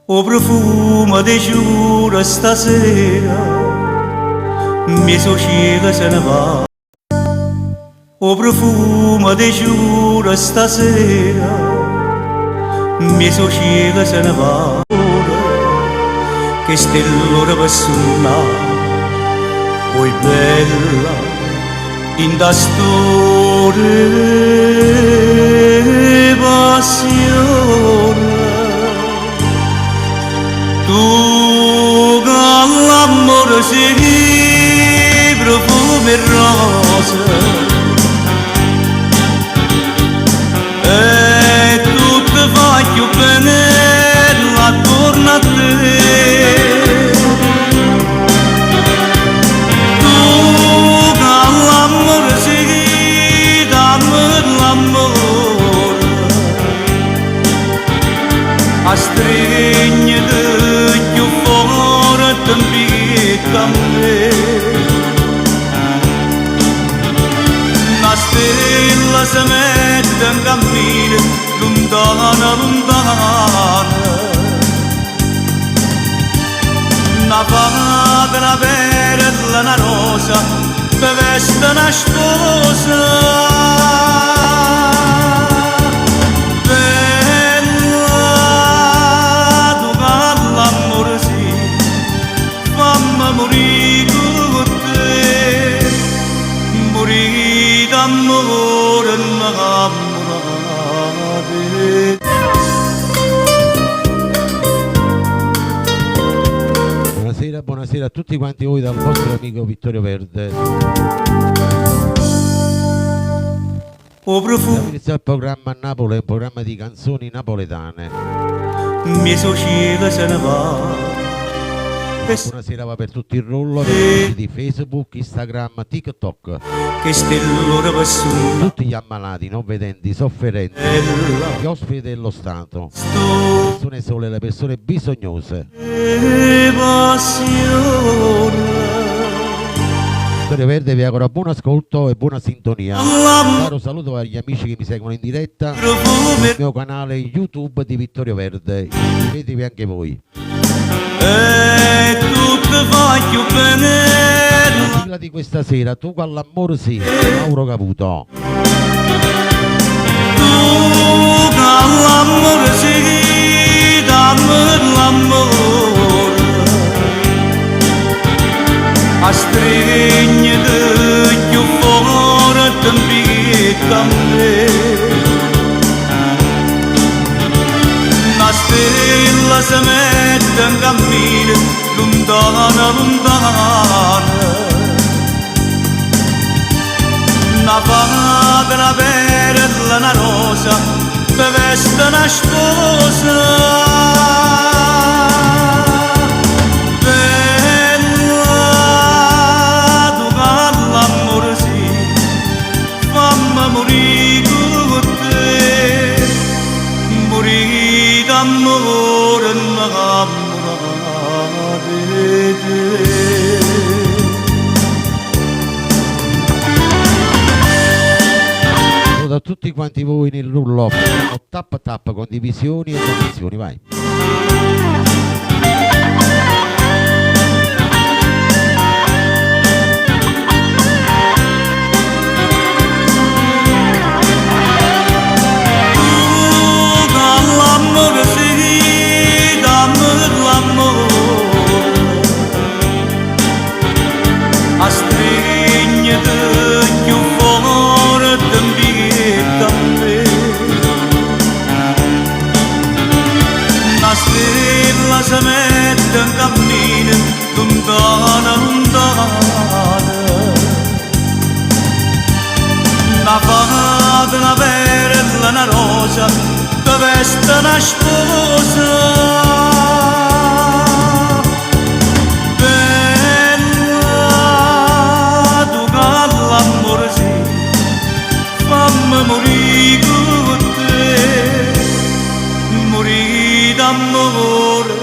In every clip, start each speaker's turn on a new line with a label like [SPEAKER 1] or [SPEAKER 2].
[SPEAKER 1] O profumo de giuro stasera mi cielo se ne va. O profumo de giuro stasera mi cielo se ne va. Che stella per suonare, oi bella in da storia passione. Tu l'amore sei profumo e rosa e tutto fa più bene attorno a te. Tu l'amore sei dammi l'amore a stringere a me. Una stella si mette in cammino lontana, lontana. Una fata, una perla, una rosa che veste una sposa. Morì con te, morì d'amore innamorate.
[SPEAKER 2] Buonasera, buonasera a tutti quanti voi dal vostro amico Vittorio Verde. Abbiamo iniziato il programma a Napoli, un programma di canzoni napoletane.
[SPEAKER 1] Mio cielo se ne va.
[SPEAKER 2] Buonasera va per tutto il rollo di Facebook, Instagram, TikTok.
[SPEAKER 1] Che stellore
[SPEAKER 2] tutti gli ammalati, non vedenti, sofferenti, gli ospiti dello Stato, le persone sole, le persone bisognose. Vittorio Verde vi augura buon ascolto e buona sintonia. Un caro saluto agli amici che mi seguono in diretta sul mio canale YouTube di Vittorio Verde. Iscrivetevi anche voi.
[SPEAKER 1] E tutto va più bene.
[SPEAKER 2] La sigla di questa sera, tu con l'amore sì, Mauro Caputo.
[SPEAKER 1] Tu con l'amore sì, dammi l'amore a stringere più forte a me. Una stella si mette in cammino lontana, lontana. Una fata, una perla, una rosa che veste una sposa. Bella, tu con l'amore sì, fammi morire con te, morire d'amore innamorate te.
[SPEAKER 2] A tutti quanti voi nel rullo, tap tap, condivisioni e condivisioni, vai.
[SPEAKER 1] L'amore sì, dammi l'amore a stringere più forte a me. Una stella si mette in cammino lontana, lontana. Una fata, una perla, una rosa che veste una sposa. Bella, tu con l'amore sì, fammi morire con te, morire d'amore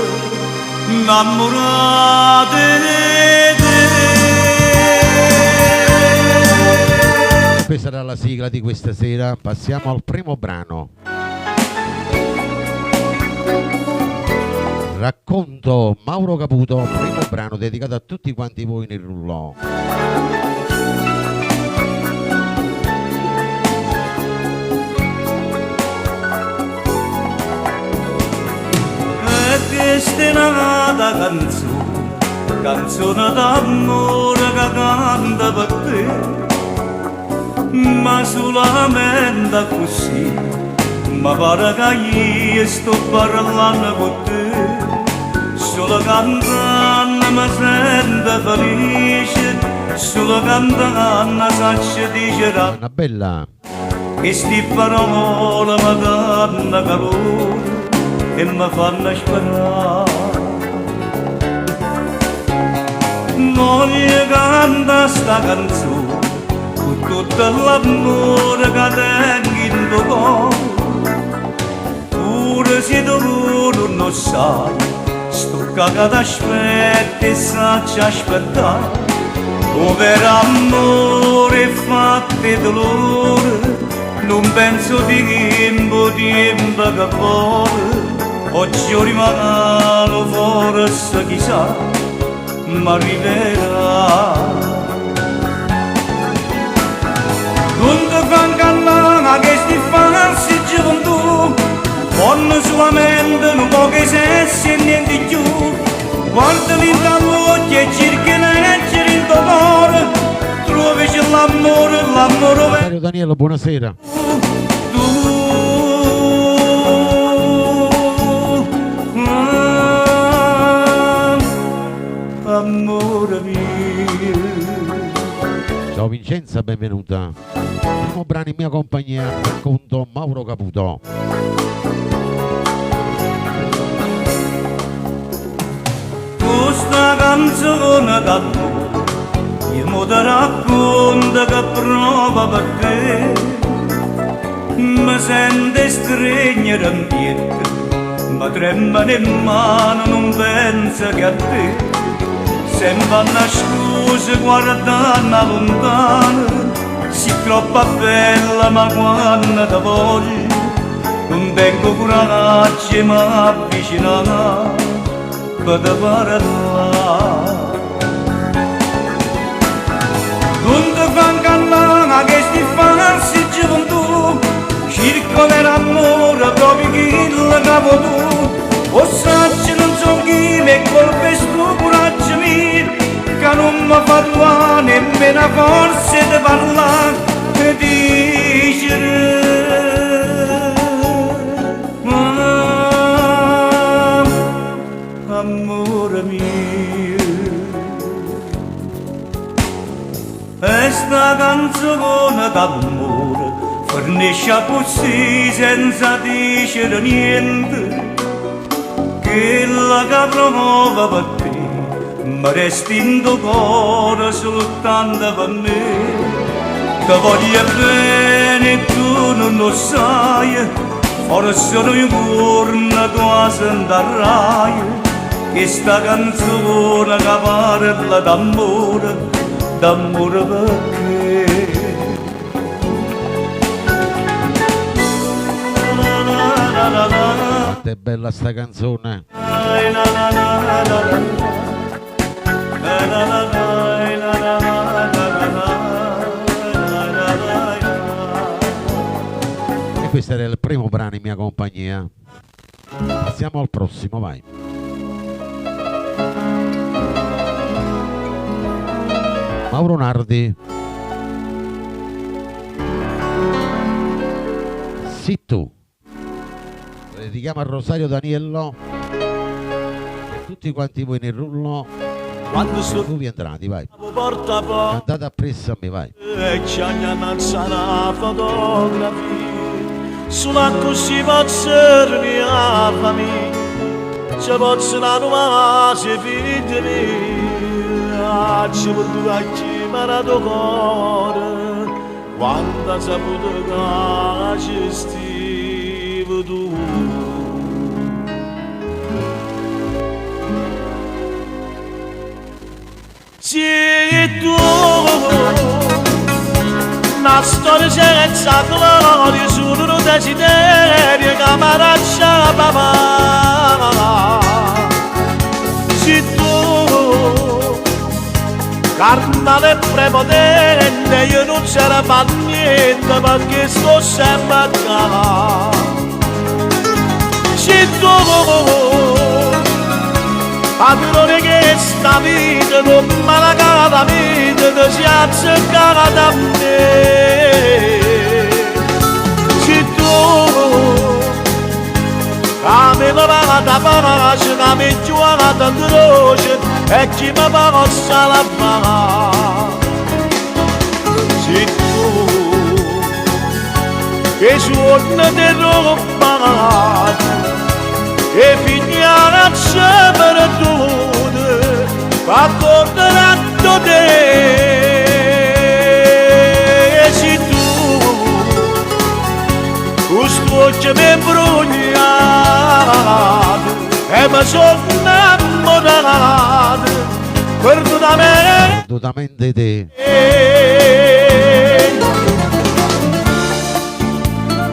[SPEAKER 1] innamorate te.
[SPEAKER 2] Questa sarà la sigla di questa sera, passiamo al primo brano. Racconto Mauro Caputo, primo brano dedicato a tutti quanti voi nel rullò.
[SPEAKER 1] Questa è una canzone d'amore che canta per te, ma solamente così, ma pare che io sto parlando con te, solo cantando mi sento felice, solo cantando saccio dicerà
[SPEAKER 2] Una bella
[SPEAKER 1] che sti parole mi danno calore e mi fanno sperare. Voglio cantare sta canzone con tutto l'amore che tengo in tuo cuore, pure se tu non sai, sto cagato aspetta e sacci aspettare, dove amore fatto di dolore, non penso di tempo che vuole, oggi ho rimasto forse chissà, ma arriverà. Non ti fa cantare che sti falsi gioventù, buono solamente un po' che sessi e niente più, guardali dall'occhio e cerchi di leggere il tuo cuore, trovi c'è l'amore, l'amore
[SPEAKER 2] Rosario Daniello, buonasera.
[SPEAKER 1] Amore mio.
[SPEAKER 2] Ciao Vincenza, benvenuta. Primo brano in mia compagnia, racconto Mauro Caputo.
[SPEAKER 1] Questa canzone d'amore io mi ti racconto che prova per te, mi sente stringere in piedi, ma trema in mano, non pensa che a te, sembra una scusa guardando lontano, si troppo bella ma quando ti voglio, non tengo coraggio e mi avvicinare per te parlare. Non ti fa cantare che sti falsi gioventù, cerco dell'amore proprio chi la capo tu, o sacci non so chi mi colpe sto coraggio mio, che non mi fa tua nemmeno forza di parlare e dicere amore mio. E sta canzone d'amore fornisce così senza dicere niente, che la che prova per te, ma resti in tuo cuore soltanto per me, che voglio bene e tu non lo sai, forse un giorno tu sentirai, che sta canzone che parla d'amore, d'amore perché.
[SPEAKER 2] Quanto è bella sta canzone. E questo era il primo brano in mia compagnia. Passiamo al prossimo, vai. Mauro Nardi. Sì tu. Lo dedichiamo a Rosario Daniello e tutti quanti voi nel rullo.
[SPEAKER 3] Quando sto
[SPEAKER 2] Tu vi entrati, vai.
[SPEAKER 3] porta a porta
[SPEAKER 2] Andate appresso a me, vai.
[SPEAKER 3] e ci hanno la fotografia, sulla così pozzermi a famiglia, ci possono nuova se figli mia, ci porto a chiamare tuo cuore, quando hai saputo che ci stivi tu. Sì, tu, una storia senza gloria, solo un desiderio che mi lascia papà. carnale prepotente, io non c'era fa niente perché sto sempre a casa. Se tu padrone che sta vita con malacata vita ti si azzeccata da me. Se tu a me la paga da pace, a me giuana da croce e chi mi possa la paga. Se tu che suona di roba e finiamo a sempre tutte, fa tornare te. E se tu questo mi brugnato e mi sono innamorato, perdonami.
[SPEAKER 2] Assolutamente te.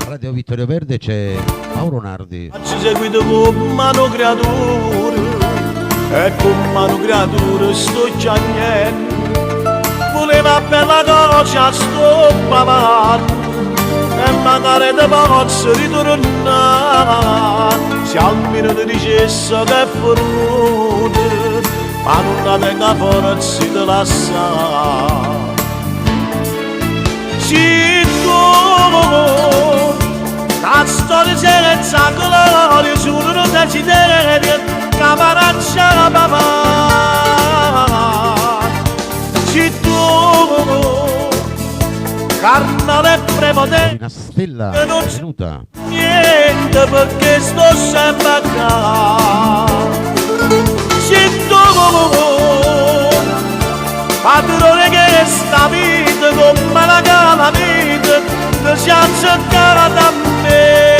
[SPEAKER 2] Radio Vittorio Verde c'è Mauro Nardi.
[SPEAKER 3] Ci seguito con mano creatura e con mano creatura sto chiagnendo. Voleva bella cosa sto papando e magari te posso ritornare se almeno ti dicesse che è fornuto ma non la tenga forza di lasciare. Se tu la storia senza gloria solo non desiderio caparaccia la papà. Se tu carnale prepotente
[SPEAKER 2] Una stella venuta.
[SPEAKER 3] Niente perché sto sempre a casa. Se tu padrone che sta vita con malacata vita ti si azzeccata da me.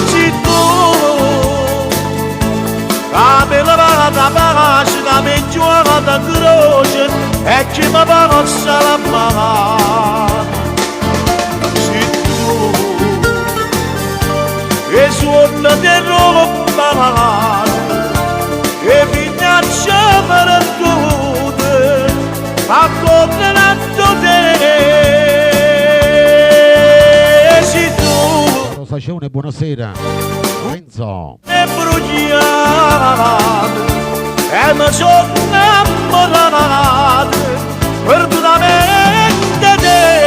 [SPEAKER 3] Se tu a me la paga pace, a me giuana da croce e chi mi possa la paga. Se tu che suona di roba e finaccia per tutte, ma tornerà te. Se tu
[SPEAKER 2] Rosacione, buonasera. Renzo.
[SPEAKER 3] e bruciato e mi sono innamorato perdutamente te.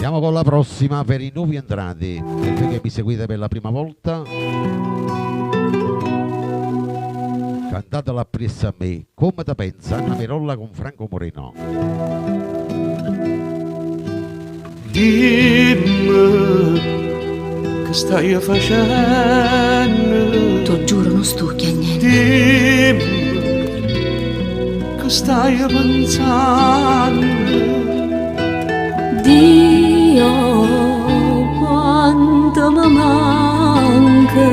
[SPEAKER 2] Andiamo con la prossima per i nuovi entrati. E voi che mi seguite per la prima volta, cantatela appresso a me. Come te pensa? Anna Merolla con Franco Moreno.
[SPEAKER 3] Dimmi che stai facendo.
[SPEAKER 4] T'ho giuro, non sto chiagnendo.
[SPEAKER 3] Dimmi che stai pensando.
[SPEAKER 4] Dio, quanto mi manca.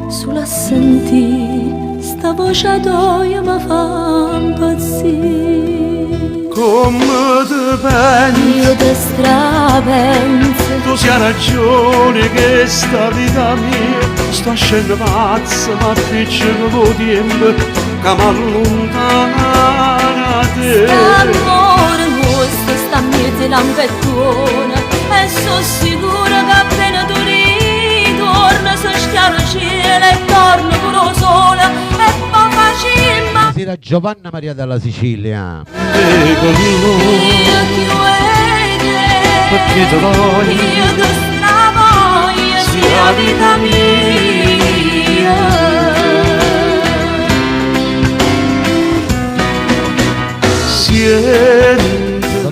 [SPEAKER 4] Solo a sentire sta voce tua mi fa impazzire.
[SPEAKER 3] Come te pensi?
[SPEAKER 4] Io te strapenso.
[SPEAKER 3] Tu sia ragione che sta vita mia sto scendendo pazza ma appiccico con tempo che m'allontana da te.
[SPEAKER 4] Amore nostro sta mezzo lampettone e sono sicura che appena tu ritorni si schiara il cielo e torna pure il sole e poi facciamo.
[SPEAKER 2] Buonasera Giovanna Maria dalla Sicilia.
[SPEAKER 4] Io ti voglio,
[SPEAKER 3] perché ti voglio,
[SPEAKER 4] io ti stravoglio,
[SPEAKER 3] sì,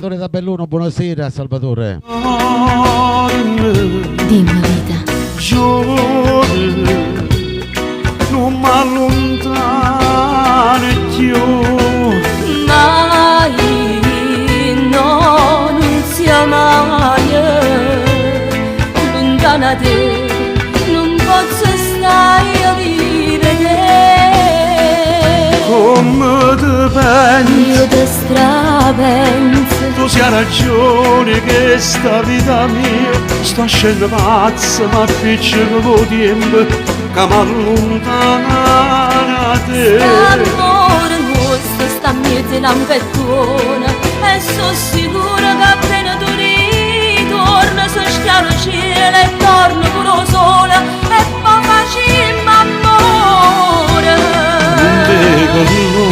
[SPEAKER 2] Salvatore da Belluno, buonasera Salvatore.
[SPEAKER 4] Dimmi vita.
[SPEAKER 3] Giovane, non mi allontano più.
[SPEAKER 4] Mai, no, non sia mai lontana da te, non posso stare a vivere.
[SPEAKER 3] Come te pensi?
[SPEAKER 4] Io ti strapenso.
[SPEAKER 3] Tu sia ragione che sta vita mia sta scendendo pazza, ma appiccica con tempo che mi allontana da te.
[SPEAKER 4] L'amore nostro sta a mezzo lampettone e sono sicura che appena tu ritorni si schiara il cielo e torna pure il sole e poi facciamo amore. Io ti vedo,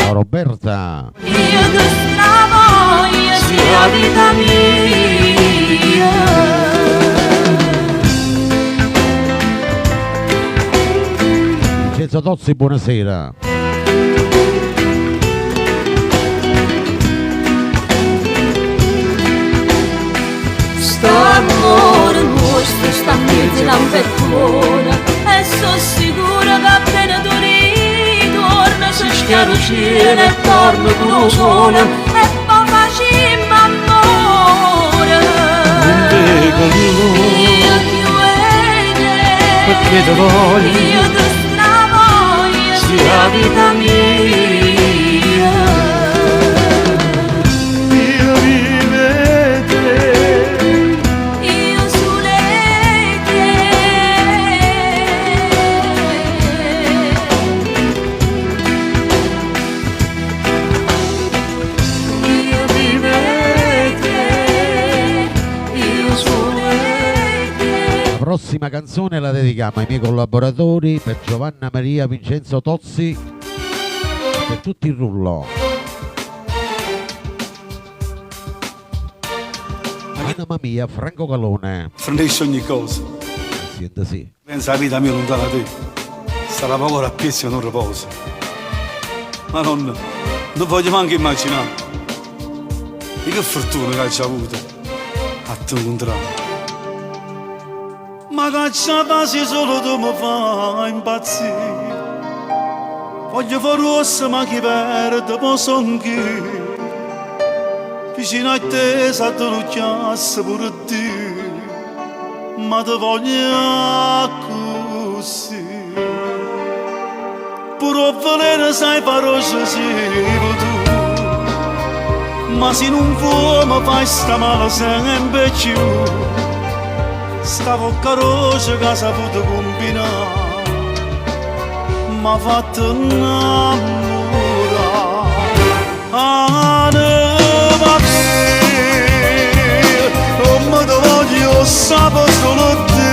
[SPEAKER 2] Ciao Roberta.
[SPEAKER 4] io ti stravoglio sia vita mia.
[SPEAKER 2] Vincenzo Tozzi, buonasera.
[SPEAKER 4] St'amore nostro sta a mezzo lampettone e sono sicura che appena tu ritorni si schiara il cielo e torna pure il sole e poi facciamo amore. Io ti vedo,
[SPEAKER 3] Perché ti voglio?
[SPEAKER 4] io ti stravoglio sia vita mia.
[SPEAKER 3] Io vivete,
[SPEAKER 4] Io sulle te. Io vivete, io sulle te.
[SPEAKER 2] La prossima canzone la dedichiamo ai miei collaboratori, per Giovanna Maria, Vincenzo Tozzi, per tutti il rullo. Anima mia, Franco Calone.
[SPEAKER 5] Frenesce ogni cosa.
[SPEAKER 2] Senta sì.
[SPEAKER 5] Pensa la vita mia lontana da te. Sarà poco a piezza e non riposo. Ma non voglio neanche immaginare. E che fortuna che hai avuto a te incontrare. Ma che c'è base solo tu mi fai impazzire. Voglio fare rossa ma chi perde posso anch'io. Vicino a te sa te lo chiasse pure te. Ma te voglio così. Pure veleno sai parole siamo tu. Ma se non vuoi mi fai sta male sempre più. Stavo caroce che ha saputo combinare. M'ha fatto innamorare. Anima mia, come te voglio sapere solo te.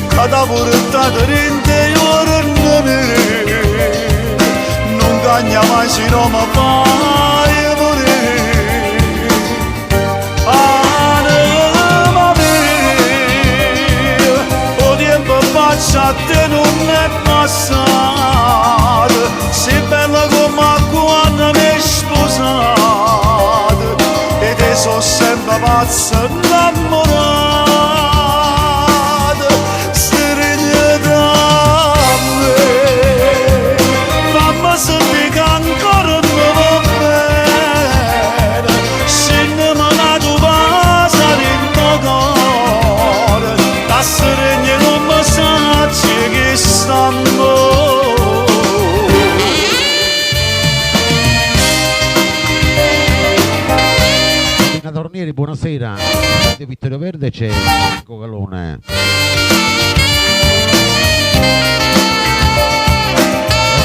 [SPEAKER 5] Che t'ha portato l'interiore in me. Non cagna mai se non mi fai morire. Anima mia, o tempo faccio a te non è passato. Sei bella come quando mi hai sposato. E te sono sempre pazzo innamorato. Stringi da me, fammi sentire che ancora mi va bene. Se ne me la tu passa in tuo cuore, da stringi non mi saci che stanno.
[SPEAKER 2] Tornieri, buonasera. Radio Vittorio Verde c'è Franco Calone.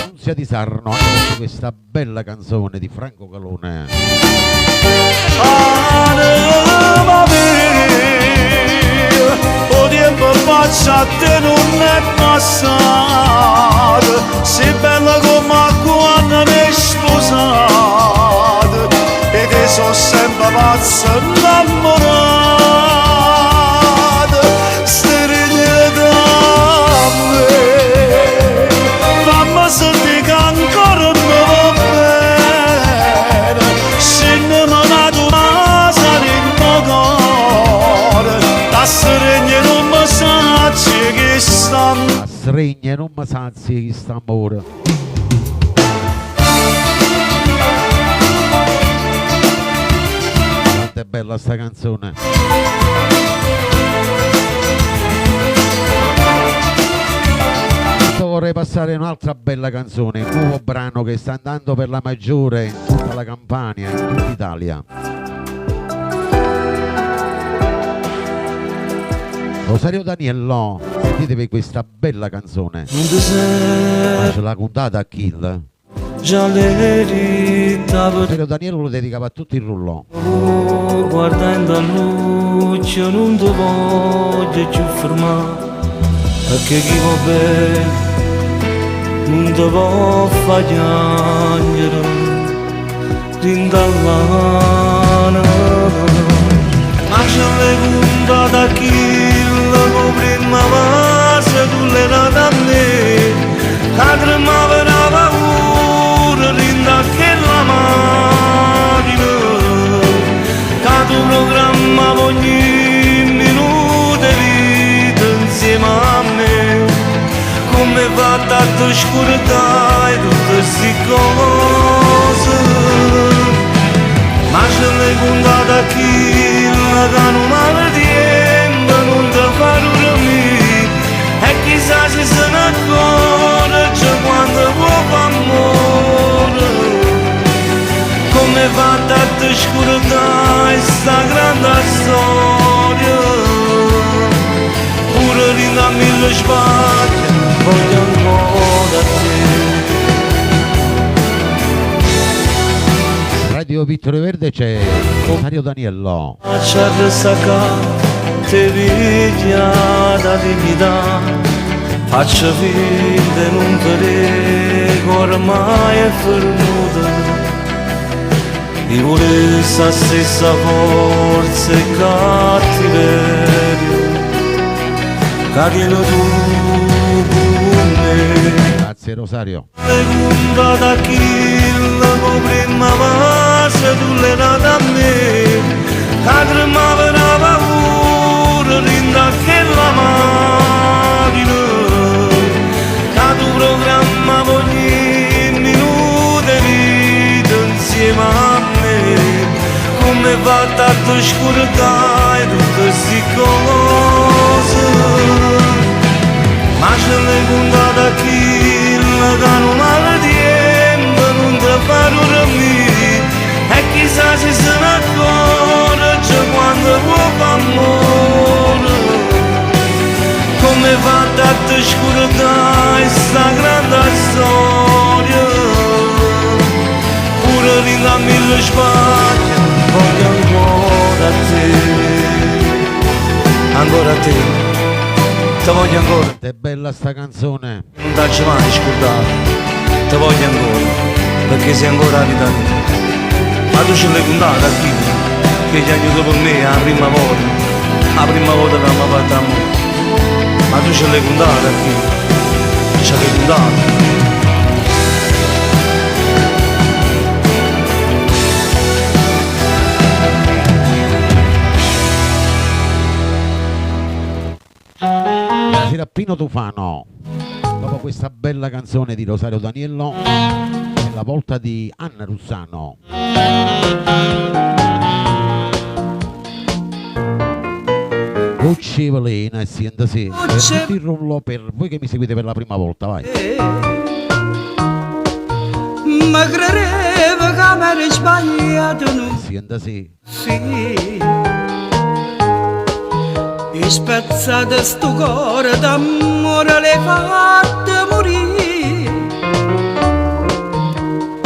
[SPEAKER 2] Annunzia di Sarno, anche questa bella canzone di Franco Calone.
[SPEAKER 3] Anima mia, o tempo faccio a te non è passato. Sei bella come quando mi hai sposato. E te sono sempre pazzo innamorato. Stringi da me, fammi sentire che ancora mi va bene.
[SPEAKER 2] sazi chi sta amore. Quanto è bella sta canzone. Adesso vorrei passare un'altra bella canzone, un nuovo brano che sta andando per la maggiore in tutta la Campania, in tutta Italia. Rosario Daniello, sentitevi questa bella canzone. Ma ce l'ha contata a Kill. Rosario Daniello lo dedicava a tutti il rullò.
[SPEAKER 1] Guardando a luce non ti voglio più fermare, perché chi va bene non ti può far piangere rindallana. Ma c'è le punta da Kill, con prima base tu le date a me, la trema per la paura rinda che la macchina, che tu programma ogni minuto di vita insieme a me, come fa tanto scordare tutte queste cose. Ma c'è le puntate a Kill, che non male tempo non ti fa dormire, e chissà se se ne accorge quando può fare amore, come fa tanto scordare sta grande storia, pure rinda a mille spaglie voglio ancora te.
[SPEAKER 2] Radio Vittorio Verde c'è Rosario Daniello.
[SPEAKER 1] C'è questa te viglia da dignità, faccio finta non vedere ormai è fermuta, di voler sta stessa forza e cattiveria, che tieni tu con me.
[SPEAKER 2] Grazie Rosario.
[SPEAKER 1] Seconda da Kill, con prima base tu le date a me, che trema per la paura rinda che la macchina, che tu programma ogni minuto di vita insieme a me, come fa tanto scordare tutte queste cose. Ma c'è le puntate a Kill, che non male tempo non ti fa dormire, e chissà se se ne accorge quando può fare amore, come fa tanto scordare sta grande storia, pure rinda a mille spaglie voglio ancora a te, te voglio ancora.
[SPEAKER 2] È bella sta canzone.
[SPEAKER 1] Non t'hai mai scordato, te voglio ancora, perché sei ancora la vita mia. Ma tu ce l'hai contata a chi? Che ti ha aiutato per me la prima volta che mi ha fatto amore. Ma tu ce l'hai contata a chi? Ce l'hai contata?
[SPEAKER 2] Buonasera Pino Tufano. Dopo questa bella canzone di Rosario Daniello è la volta di Anna Russano. Gucci Velena e sientasi per tutto il rullo per voi che mi seguite per la prima volta, vai.
[SPEAKER 6] Ma credevo che mi eri sbagliato, non
[SPEAKER 2] Sientasi.
[SPEAKER 6] sì. E spezzato sto cuore d'amore l'hai fatto morire,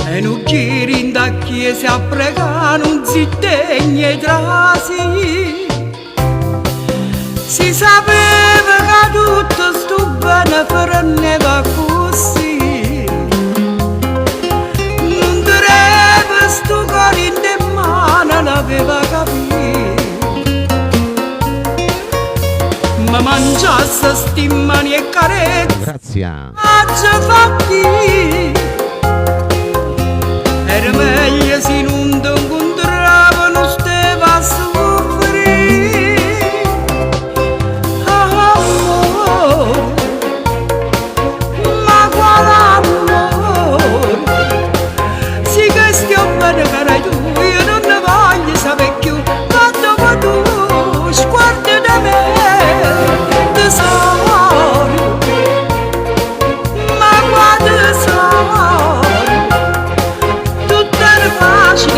[SPEAKER 6] e non giri in da chiesa a pregare, non si degna i trasi. Si sapeva che tutto sto bene prendeva così, non doveva sto cuore in te mano, l'aveva capito. Ma mangiasse sti mani e carezze,
[SPEAKER 2] Grazie.
[SPEAKER 6] faccia fatti, era meglio se non ti incontrava, non stava a soffrire. Amore,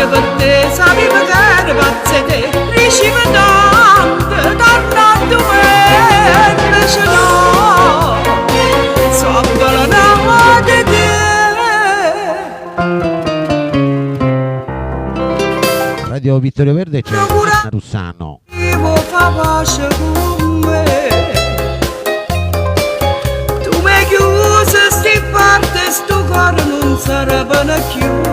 [SPEAKER 6] facile per te, sapevo che era pazza te, riusciva tanto, tornando me, invece no, so balonava di te.
[SPEAKER 2] Radio Vittorio Verde c'è Anna Russano.
[SPEAKER 6] Io fa pace con me, tu mi chiusi sti parte, sto cuore non sarebbe più.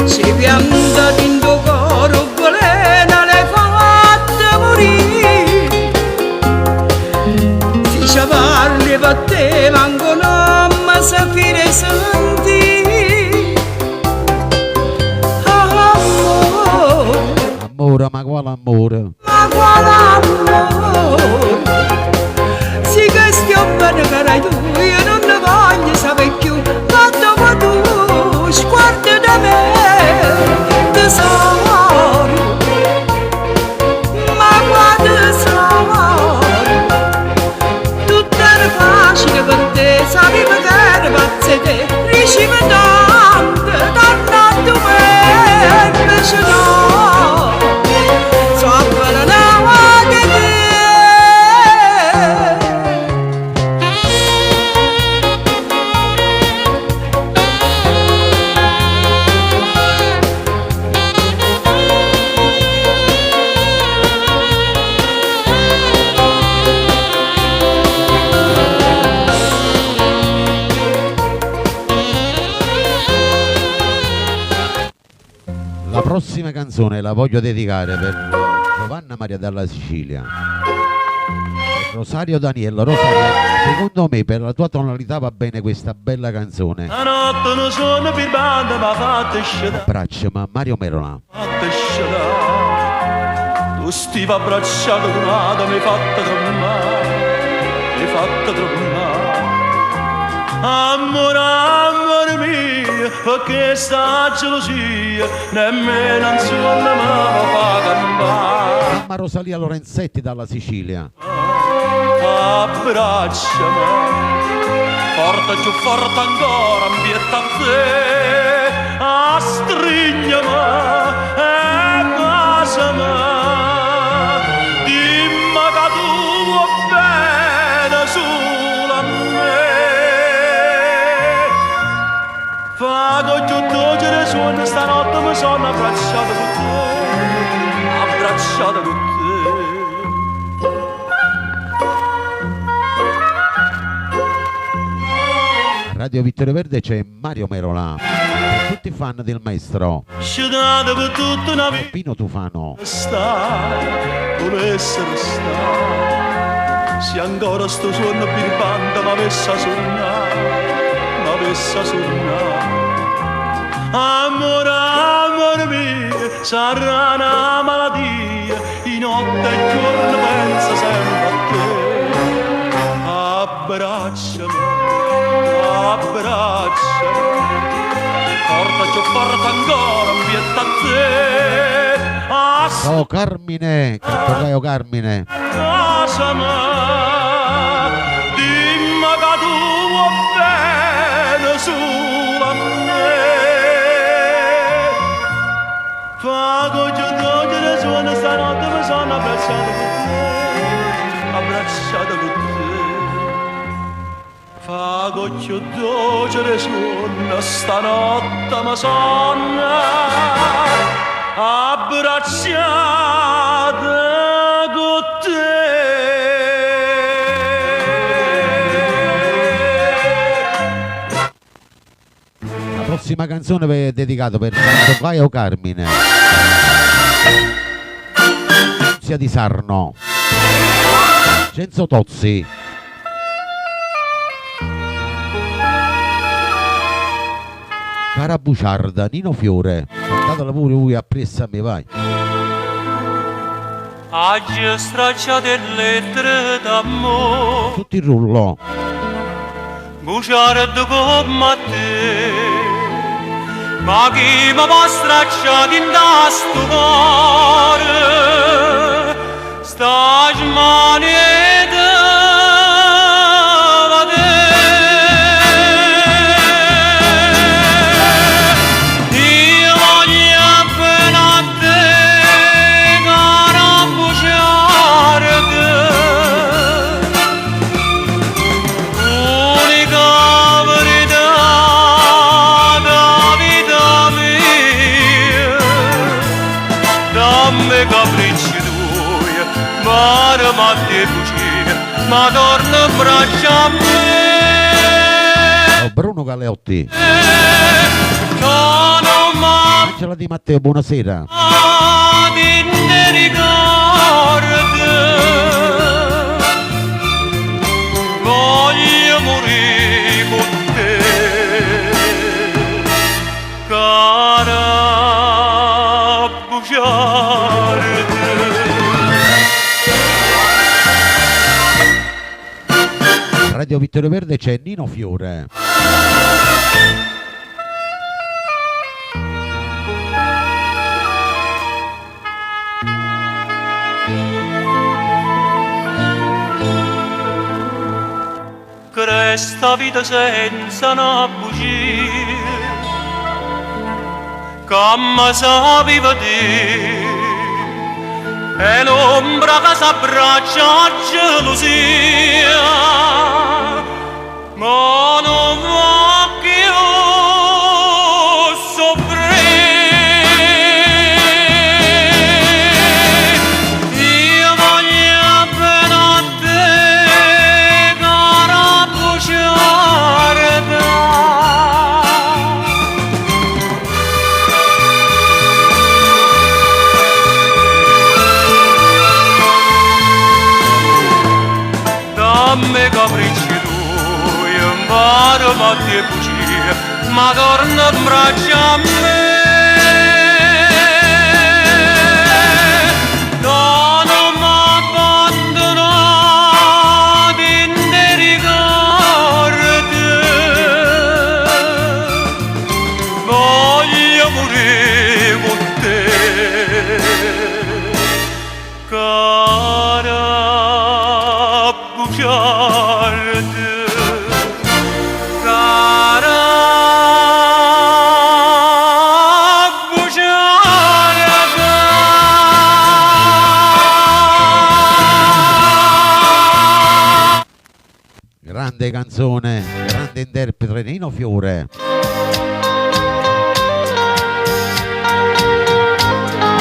[SPEAKER 6] Si pianta in tuo cuore, velena l'hai fatta morire. Si ci parli per te, manco non mi sapere sentire.
[SPEAKER 2] Amore, ma quale amore?
[SPEAKER 6] Ma quale amore? Sì che stiamo bene cara tu, io non ne voglio sapere più. Ma dopo tu, sguarda da me, tesoro. Ma quale tesoro? Tutto era facile per te, sapevo che era pazza te. Riusciva tanto, tornando me, invece no.
[SPEAKER 2] La prossima canzone la voglio dedicare per Giovanna Maria dalla Sicilia, Rosario Daniello. Rosario, secondo me per la tua tonalità va bene questa bella canzone.
[SPEAKER 5] La notte non sono per banda, ma fatta scedere.
[SPEAKER 2] Abbraccio, ma Mario Merola.
[SPEAKER 5] Fatta scedere. Tu stiva abbracciato con un'ada, mi hai fatta tremare, mi hai fatta tremare. Amore, amore mio, perché sta gelosia nemmeno un sogno mi fa campare.
[SPEAKER 2] Mamma Rosalia Lorenzetti dalla Sicilia.
[SPEAKER 5] Abbracciami, forte più forte ancora, ambietta a te, strignami e baciami. Dimmi che tu vuoi bene solo a me. Fa con tutto ce suono, stanotte mi sono abbracciato con te, abbracciato con te.
[SPEAKER 2] Radio Vittorio Verde c'è Mario Merola. Per tutti i fan del maestro
[SPEAKER 5] Scedato per tutta una vita.
[SPEAKER 2] Pino Tufano.
[SPEAKER 5] Volesse restare, se ancora sto suono birbante mi avesse a sognare. Amore, amore mio, sarà una malattia, di notte e giorno pensa sempre a te. Abbracciami, abbracciami, porta più forte ancora, ambietta a te.
[SPEAKER 2] Oh Carmine, Cartoraio Carmine.
[SPEAKER 5] Baciami, dimmi che tu vuoi bene solo a me. Fa con tutto le suono, stanotte mi sono abbracciato con te, abbracciato con te. Fa con tutto le suono, stanotte mi sono abbracciato con te.
[SPEAKER 2] La prossima canzone è dedicata per Cartoraio Carmine. Sia di Sarno. Cenzo Tozzi. Cara Buciarda, Nino Fiore. Cantatela pure lui appresso a me, vai.
[SPEAKER 1] Oggi stracciate lettere d'amore,
[SPEAKER 2] Tutti in rullo.
[SPEAKER 1] buciardo come te, ma chi mi va stracciato in da sto cuore, sta smanetta mare ma te fuggire, ma torna in braccio a me.
[SPEAKER 2] Oh, Bruno Galeotti.
[SPEAKER 1] Sono ma
[SPEAKER 2] Angela Di Matteo, buonasera.
[SPEAKER 1] di ne ricordo, voglio morire con te, cara bugiardo.
[SPEAKER 2] Radio Vittorio Verde c'è Nino Fiore.
[SPEAKER 1] Cresta vita senza una bugia, come sapeva te, e l'ombra che s'abbraccia a gelosia, ma non voglio soffrire. Io voglio bene a te, cara bugiarda. Dammi capricci tuoi, imparo a te fuggire, ma torna in braccio a me. Non m'abbandonare in ne ricordo, voglio morire con te, cara bugiarda, cara bugiarda.
[SPEAKER 2] Grande canzone, grande interprete Nino Fiore.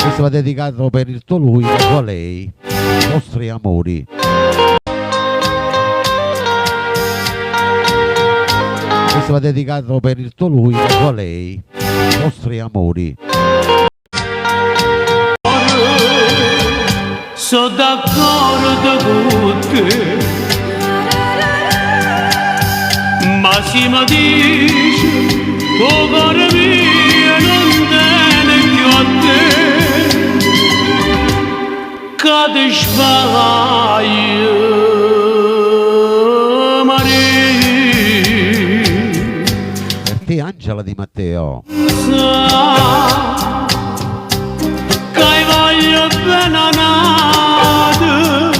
[SPEAKER 2] Questo va dedicato per il tuo lui, la tua lei, i vostri amori. Questo va dedicato per il tuo lui, la tua lei, i vostri amori.
[SPEAKER 1] Sono d'accordo con te, ma si mi dice, oh cuore mio, non tiene più a te, che ti sbaglio, Maria.
[SPEAKER 2] Per te Angela Di Matteo.
[SPEAKER 1] Sa che voglio bene a nada,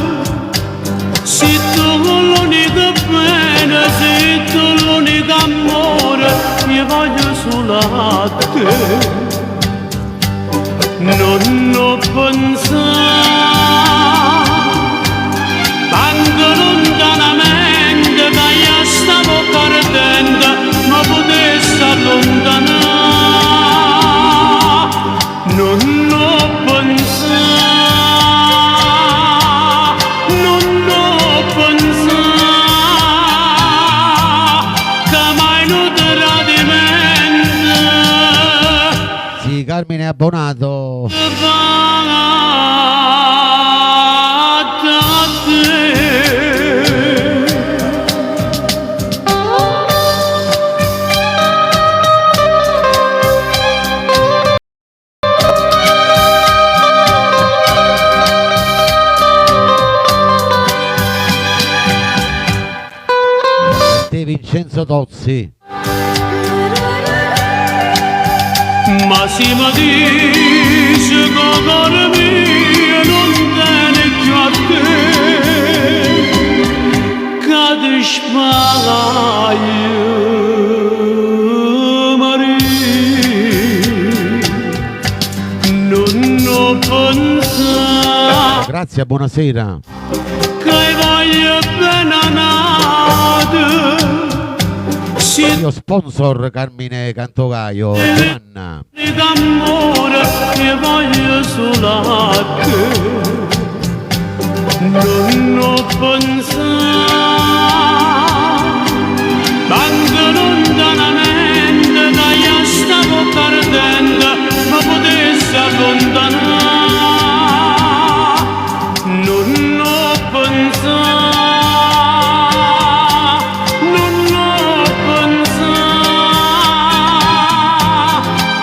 [SPEAKER 1] se tu l'unica bene, se tu l'unico amore, io voglio solo a te. Non ho pensato, anche lontanamente, che io stavo perdendo, ma potessi allontanare. Non ho pensato, non ho pensato, che mai non tradimento.
[SPEAKER 2] Sì, Carmine Abbonato. Te Vincenzo Tozzi.
[SPEAKER 1] Ma si mi dice che cuore mio non tiene più a te, che ti sbaglio, Maria. Non ho pensato
[SPEAKER 2] Grazie, buonasera.
[SPEAKER 1] che voglio bene a nada,
[SPEAKER 2] Io sponsor Carmine Cantogaio, Giovanna.
[SPEAKER 1] d'amore che voglio solo a te.
[SPEAKER 3] non ho pensato anche lontanamente da io stavo perdendo ma potessi allontanare non ho pensato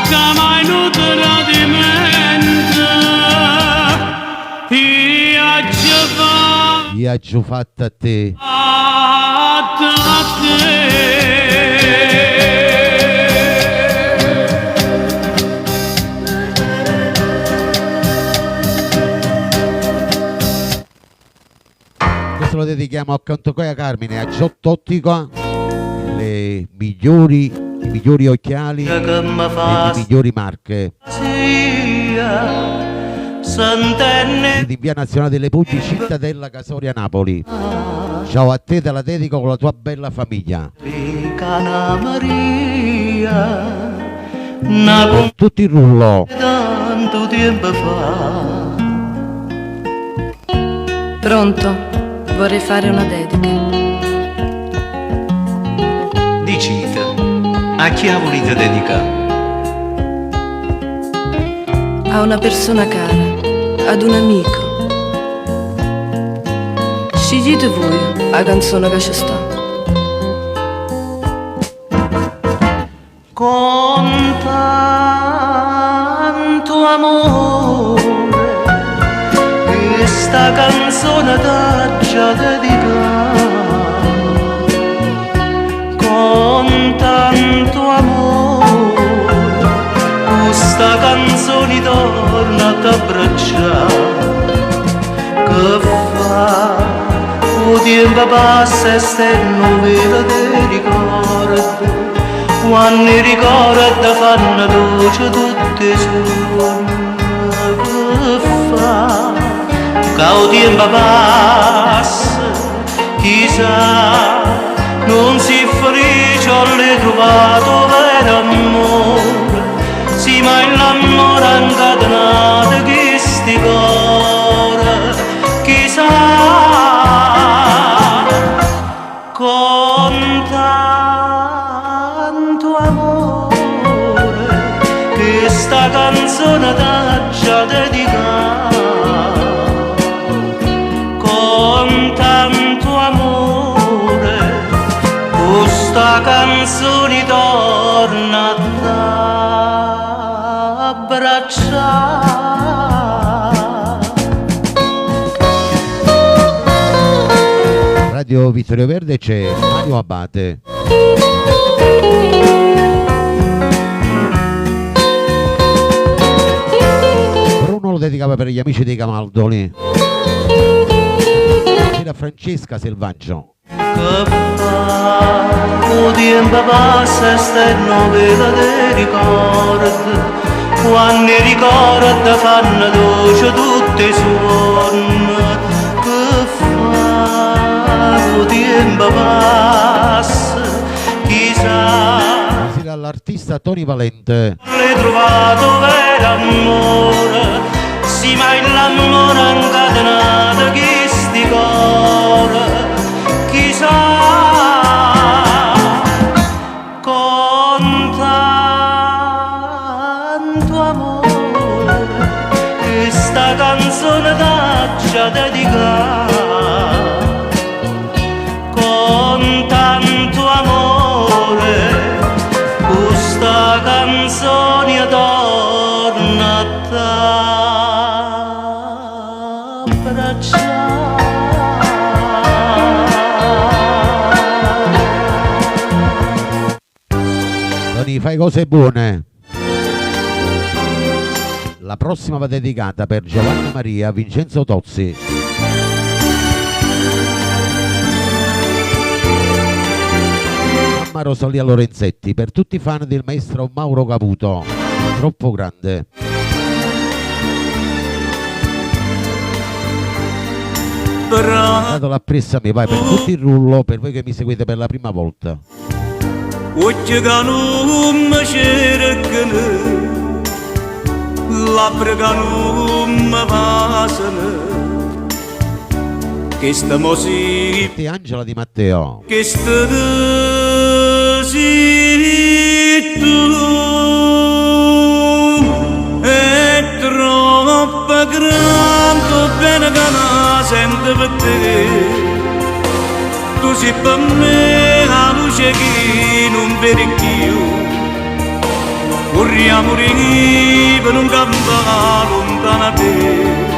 [SPEAKER 3] che mai non tradimento
[SPEAKER 2] Viaggio fatto a te. Questo lo dedichiamo a Cantocoia Carmine, a Giotto Ottica, i migliori occhiali e le migliori marche. Di via Nazionale delle Puglie, Cittadella Casoria, Napoli. Ciao a te, te la dedico con la tua bella famiglia. Con tutti il rullo.
[SPEAKER 7] Tanto tempo fa. Pronto? Vorrei fare una dedica.
[SPEAKER 8] Dicite, a chi ha voluto dedicare?
[SPEAKER 7] A una persona cara, ad un amico. Scegliete voi la canzone che ci sta.
[SPEAKER 1] Con tanto amore questa canzone t'aggia dedicata. Con tanto amore questa canzone torna ad abbracciare. Che fa? Il tempo passa e stanno vero dei ricordi. Quando i ricordi fanno luce tutti i giorni. Che fa? Che il tempo passa, chissà, non si felice l'hai trovato vero amore. Sì, ma l'amore ha incatenato questi cuori, chissà. Con tanto amore questa canzone t'aggia dedicata. Con tanto amore questa canzone torna ad abbracciare.
[SPEAKER 2] Radio Vittorio Verde c'è Mario Abate. Bruno lo dedicava per gli amici dei Camaldoli. C'era Francesca Selvaggio.
[SPEAKER 1] Che fa? Il tempo passa e stanno vero dei ricordi. Quando i ricordi fanno luce tutti i suoni. Che fa? Il tempo passa, chissà.
[SPEAKER 2] Buonasera all'artista Tony Valente.
[SPEAKER 1] L'hai trovato vero amore. Sì, ma l'amore ha incatenato questi cuori. Chissà. Con tanto amore questa canzone t'aggia dedicata. Con tanto amore questa canzone torna ad abbracciare.
[SPEAKER 2] Tony, fai cose buone. La prossima va dedicata per Giovanna Maria Vincenzo Tozzi. Mamma Rosalia Lorenzetti, per tutti i fan del maestro Mauro Caputo. Troppo grande. Datelo appressami, vai, per tutti il rullo, per voi che mi seguite per la prima volta.
[SPEAKER 1] Occhi che non mi cercano, labbra che non mi passano, che stiamo sì,
[SPEAKER 2] Di Angela Di Matteo.
[SPEAKER 1] che sì tu è troppo grande bene che la sento per te. Tu sei per me la luce che non vedi più. Corriamo per un campo lontano a te.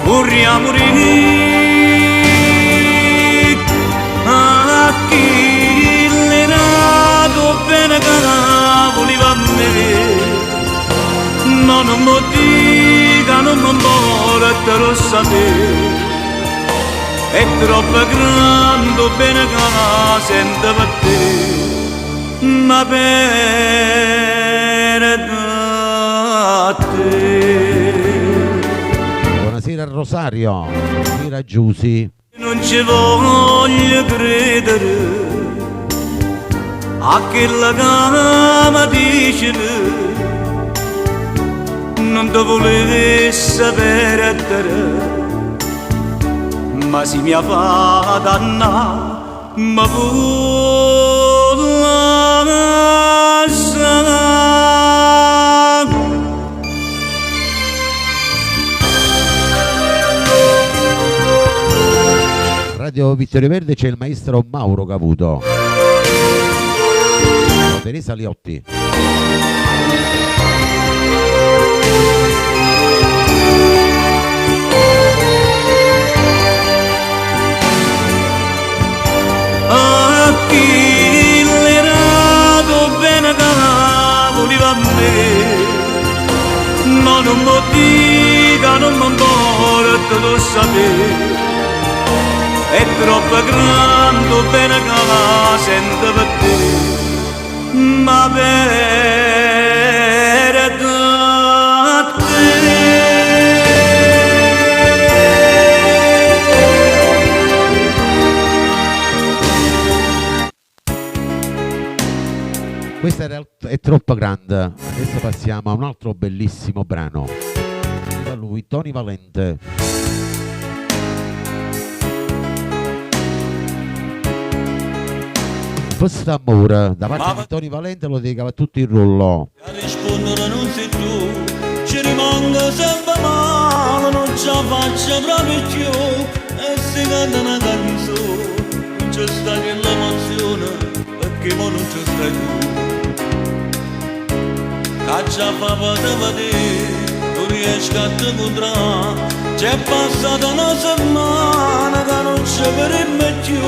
[SPEAKER 1] Corriamo a chi l'è nato bene che la voleva a me. No, non mi dica, non mi muore, te lo sapere. È troppo grande bene che la sento per te. Ma bene da te.
[SPEAKER 2] Buonasera Rosario, buonasera Giusy.
[SPEAKER 1] Non ci voglio credere a quella che mi dice non ti volesse perdere, ma si mi fa dannare ma
[SPEAKER 2] Radio Vittorio Verde c'è il maestro Mauro Cavuto. Teresa Liotti.
[SPEAKER 1] a chi l'era bene che la voleva a me. No, non mi dica, non mi importa, lo sapere. È troppo grande bene che la sento per te. Ma bene da te.
[SPEAKER 2] Questa è troppo grande. Adesso passiamo a un altro bellissimo brano. Da lui, Tony Valente. Questo amore, da parte di Tony Valente lo dedicava a tutto il rollo.
[SPEAKER 5] A rispondere non sei tu, ci rimanga sempre male, non ce la faccio proprio più. E si canta una canzone, non c'è sta che l'emozione, perché mo non c'è stai tu. Caccia fa per vedere, non riesco a te incontrare. C'è passata una settimana che non ci vedremo più,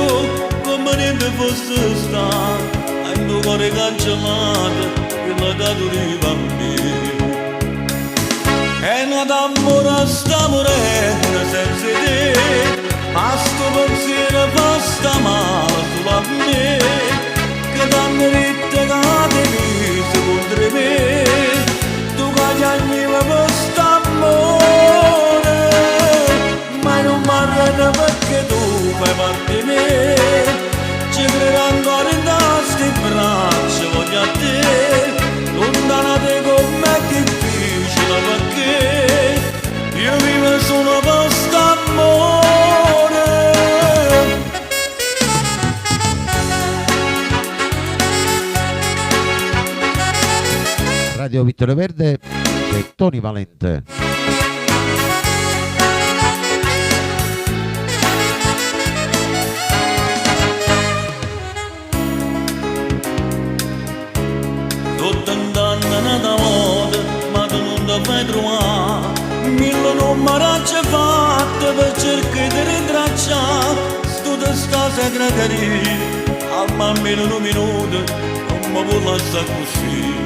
[SPEAKER 5] come niente fosse stato. Hai il mio cuore cancellato, che l'ha dato di bambino. E non d'amore sta morendo senza te, ma sto pensiero fa sta male solo a me, che danno ritte che devi contro me. Tu cagliagni per st'amore, ma non mi arrendo perché tu fai parte di me. Ci credo ancora in questi braccia, voglio a te, lontana te con me è difficile perché io vivo solo per st'amore.
[SPEAKER 2] Radio Vittorio Verde e Tony Valente.
[SPEAKER 5] Tutto andando nata moda, ma tu non ti fai trovare. Mille numeracce fatte per cercare di rintracciare. Sto di sta segreteria, almeno un minuto, non mi può lasciare così.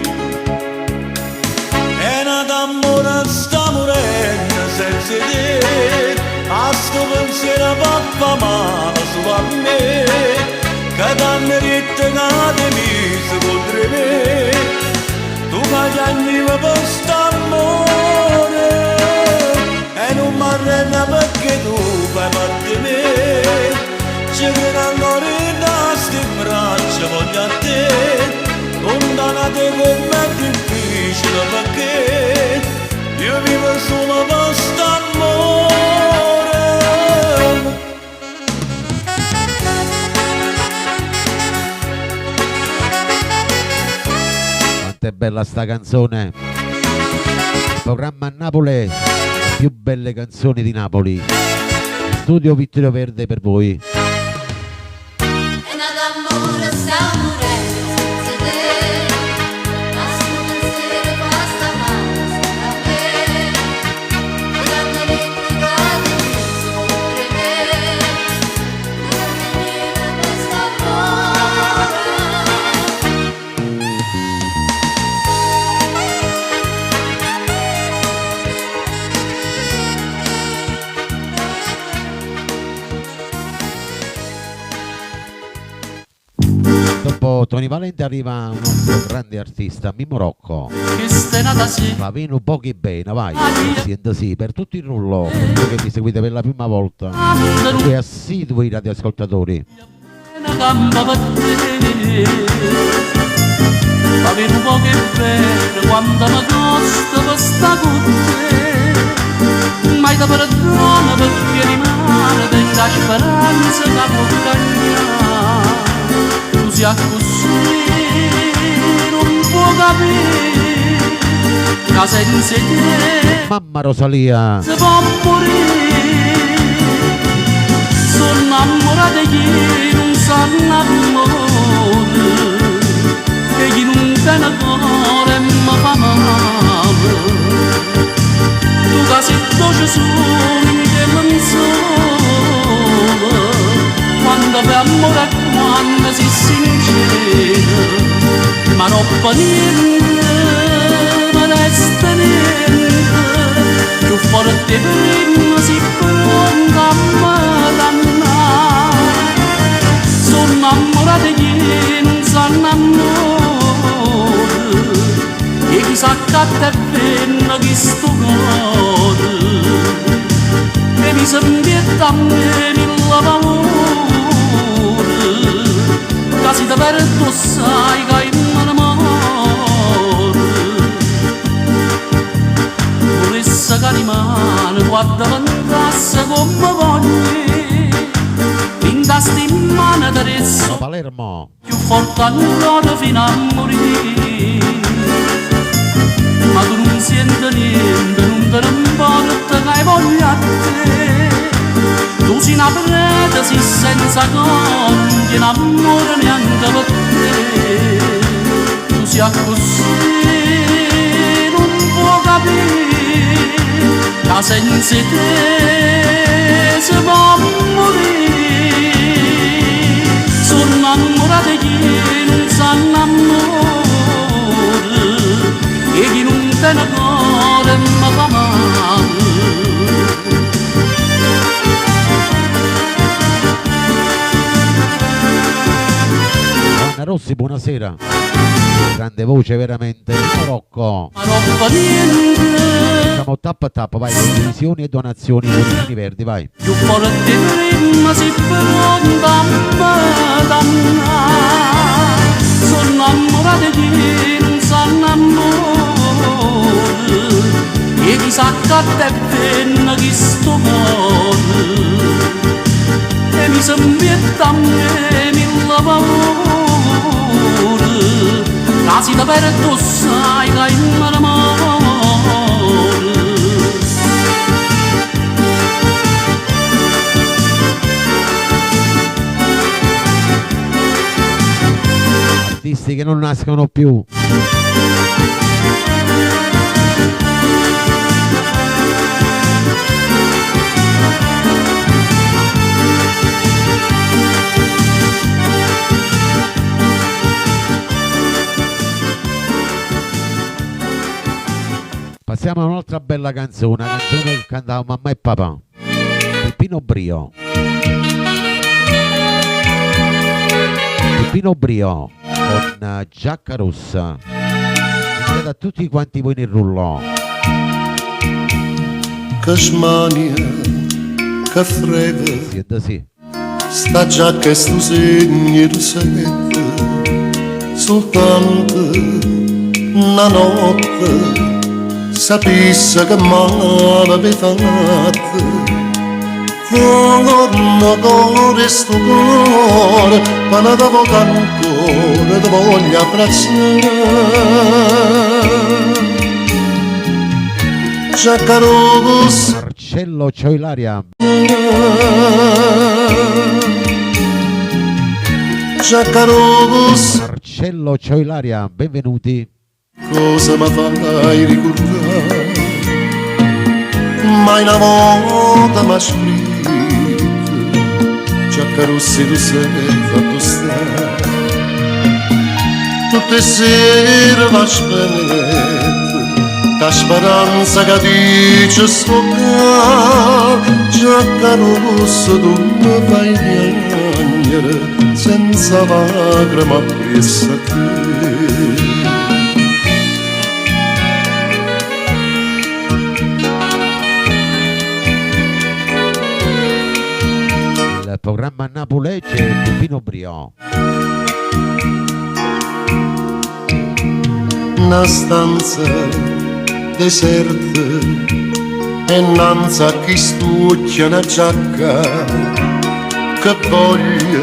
[SPEAKER 5] E nata amore sta morendo senza te, a sto pensiero fa male solo a me, che danno ritte che mise contro me. Tu cagliagni per st'amore, e non mi arrendo perché tu fai parte di me. Ci credo ancora in questi braccia, voglio a te, lontana te con me è difficile perché io vivo solo per st'amore.
[SPEAKER 2] Quanto è bella sta canzone. Il programma a Napoli, le più belle canzoni di Napoli. Studio Vittorio Verde per voi. Dopo Tony Valente arriva un altro grande artista, Mimmo Rocco. Va bene pochi bene, vai. Sento sì, per tutto il rullo, voi che mi seguite per la prima volta, voi assidui radioascoltatori.
[SPEAKER 9] Va bene un po' che bene quando mi costa per sta con te, mai da perdona perché rimane della speranza che può cagnare. Tu sia così, non può capire che senza te
[SPEAKER 2] Mamma Rosalia
[SPEAKER 9] si può morire. Sono innamorata che non sanno amore, e chi non tiene cuore mi fa male. Tu che sei dolce solo in che menzone, quando fai amore e quando sei sincera, ma non fa niente, ma resta niente, più forte prima si pronta a me dannare. Sono innamorata che non sanno amore, e chissà che te bene che sto cuore, e mi sembra a me mille paure, che si te perdo sai che in m'amore. Volesse che rimane quando vendasse come voglio, in testa in mano adesso
[SPEAKER 2] Palermo.
[SPEAKER 9] più forte allora fino a morire. Ma tu non senti niente, non te ne importa che hai voglia a te. Tu sei una preda, sei senza cuore, non tieni amore neanche per te. Tu sei così, non può capire che senza te si può morire. Sono innamorata che non sanno amore, e chi non tiene cuore mi fa male.
[SPEAKER 2] Anna Rossi, buonasera. Grande voce veramente. Mimmo Rocco.
[SPEAKER 9] Ma non fa niente,
[SPEAKER 2] Siamo tappa a tappa, vai, condivisioni e donazioni con i verdi, vai.
[SPEAKER 9] più forte prima si pronta a me dannare. Sono innamorata che non sanno amore, e chissà che te bene che sto cuore, e mi sembra a me mille paure, che si te perdo sai che in m'amore.
[SPEAKER 2] Artisti che non nascono più. Passiamo a un'altra bella canzone, una canzone che cantava mamma e papà. Peppino Brio. Peppino Brio con Giacca Rossa. Siete a tutti quanti voi nel rullo.
[SPEAKER 3] Che smania, che frega,
[SPEAKER 2] Siete sì.
[SPEAKER 3] sta giacca e sto segno tu sente, soltanto una notte sapesse che male avevi fatto. Torno con sto cuore, ma non ti voglio ancora, ti voglio abbracciare. Giacarus
[SPEAKER 2] Marcello Cioilaria,
[SPEAKER 3] Giacarus
[SPEAKER 2] Marcello Cioilaria, benvenuti.
[SPEAKER 3] cosa mi fai ricordare? Mai una volta mi ha scritto Giacarussi tu sei fatto stare tutte sere va spento la speranza che dice sto Giacarussi tu mi fai piangere senza lacrime appresso a te.
[SPEAKER 2] Il programma Napolegge di Pino Brio.
[SPEAKER 3] Una stanza deserta e innanzi a chi stuccia una giacca che voglia,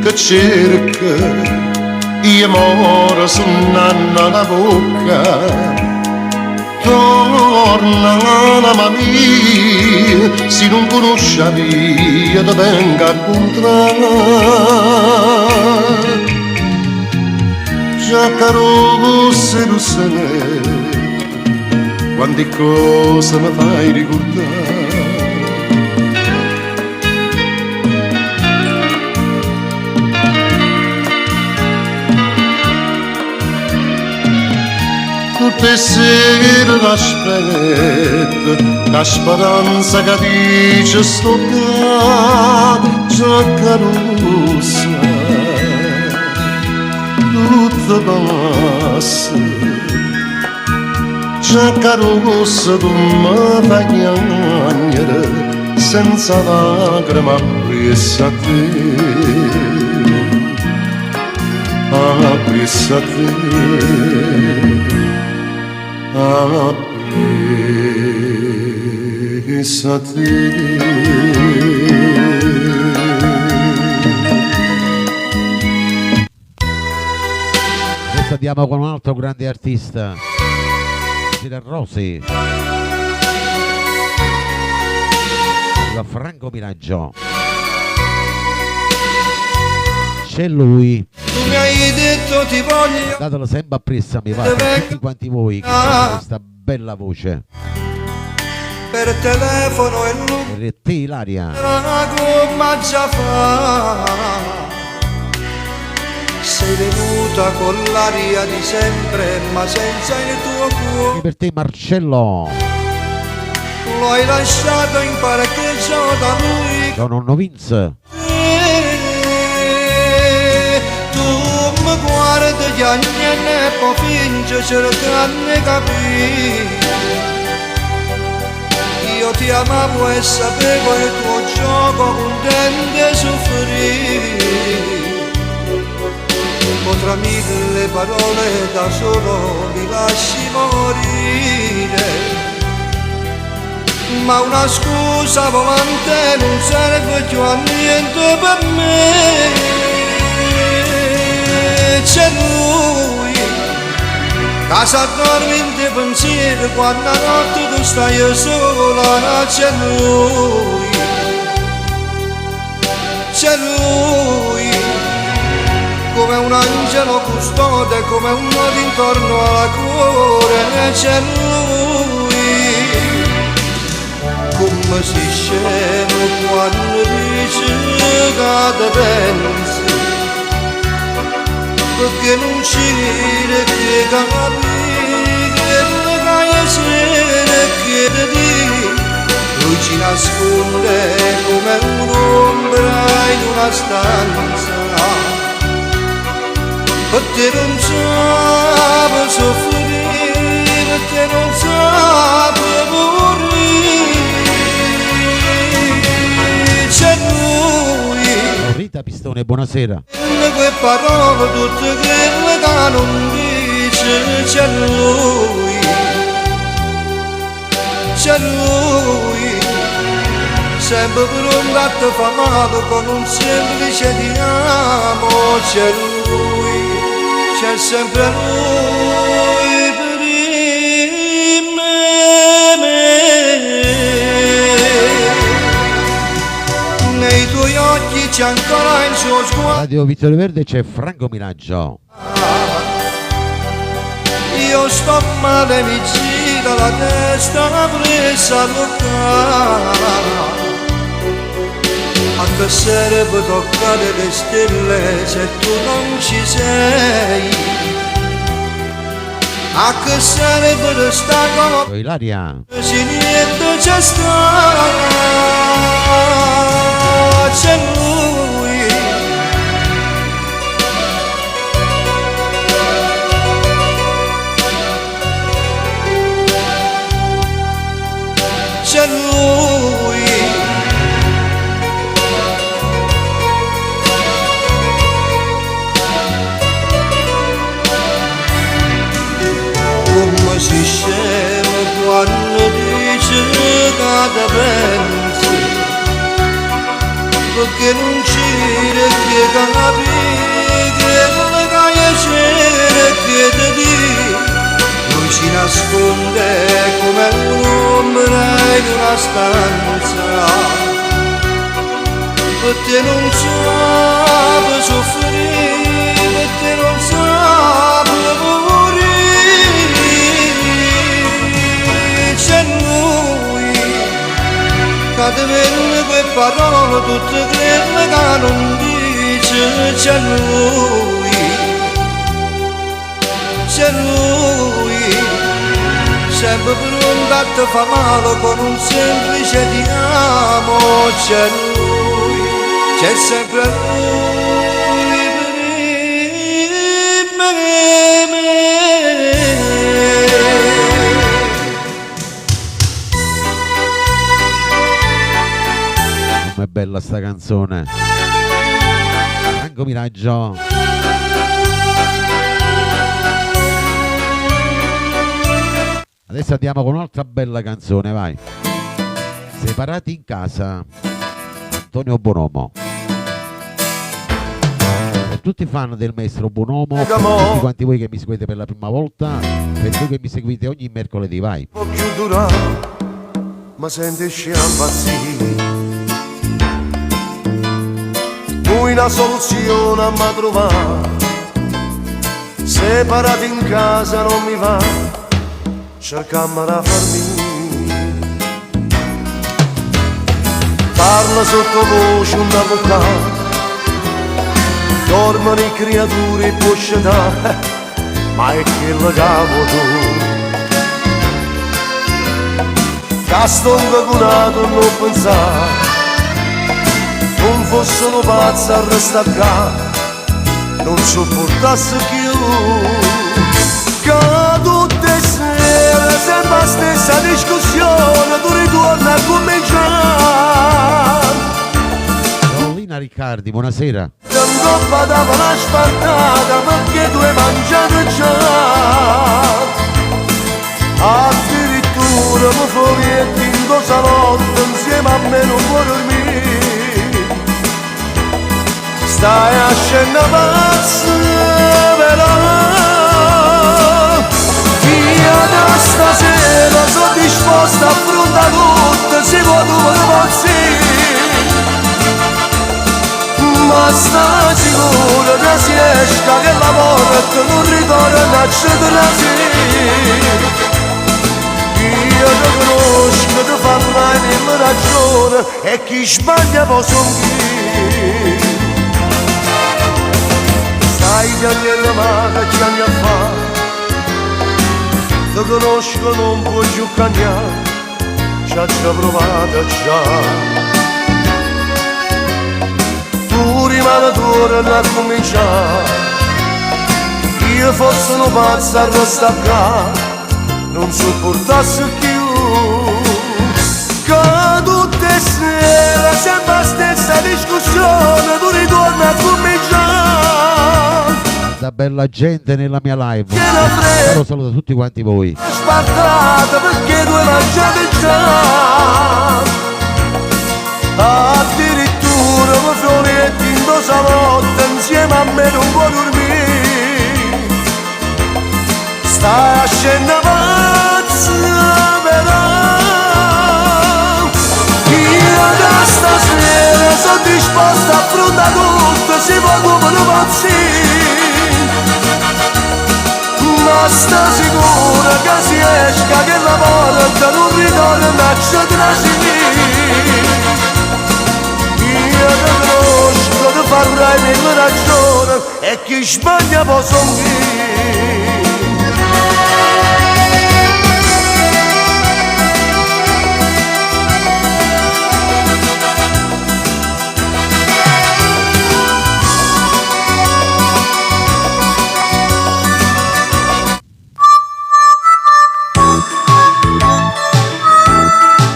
[SPEAKER 3] che cerca io moro su nanna la bocca torna mamma mia se non conosci la via ti venga a incontrare Giacarussi tu sei quante cose mi fai ricordare tutte sere l'aspetto la speranza che dice sto Giacarussi tutto passa Giacarussi tu mi fai piangere senza lacrime appresso a te appresso a te appresso a te.
[SPEAKER 2] Andiamo con un altro grande artista, Sira Rosi, da Franco Miraggio. C'è lui,
[SPEAKER 1] Tu mi hai detto ti voglio,
[SPEAKER 2] datelo sempre appresso, mi va, per tutti quanti voi che avete questa bella voce.
[SPEAKER 1] per telefono e non
[SPEAKER 2] Per te Ilaria,
[SPEAKER 1] come già fa. Sei venuta con l'aria di sempre, ma senza il tuo
[SPEAKER 2] e
[SPEAKER 1] cuore.
[SPEAKER 2] per te Marcello,
[SPEAKER 1] Lo hai lasciato in parcheggio da lui.
[SPEAKER 2] da nonno Vince.
[SPEAKER 1] Tu mi guardi gli anni e poi fingi cercando di capire. Io ti amavo e sapevo il tuo gioco contento e soffrire. Tra mille parole da solo mi lasci morire, ma una scusa volante non serve più a niente per me. C'è lui, casa dormi in te pensiero quando a notte tu stai sola. C'è lui, come un angelo custode, come un nodo intorno alla cuore. C'è lui, come si scemo quando dice che te pensi, perché non ci dire che capi, che le caie sere che te dici. Lui ci nasconde come un'ombra in una stanza, te non sape soffrire, te non sape morire. C'è lui,
[SPEAKER 2] Rita Pistone, buonasera.
[SPEAKER 1] quelle parole tutte quelle che non dice. C'è lui, sempre pronto a te fa male con un semplice ti amo. C'è lui, c'è sempre lui per me.
[SPEAKER 3] ancora il suo sguardo.
[SPEAKER 2] Radio Vittorio Verde c'è Franco Miraggio.
[SPEAKER 3] Io sto male, mi gira la testa presa a toccare. A che serve toccare le stelle se tu non ci sei? A che serve restare come
[SPEAKER 2] Ilaria.
[SPEAKER 3] se niente c'è sta? C'è lui. C'è lui. Come si scema quando dice che te pensi, perché non c'era che capire che non le c'era che te dire. Lui si nasconde come un'ombra in una stanza, perché non sa soffrire, perché non sa morire. C'è lui che ti vende quelle parole tutte quelle che non dice. C'è lui, c'è lui, sempre pronto a te fa male con un semplice ti amo. C'è lui, c'è sempre lui per me.
[SPEAKER 2] Com'è bella sta canzone. Franco Miraggio. Adesso andiamo con un'altra bella canzone, vai. Separati in casa, Antonio Bonomo. Per tutti i fan del maestro Bonomo, per tutti quanti voi che mi seguite per la prima volta, per voi che mi seguite ogni mercoledì, vai.
[SPEAKER 3] Un po' più dura, ma senti sciampazzire. Una soluzione a me trovare, separati in casa non mi va, cercammo da farmi. Parla sottovoce un avvocato, dormono i creature può scegliere, ma è che la cavo tu. Casto invacunato non pensare, non fossero pazzi a restare qua, non sopportasse più. Che tutte le sere sempre la stessa discussione, tu ritorni a cominciare.
[SPEAKER 2] Paolina Riccardi, buonasera.
[SPEAKER 3] Tanto dava la spartata perché tu hai mangiato già. Addirittura mi folietti in due salotto insieme a me non può dormire. Stai a scena pazza però via da stasera sono disposta a affrontare tutto se vuoi tu pazzire. Ma sta sicuro che si esca che la porta non ritorna a sera. Io ti conosco, ti parlai nella ragione e chi sbaglia può soffrire. Stai piangendo ma che ci anni a fare, ti conosco non puoi più cambiare, ci ha già provato già. Tu rimani torna a cominciare, io fossi un pazzo a restare qua, non sopportassi più. Che tutte le sere sempre la stessa discussione, tu ritorni a cominciare.
[SPEAKER 2] Da bella gente nella mia live. Caro saluto a tutti quanti voi.
[SPEAKER 3] Spartata perché tu hai mangiato già. Addirittura mi folietti in due salotto insieme a me non può dormire. Stai a scena pazza però io da stasera sono disposta a affrontare ma sta sicura che si esca che la porta non ritorna a io ti conosco, ti farai mille ragioni e chi sbaglia può sognare.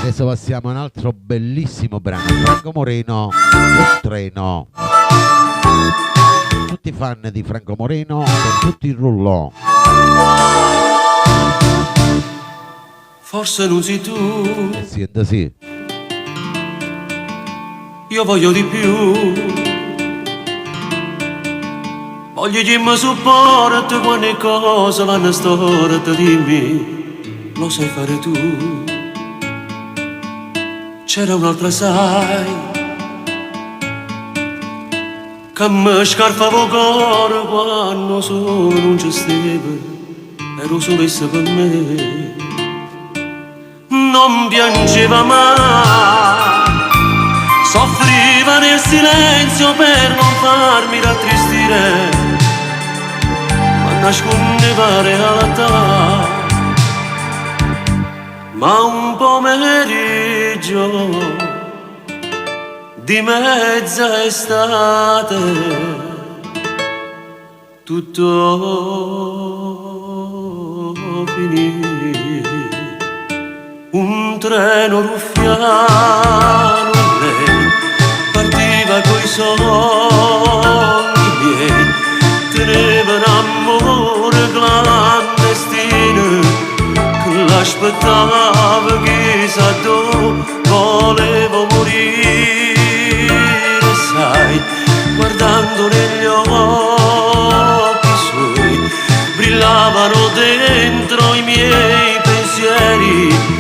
[SPEAKER 2] Adesso passiamo a un altro bellissimo brano, Franco Moreno, Il treno. Tutti fan di Franco Moreno, per tutti il rullò.
[SPEAKER 9] Forse non sei tu,
[SPEAKER 2] Senta sì.
[SPEAKER 9] io voglio di più. Voglio che mi supporti quando le cose vanno storte, dimmi, lo sai fare tu. C'era un'altra, sai, che mi scarfava il cuore quando solo non ci stava, ero solessa per me. Non piangeva mai, soffriva nel silenzio per non farmi rattristire, ma nascondeva la realtà. Ma un pomeriggio di mezza estate tutto finì. Un treno ruffiano, lei partiva coi sogni miei, teneva un amore clandestino, l'aspettava chissà dove volevo morire, sai, guardando negli occhi suoi brillavano dentro i miei pensieri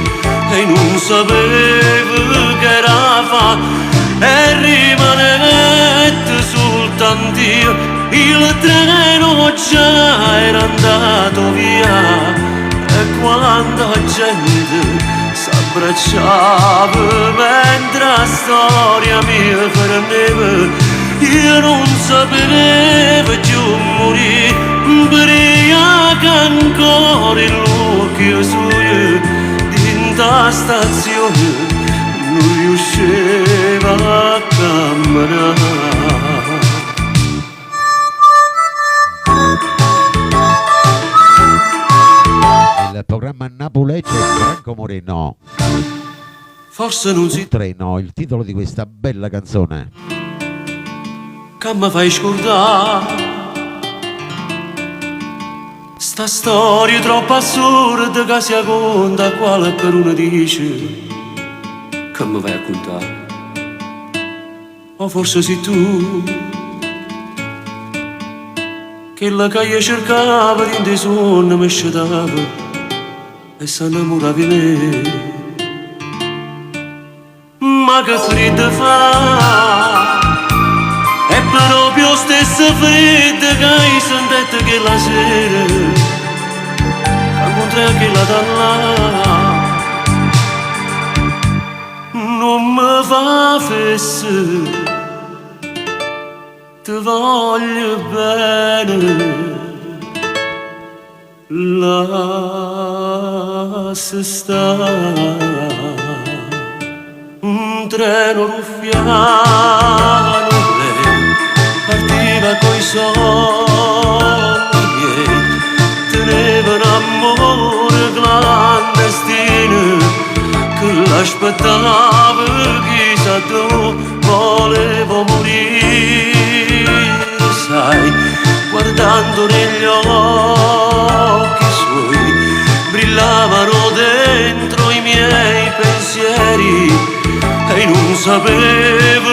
[SPEAKER 9] e non sapevo che era fa e rimanette soltanto io, il treno già era andato via. E quando la gente s'abbracciava mentre la storia mi fermava, io non sapevo più morire, ubriaca ancora in l'occhio suo, in la stazione non riusciva a camminare.
[SPEAKER 2] Il programma Napulegge Franco Moreno.
[SPEAKER 9] Forse non si
[SPEAKER 2] Il treno, il titolo di questa bella canzone.
[SPEAKER 9] che mi fai scordare sta storia troppo assurda che si conta quale per uno dice che mi vai a contare. O forse sei tu che la che io cercavo in dei sogni mi scetava e s'annamorava di me. Ma che freddo fa, è proprio stesso freddo che hai sentito che la sera incontrai che la da là non mi fa fesse, ti voglio bene. Lascia stare un treno ruffiano, lei partiva coi sogni miei, teneva un amore clandestino che l'aspettava chissà dove volevo morire, sai, guardando negli occhi suoi brillavano dentro i miei pensieri e non sapevo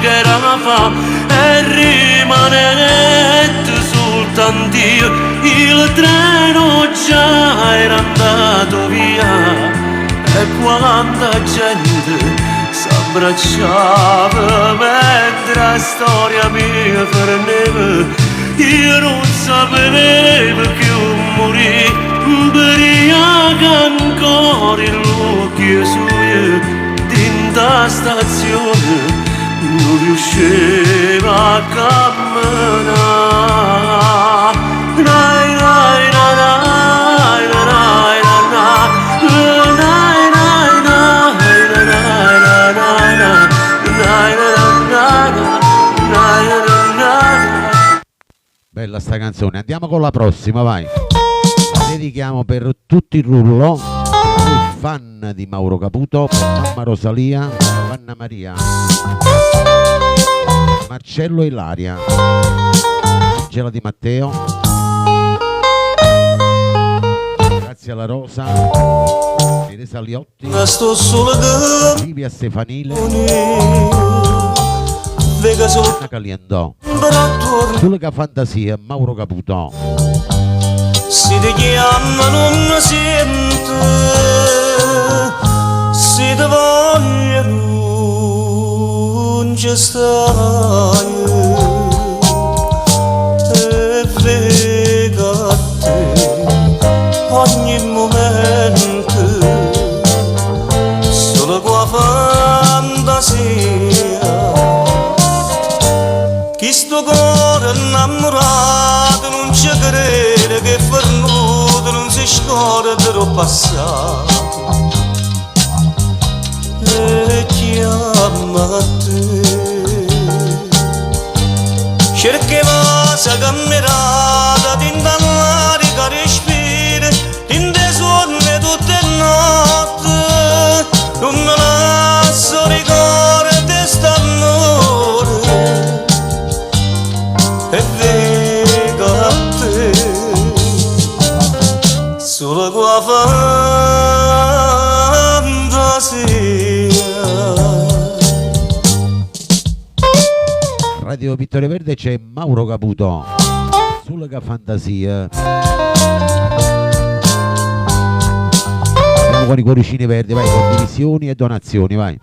[SPEAKER 9] che era fa e rimanette soltanto io, il treno già era andato via e quanta gente
[SPEAKER 3] m'abbracciava mentre la storia mia fermava. Io non sapevo che morì, ubriaca ancora in l'occhio suo, dinta stazione non riusciva a camminare. Nai, nai, nai, nai, nai,
[SPEAKER 2] Bella sta canzone, andiamo con la prossima, vai. La dedichiamo per tutti il rullo, i fan di Mauro Caputo, per mamma Rosalia, Anna Maria, Marcello e Ilaria, Angela Di Matteo, grazie alla Rosa, Teresa Liotti, Livia Stefanile, Anna Caliendò, sulla fantasia Mauro Caputo.
[SPEAKER 3] Si ti chiama non sente, si ti voglia non ci stai, e vega a te ogni momento, solo qua fantasia. Chi sto cuore innamorato non ci crede che fernuto non si scorda del passato e chiama a te. Cercava sa camminata d'indannare che respira d'inde suone tutte notte, non me la so ricordare st'amore. E vega a te solo qua fantasia.
[SPEAKER 2] Radio Vittoria Verde c'è Mauro Caputo, sulla fantasia. Andiamo con i cuoricini verdi, vai, condivisioni e donazioni, vai.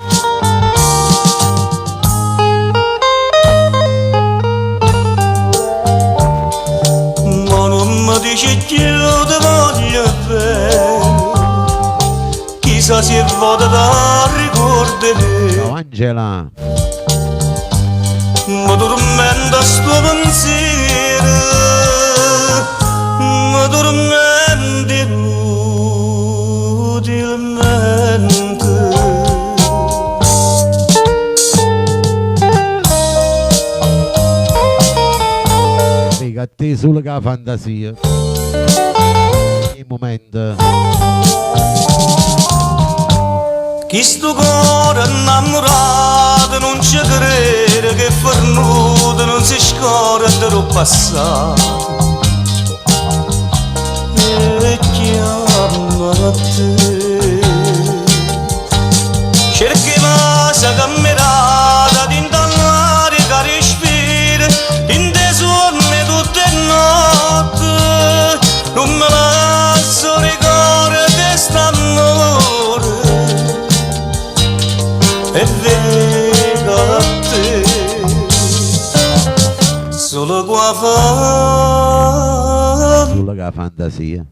[SPEAKER 3] Dice che io ti voglio bene, chissà se vado da ricordare.
[SPEAKER 2] Ciao Angela.
[SPEAKER 3] Ma tormenta sto pensiero, ma tormenta inutilmente.
[SPEAKER 2] A te sulla fantasia, il momento.
[SPEAKER 3] Chi sto cuore innamorato non ci crede che fernuto non si scorda del passato e chiama a te. Cercava sa camminata d'indannare che respira d'inde suone tutte notte, non me la so ricordare st'amore e vega a te solo qua
[SPEAKER 2] sulla fantasia.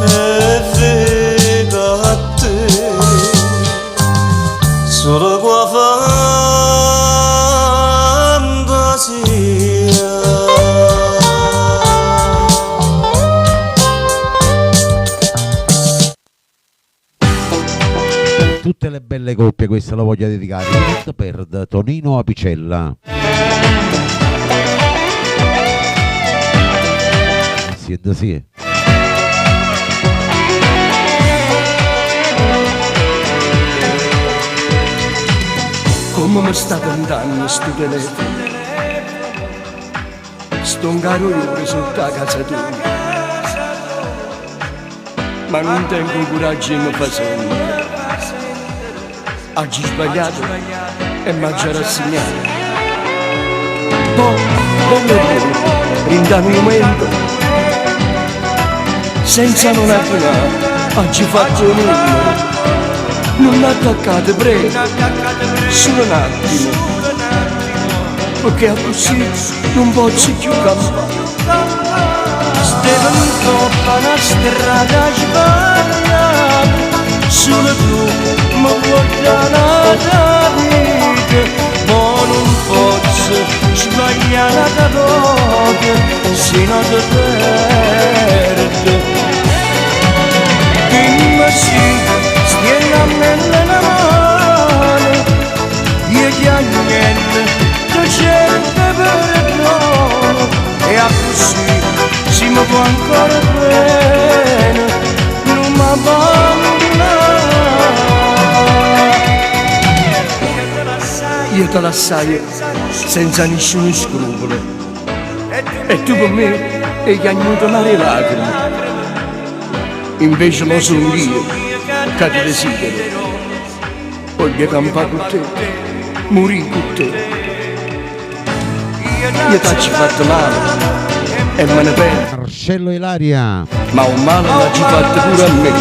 [SPEAKER 3] E vega a te solo qua fantasia.
[SPEAKER 2] Tutte le belle coppie, questa la voglio dedicare per Tonino Apicella. Siete sì.
[SPEAKER 10] Come mi sta cantando sto telefono, sto un caro io sotto a casa tua, ma non tengo coraggio e mi fa sonno. Oggi sbagliato e mi ha già rassegnato. Poi, brindando un momento, senza non attenare, oggi fatto un numero. non mi attaccate, prego, solo un attimo, perché così non posso più campare.
[SPEAKER 3] Stefano troppa una strada sbagliata, solo tu mi guardare la vita, ma non posso sbagliare da poco, se non ti perdo. Dimmi sì, stieni a me nella mano, io ti niente, ti cerco perdono, e a così si mi può ancora bene, non mi abbandonare.
[SPEAKER 10] Io te l'assai senza nessun scrupolo, e tu per me hai pianto male lacrime. Invece lo sono io che ti desidero. Voglio campare con te, morire con te. Io ti ho fatto male e me ne pento,
[SPEAKER 2] Marcello Ilaria.
[SPEAKER 10] ma un male l'ha fatto pure a me.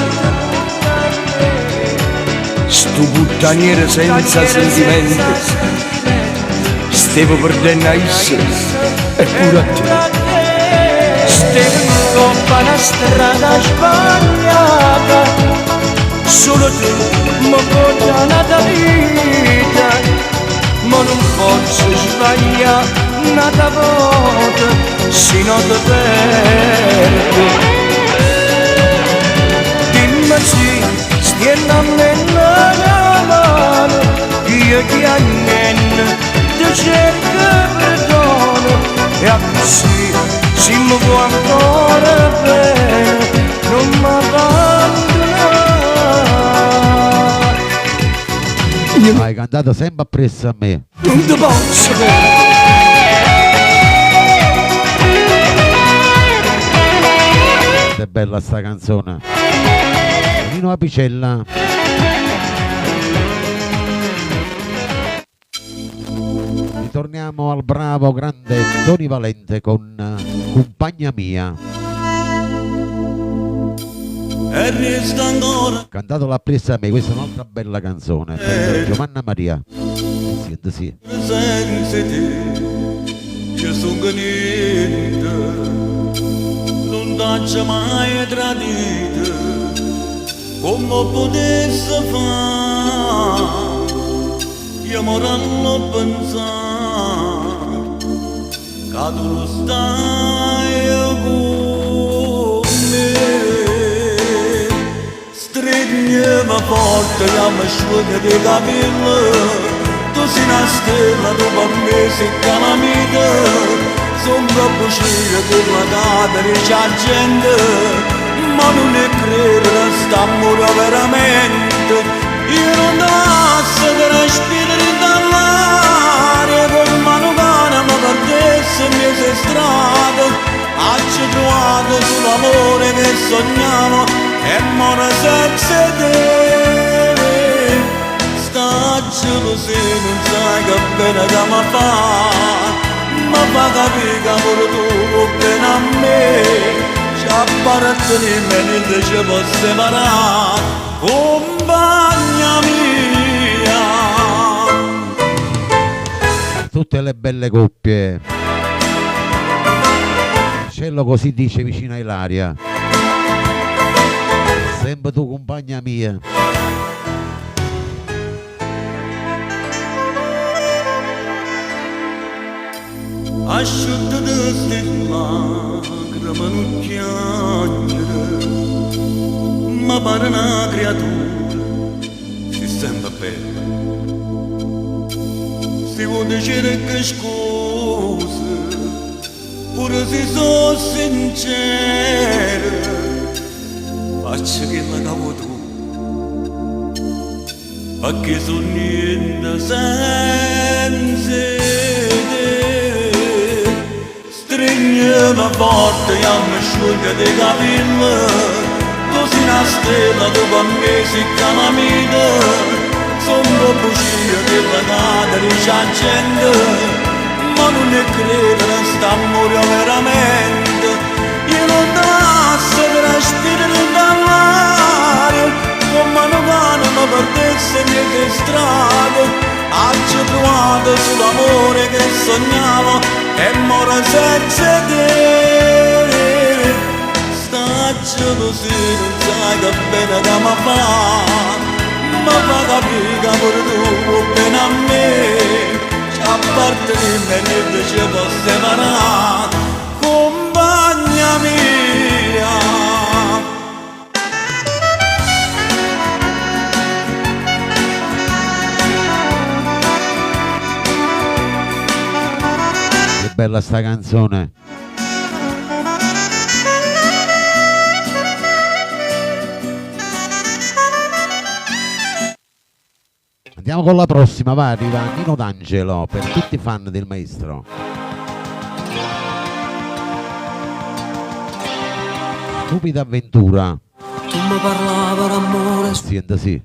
[SPEAKER 10] Sto puttaniere senza sentimenti, stavo perdendo a esse e pure a te.
[SPEAKER 3] Stefano troppa una strada sbagliata, solo tu mi porta la vita, ma non posso sbagliare una volta, se non ti perdo. Dimmi sì, stieni a me nella mano, io ti niente, ti cerco perdono, e a così si mi può ancora bene, non mi abbandonare.
[SPEAKER 2] Hai cantato sempre appresso a me.
[SPEAKER 10] Non ti posso bene.
[SPEAKER 2] È bella sta canzone. Nino Apicella. Ritorniamo al bravo grande Tony Valente con Compagna mia.
[SPEAKER 5] E resta ancora
[SPEAKER 2] Cantato l'appressa a me, questa è un'altra bella canzone per Giovanna Maria. Senti, sì.
[SPEAKER 5] senza te, che sono niente, non t'ho mai tradito, come potesse fare, io morando pensare, che tu non stai con me, stringiami forte, che mi asciughi i capelli. Tu sei una stella, tu per me sei calamita, sono troppo scira con la cadere c'è gente, ma non è credere, st'amore veramente, io non posso respirare dall'aria, con mano cane mi perdesse in mezzo strada, ci trovato sull'amore che sognavo, e mora senza te. Staccialo se non sai che bene da mi fa capire che pure tu bene a me, ci appartiene e niente ci può separare, compagna mia.
[SPEAKER 2] Tutte le belle coppie. Cielo così dice vicino a Ilaria. Sempre tu compagna mia.
[SPEAKER 5] Asciutta di ste lacrime non piangere, ma pare una creatura, si sente bella. Si può dire che scusa, pure se sono sincera, faccio che la cavo tu, perché sono niente senza te. Stringiami forte, io mi asciughi i capelli, tu sei una stella, tu per me sei calamita, sono troppo scira che la cadere c'è gente, ma non è credere, st'amore veramente, io non posso respirare dall'aria, come mano cane mi perdesse gelosia non sai che bene che mi fa capire che pure tu vuoi bene a me, a parte di me niente ci può separare, compagna mia.
[SPEAKER 2] Che bella sta canzone. Andiamo con la prossima, va, arriva Nino D'Angelo per tutti i fan del maestro. Stupida avventura.
[SPEAKER 9] Tu mi parlavi d'amore,
[SPEAKER 2] Senta sì.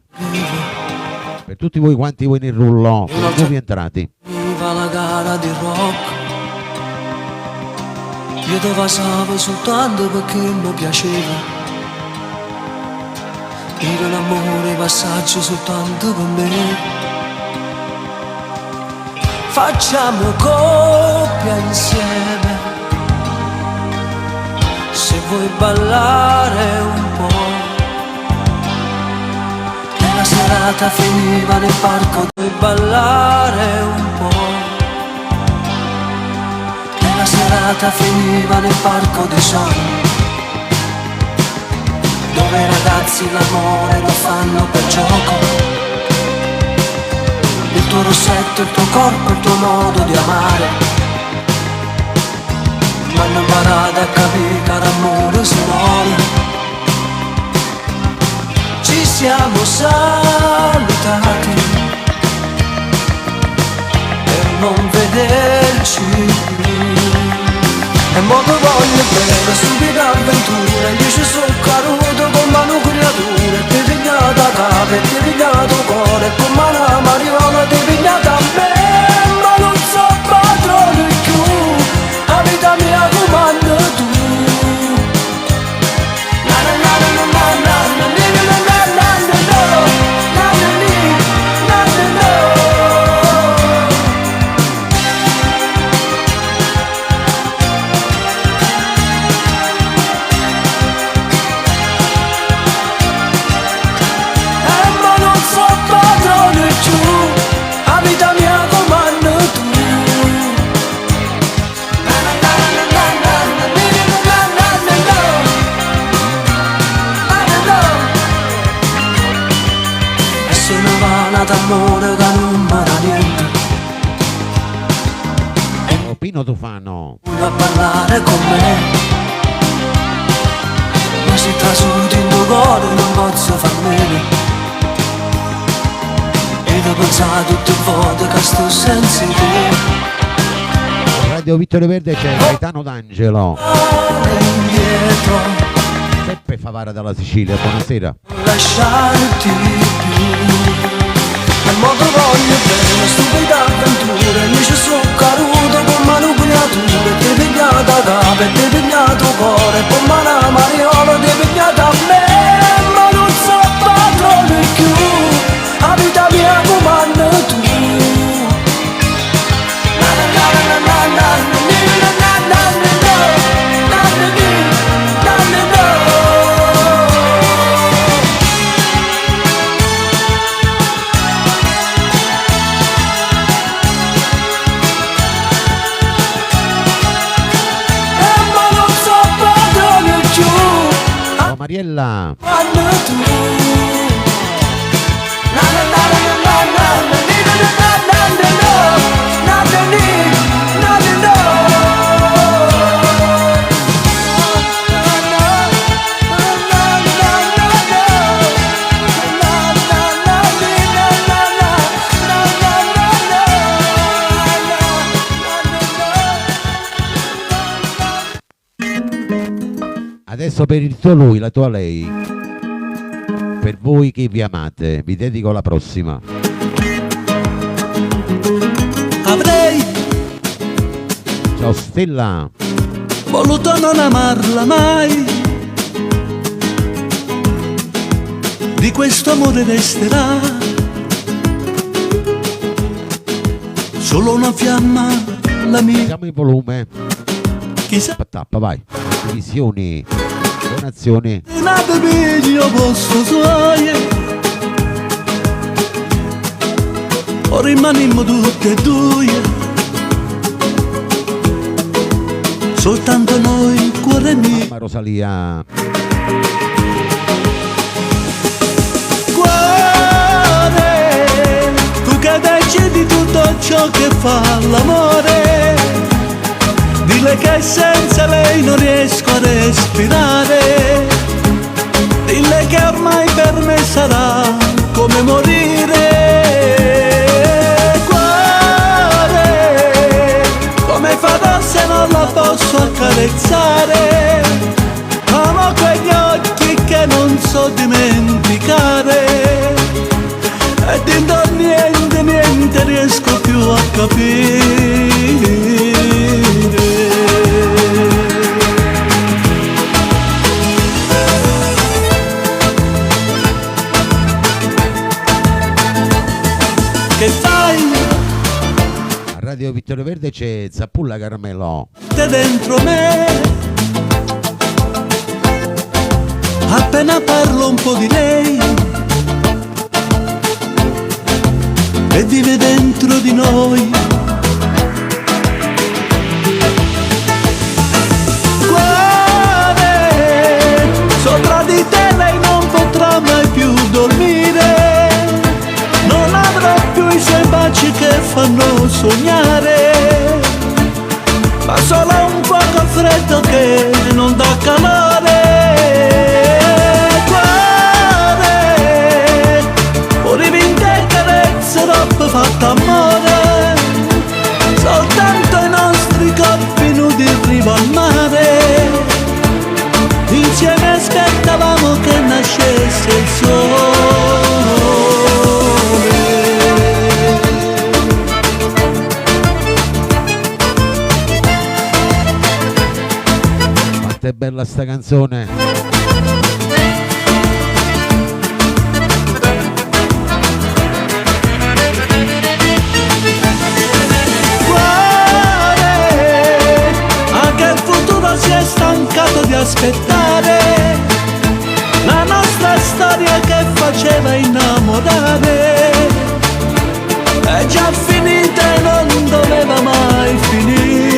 [SPEAKER 2] Per tutti voi quanti voi nel rullo, per i nuovi entrati.
[SPEAKER 9] va la gara di rock. Io ti passavo soltanto perché mi piaceva. Era l'amore passaggio soltanto per me. Facciamo coppia insieme, se vuoi ballare un po'. E la serata finiva nel parco, vuoi ballare un po'. E la serata finiva nel parco dei sogni, dove i ragazzi l'amore lo fanno per gioco. Il tuo rossetto, il tuo corpo, il tuo modo di amare m'hanno imparato a capire che l'amore si vuole. Ci siamo salutati per non vederci più. E mo che voglio bene, stupida avventura. Io ci sono caduto con mano creature. Ti pigliato a capo e ti pigliato cuore. Con mano mariola ti pigliato a me. Ma non so padrone più, la vita mia comanda tu. Na na na na na na na na na na na na na na na na. D'amore che non mi dà niente.
[SPEAKER 2] Pino Tufano.
[SPEAKER 9] A parlare con me, ma se trasuti in tuo cuore non posso far meno. E da pensare tutte le volte che sto senza te.
[SPEAKER 2] Radio Vittorio Verde c'è Gaetano D'Angelo.
[SPEAKER 9] Indietro,
[SPEAKER 2] Peppe Favara dalla Sicilia, buonasera.
[SPEAKER 9] lasciarti più. E mo che voglio bene, stupida avventura. Io ci sono caduto con mano creature. Ti pigliato a capo e ti pigliato cuore. Con mano mariola ti pigliato a me. Ma non so padrone più, la vita mia comanda tu. Na na na na na na na na na na na na na na.
[SPEAKER 2] Mariella. Adesso per il tuo lui, la tua lei, per voi che vi amate, vi dedico la prossima.
[SPEAKER 5] Avrei
[SPEAKER 2] Ciao Stella.
[SPEAKER 5] voluto non amarla mai, di questo amore resterà solo una fiamma, la mia.
[SPEAKER 2] Siamo in volume.
[SPEAKER 5] Chissà.
[SPEAKER 2] Tappa, vai. Visioni. nazioni.
[SPEAKER 5] Nada meglio posso suoie, ora rimaniamo tutte e due, soltanto noi, cuore mio.
[SPEAKER 2] Ma Rosalia,
[SPEAKER 5] Cuore, tu che decidi tutto ciò che fa l'amore, dille che senza lei non riesco a respirare, dille che ormai per me sarà come morire. Cuore, come farò se non la posso accarezzare? Amo quegli occhi che non so dimenticare, e dentro niente, niente riesco più a capire. Che fai?
[SPEAKER 2] a Radio Vittorio Verde c'è Zappulla Caramello.
[SPEAKER 5] Te dentro me, appena parlo un po' di lei e vive dentro di noi. Cuore, sopra di te lei non potrà mai più dormire, non avrà più i suoi baci che fanno sognare, ma solo un fuoco freddo che non dà calore. Cuore, ora vinta carezze troppo fatta amore, soltanto i nostri corpi nudi in riva al mare, insieme aspettavamo che nascesse il sole.
[SPEAKER 2] Quanto è bella sta canzone.
[SPEAKER 5] Si è stancato di aspettare la nostra storia che faceva innamorare, è già finita e non doveva mai finire.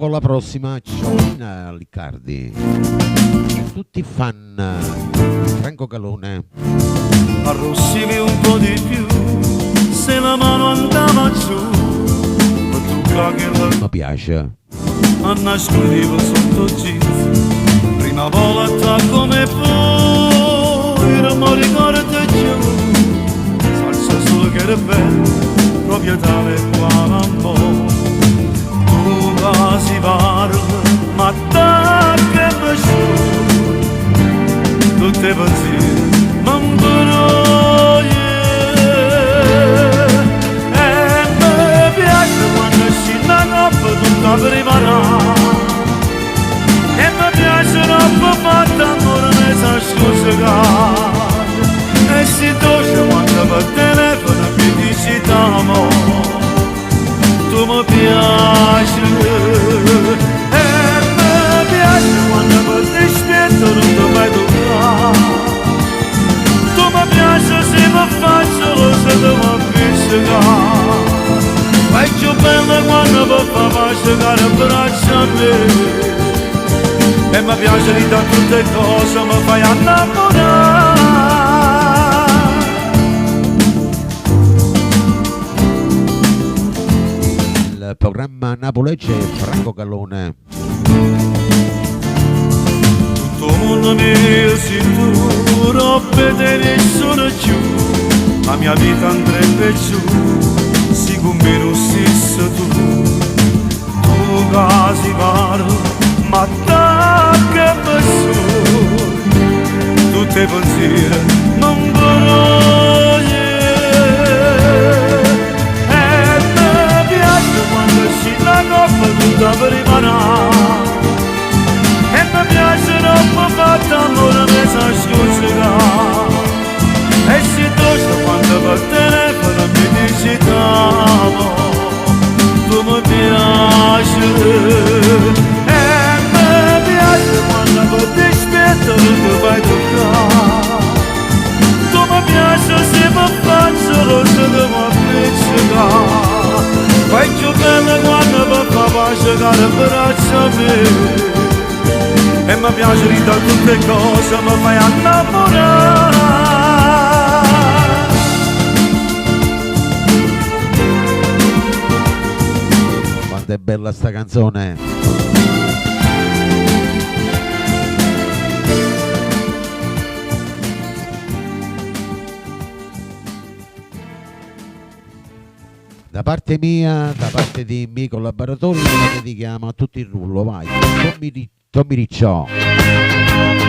[SPEAKER 2] Con la prossima Ciolina Liccardi, tutti fan Franco Calone.
[SPEAKER 1] Arrossivi un po' di più, se la mano andava giù, ma tu che
[SPEAKER 2] Mi piace.
[SPEAKER 1] la nascondevo sotto jeans, prima volta come poi, non mi ricordo più, salsa solo che era bello, proprio tale quale amore. Si parla, ma tacca per giù, tutte pensieri, non paroie. E mi piace quando si la coppa tutta prima, e mi piace troppo fatta amore mezza scusare, e si dolce quando per telefono mi dici t'amo. Tu mi piaci, e mi piace quando per te spento non ti fai toccare. Tu mi piace se mi faccio lo se ti mi appiccicare. Fai più bella quando mi fa asciugare il braccio a me, e mi piace di da tutte cose mi fai innamorare.
[SPEAKER 2] Il programma Napoli c'è Franco Calone.
[SPEAKER 1] Tutto il mondo mio sicuro, vede nessuno più, la mia vita andrebbe giù, siccome non stesso tu casi parlo, ma da che persone, tutte pensieri non parole. E mi piace quando si la coppa tutta prima, e mi piace troppo fatto amore mi sa scuserà e se tosto quando per telefono mi dici t'amo tu mi piaci e mi piace quando per dispetto tu vai toccare tu mi piace se mi faccio lo so che mi appiccica fai più bella quando mi fa giocare in braccio a me e mi piace di tutte cose mi fai innamorare.
[SPEAKER 2] Quanto è bella sta canzone. Da parte mia, da parte dei miei collaboratori, la dedichiamo a tutti il rullo, vai. Tommy Ricciò,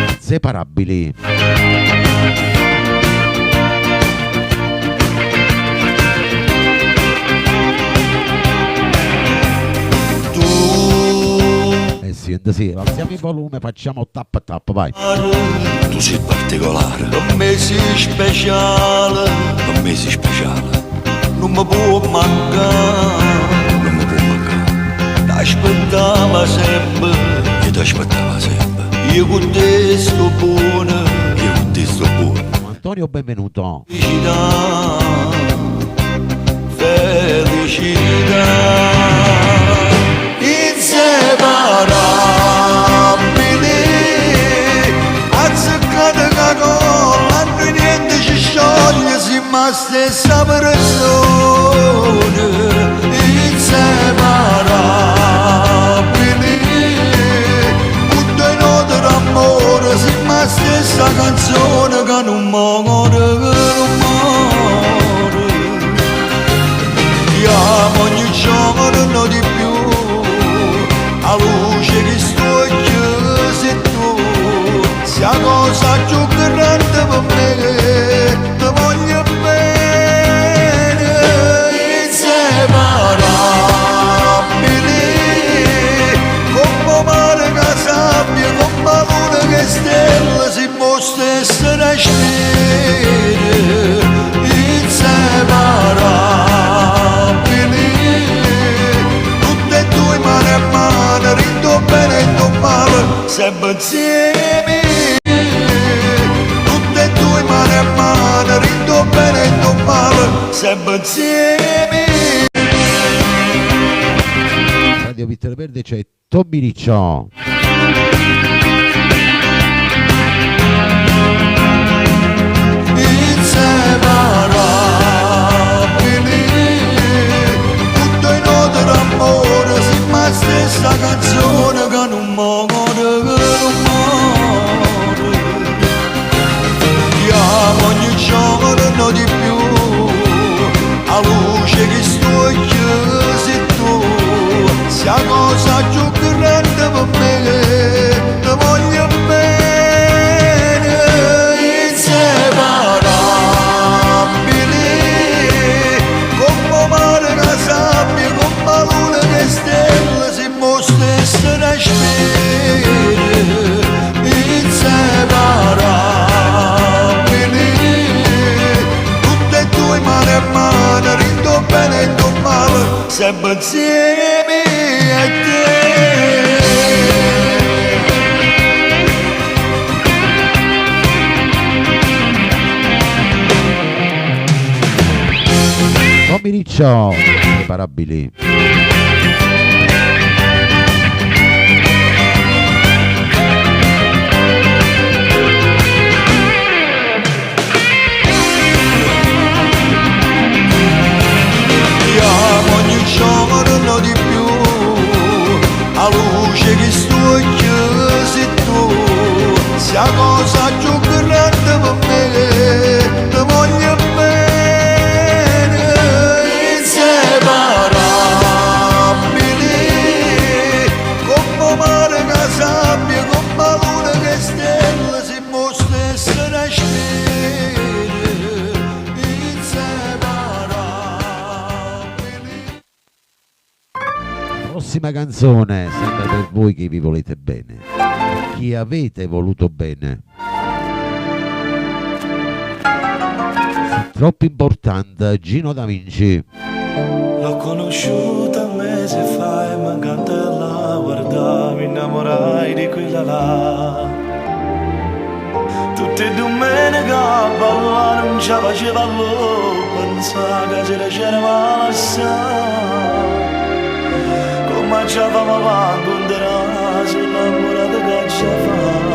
[SPEAKER 2] Inseparabili. Sì, alziamo il volume, facciamo tap tap, vai.
[SPEAKER 3] Tu sei particolare, per me sei speciale, per me sei speciale. Non mi può mancare, non mi può mancare. T'aspettava sempre, io t'aspettava sempre. Io con te sto buono, io con te sto buono.
[SPEAKER 2] Antonio, benvenuto.
[SPEAKER 3] Felicità, felicità, inseparabili, azzeccate che con l'anno niente ci scioglie, siamo la stessa persona, inseparabili, tutto in notte d'amore, siamo la stessa canzone che non muore, amo ogni giorno di più, a luce che sto sei tu, sia cosa più grande per me, ti voglio bene, inseparabili, come mare che sabbia, come luna che stella, si può stessere stelle, inseparabili, tutte e due mano a mano, rindo bene e rindo male, sempre insieme, tutte e due mano a mano, rindo bene e rindo male, sempre insieme.
[SPEAKER 2] Radio Vittorio Verde c'è Tommy Ricciò.
[SPEAKER 3] Inseparabili, tutto in notte d'amore, siamo la stessa canzone che non muore, io amo ogni giorno di più, a luce che sto sei tu, sia cosa più grande per me, ti voglio bene, inseparabili, come mare che sabbia, come luna che stella, si può stessere stelle, inseparabili, tutte e due mano a mano, rindo bene e rindo male, sempre insieme a te.
[SPEAKER 2] Tommy Ricciò, Inseparabili.
[SPEAKER 3] Io amo ogni giorno di più, a luce che sto sei tu, sia cosa più grande per me, ti voglio bene, inseparabili, come mare che sabbia, come luna che stella, si può stessere stelle, inseparabili.
[SPEAKER 2] Prossima canzone sempre per voi che vi volete bene, chi avete voluto bene. Troppo importante, Gino Da Vinci.
[SPEAKER 3] L'ho conosciuta un mese fa e mancante la guardai, mi innamorai di quella là. Tutte domeniche a ballare non ci faceva l'uomo, pensava che c'era assai. Come ci avevamo a incontrare sull'amore che ci fa.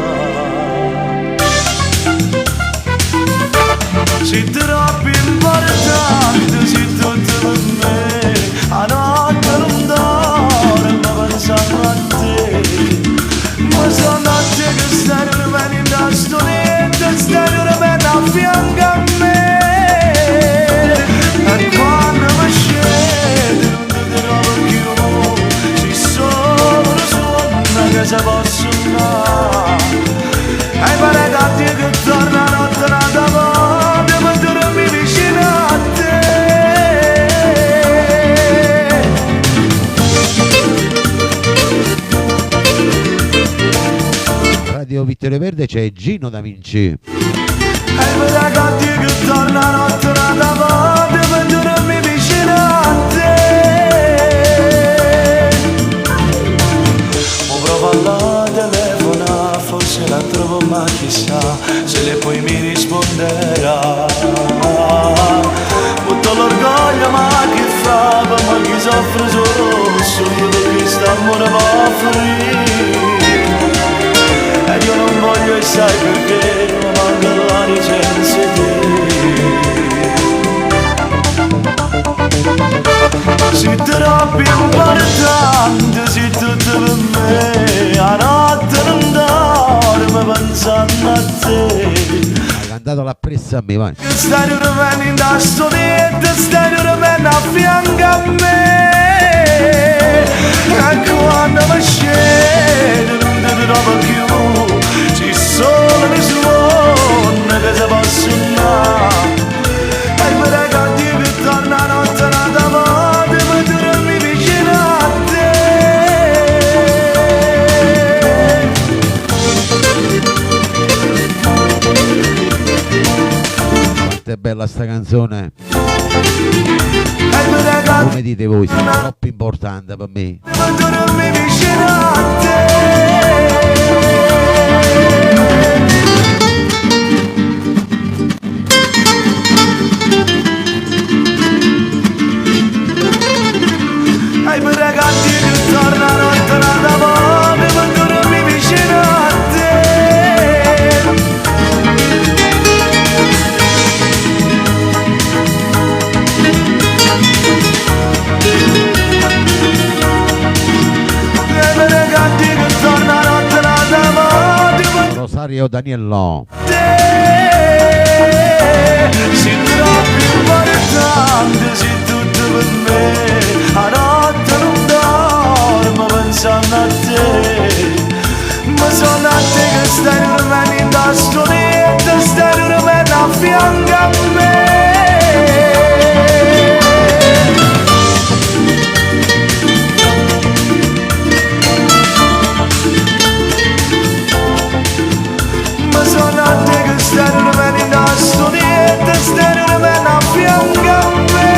[SPEAKER 3] Sei troppo importante, sei tutto per me, a notte non dormo, ma pensavo a te. Ma sono a te che stai rimanendo a stonetta, stai rimanendo a fianco a me. E quando mi scende non ti trovo più, sei solo una suona che si posso andare. E pare da te che torna notte nata voce, ma tu non mi vicino a te.
[SPEAKER 2] Radio Vittorio Verde c'è Gino Da Vinci.
[SPEAKER 3] E pare da te che torna notte nata voce, ma tu non mi vicino a te. Ho provato a telefonare, forse la trovo ma chissà se le poi mi risponderà. Tutto l'orgoglio ma che fa, ma chi soffre solo perché st'amore va a finire. Ed io non voglio e sai perché mi manca la licenza di. Sei troppo importante, sei tutto per me, a notte non dormo pensando a te.
[SPEAKER 2] Hai cantato la pressa a me, vai.
[SPEAKER 3] Che stai rimanendo a stonetta, stai rimanendo a fianco a me. E quando mi scende non ti trovo più, ci sono le suone che si possono andare. E mi ragazzi che torna notte nata voce, ma tu non mi vicino a te.
[SPEAKER 2] Quanto è bella sta canzone. Come dite voi, sei troppo importante per me.
[SPEAKER 3] Ma tu non mi vicino a te. Ai per ragazzi che tornano e tornano volte, ma tu non mi vicino a te.
[SPEAKER 2] Rosario Daniello.
[SPEAKER 3] Sei troppo importante, sei tutto per me, a notte non dormo pensando a te. Ma sono a te che stai rimanendo a stonetta, stai rimanendo a fianco a me. Sono a te che stai rimanendo a stonetta, stai rimanendo a fianco a me.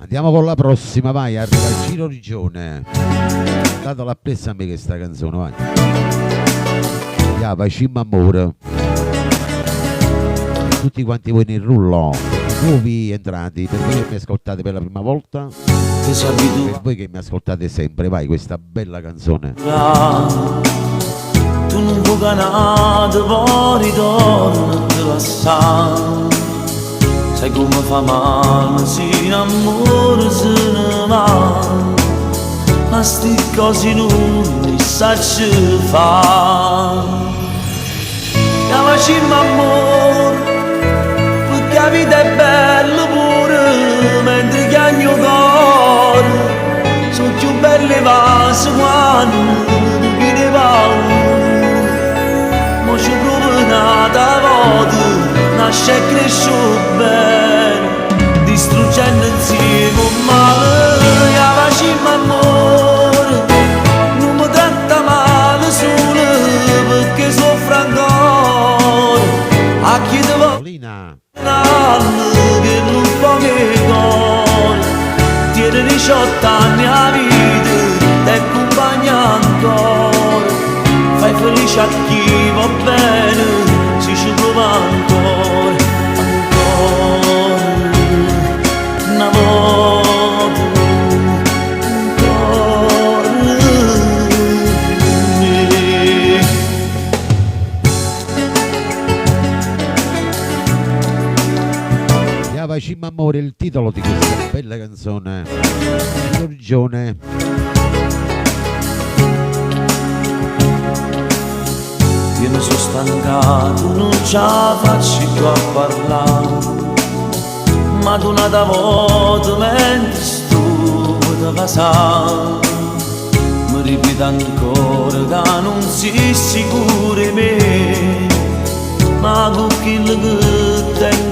[SPEAKER 2] Andiamo con la prossima, vai, arriva il Giro Regione. Dato la pressa a me che sta canzone, vai. Vai Cimma Amore. Tutti quanti voi nel rullo, nuovi entrati, per voi che mi ascoltate per la prima volta, per voi che mi ascoltate sempre, vai questa bella canzone.
[SPEAKER 3] Tu non vuoi canare, vuoi ritorno te la sai. Sai come fa male, si innamora, se ne va. Ma sti cose non li sa ce fa. Chiamaci amore, perché la vita è bella pure, mentre che il mio cuore sono più
[SPEAKER 1] belle vase quando tu chiede paura, ma ci provo nata volta, nasce e cresce bene, distruggendo insieme un male, e facciamo amore, non mi tratta male solo perché soffro ancora, a chi ti va che non può che cuore, tiene 18 anni a vita, ti accompagna ancora, fai felice a chi va bene, si ci prova ancora, una volta,
[SPEAKER 2] Facciamo amore, il titolo di questa bella canzone di Giorgione.
[SPEAKER 1] Io mi sono stancato, non ce la faccio più a parlare, ma tu una volta mentre sto da passare, mi ripete ancora che non sei sicuro di me, ma con chi che tengo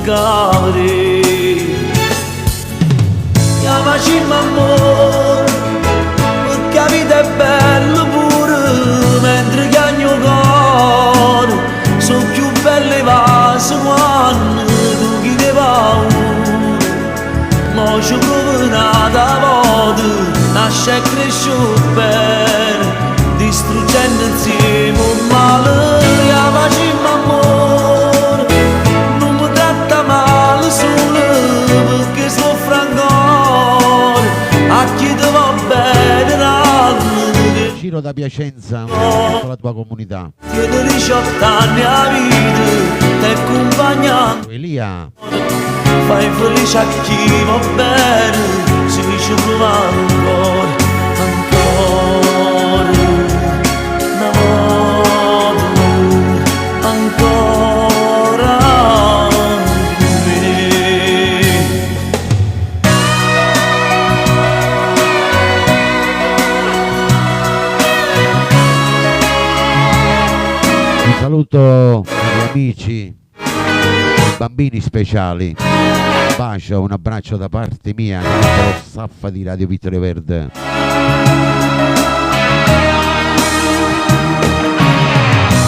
[SPEAKER 1] ya facciamo amore, perché la vita è bella pure, mentre che il mio cuore sono più belle vase quando tu chiedi paura, ma ci provo nata volta, nasce e cresce bene, distruggendo insieme un male, ya facciamo amore, non mi tratta male solo perché soffro ancora, a chi ti va bene
[SPEAKER 2] Ciro da Piacenza, con la tua comunità.
[SPEAKER 1] tiene 18 anni a vita, ti accompagna,
[SPEAKER 2] Elia,
[SPEAKER 1] fai felice a chi va bene, si ci prova ancora, una volta, ancora
[SPEAKER 2] un saluto agli amici, ai bambini speciali, un bacio, un abbraccio da parte mia, lo staff di Radio Vittorio Verde.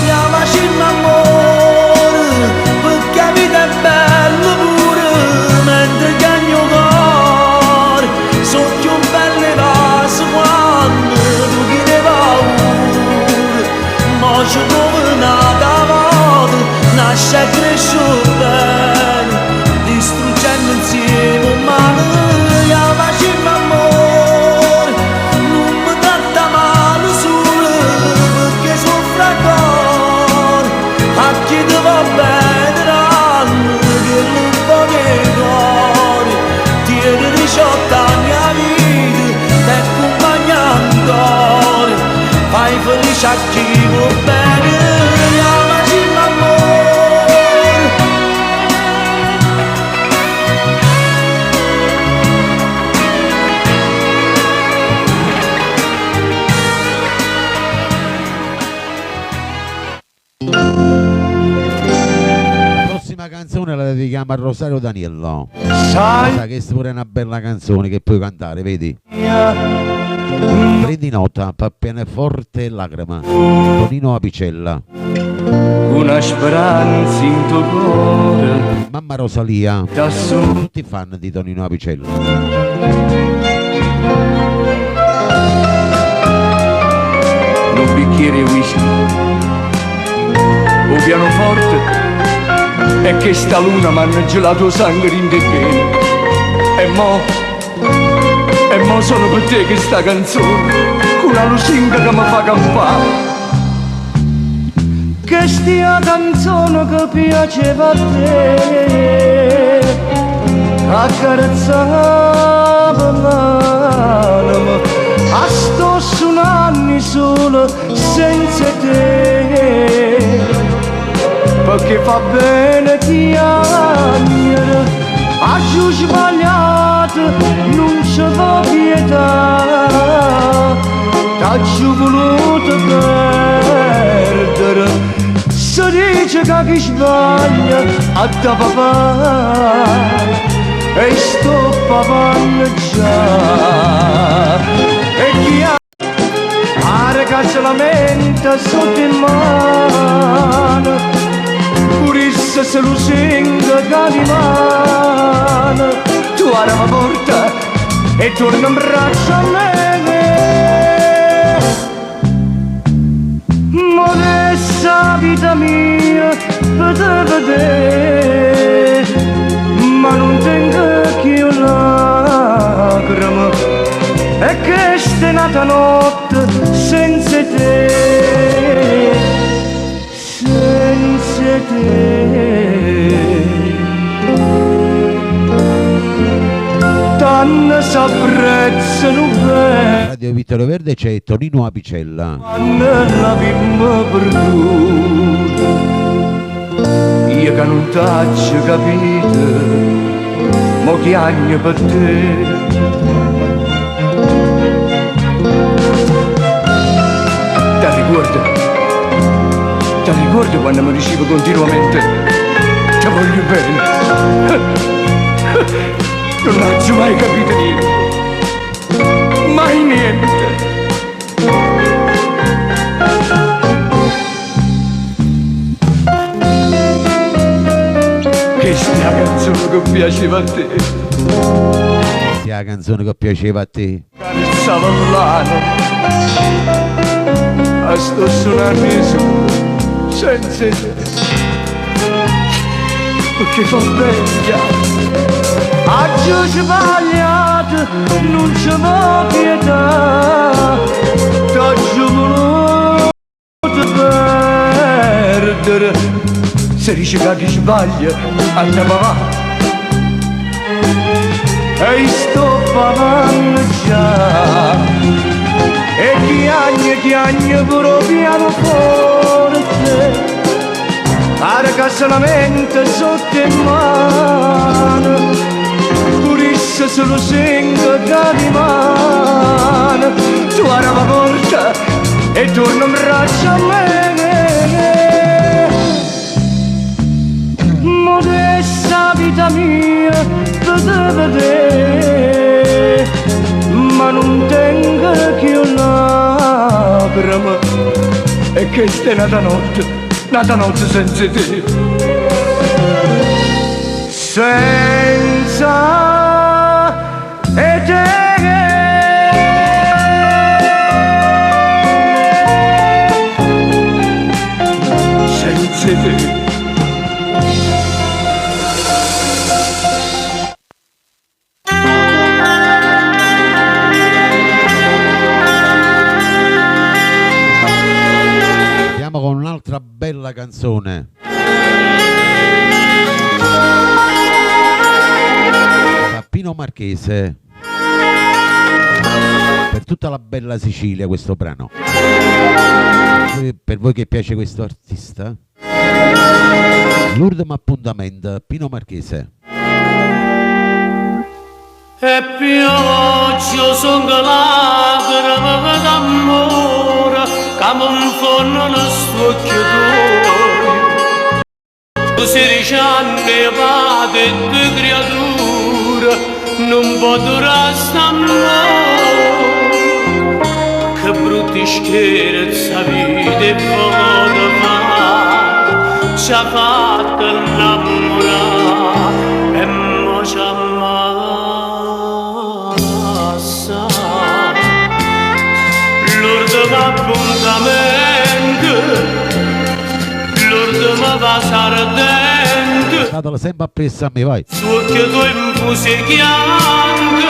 [SPEAKER 1] ya facciamo amore, perché la vita è bella pure, mentre che il mio cuore sono più belle vase quando tu chiedi paura, ma ci provo nata volta, nasce e cresce bene, distruggendo insieme un male, ya facciamo amore, non mi tratta male solo perché soffro ancora, a chi ti va bene che non può che cuore, tiene 18 anni a vita, ti accompagna ancora, fai felice a chi va bene, ya facciamo amore.
[SPEAKER 2] La prossima canzone la dedichiamo a Rosario Daniello. Sa che è pure una bella canzone che puoi cantare, vedi? Prendi nota, per pianoforte e lacrima, Tonino Apicella.
[SPEAKER 10] Una speranza in tuo cuore,
[SPEAKER 2] Mamma Rosalia,
[SPEAKER 10] da su
[SPEAKER 2] tutti fan di Tonino Apicella.
[SPEAKER 10] un bicchiere whisky, un pianoforte, e che sta luna m'hanno gelato sangue in te bene. E mo sono per te che sta canzone, con la lusinga che mi fa campare. Che stia canzone che piaceva a te, accarezzava l'anima, a sto su un anni solo senza te, perché fa bene piangere, a giù sbagliato non ci fa pietà.
[SPEAKER 3] Oggi voluto perdere, si dice che chi sbaglia a da papà, e sto papando già. E chi ha la ragazza lamenta sotto in mano, purissa se lo sente che di mano, tu apri la porta e torna in braccio a me. Modesta vita mia per te vedere, ma non tengo più lacrime, e che sta nata notte senza te, senza te. Tanto s'apprezzano bene.
[SPEAKER 2] Radio Vittorio Verde c'è Tonino Apicella.
[SPEAKER 3] Quando l'abbiamo perduta, io che non t'ho capito, mo che anni per te. Ti ricordi quando mi dicevo continuamente ti voglio bene? Non ho mai capito niente, mai niente. Questa è la canzone che piaceva a te.
[SPEAKER 2] Questa è la canzone che piaceva a te.
[SPEAKER 3] Carezzava l'ano, a sto suonando su senza te, perché fa bene. Oggi ho sbagliato, non c'è mai pietà, t'ho voluto perdere, se dice che chi sbaglia andava va, e sto pagando già, e chi anni pure piano forte, a ragazza la mente sotto in mano, purissa se lo sento che di mano, tu apri la porta e torna in braccio a me. Modesta vita mia per te vedere, ma non tengo più lacrime, e che sta nata notte senza te, senza te. Senza te.
[SPEAKER 2] Con un'altra bella canzone. Pino Marchese. Per tutta la bella Sicilia questo brano. Per voi che piace questo artista? L'ultimo appuntamento, Pino Marchese.
[SPEAKER 9] E pioggia sono lacrime d'amore che mi fanno lo stuocchio. 16 anni va di due creature, non può durare st'amore. Che brutti scherzi a vita e poco fa, ci ha fatto innamorare e mo ci ammazza. L'ultimo appuntamento, l'ultimo vaso ardente,
[SPEAKER 2] statelo sempre appresso a me, vai.
[SPEAKER 9] su occhio tuo infusi chianti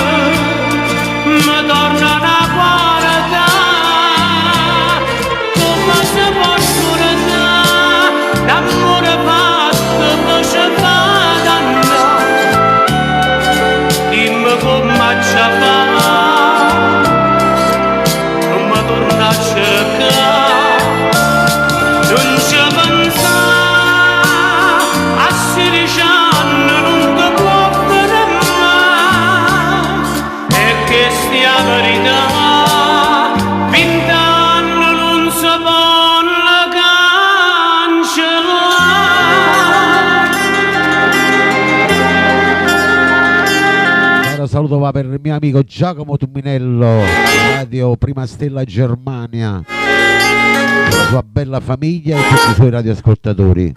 [SPEAKER 9] mi tornano a guardare, come si può scordare l'amore fatto che ci fa dannare. Dimmi come ci fa, non mi torna a cercare, non ci pensare a 16 anni non ti può fare mai, e che stia verità
[SPEAKER 2] va per il mio amico Giacomo Tumminello, Radio Prima Stella Germania, la sua bella famiglia e tutti i suoi radioascoltatori.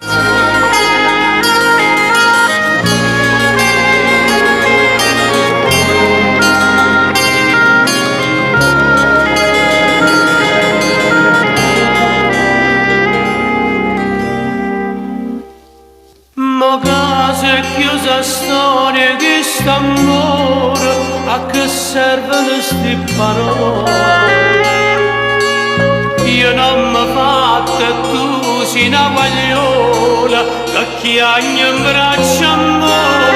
[SPEAKER 9] Ma casa è chiusa storia che st'amore, a che servono sti parole? Io non mi fatto e tu sei una guagliola che chiagna in braccio amore.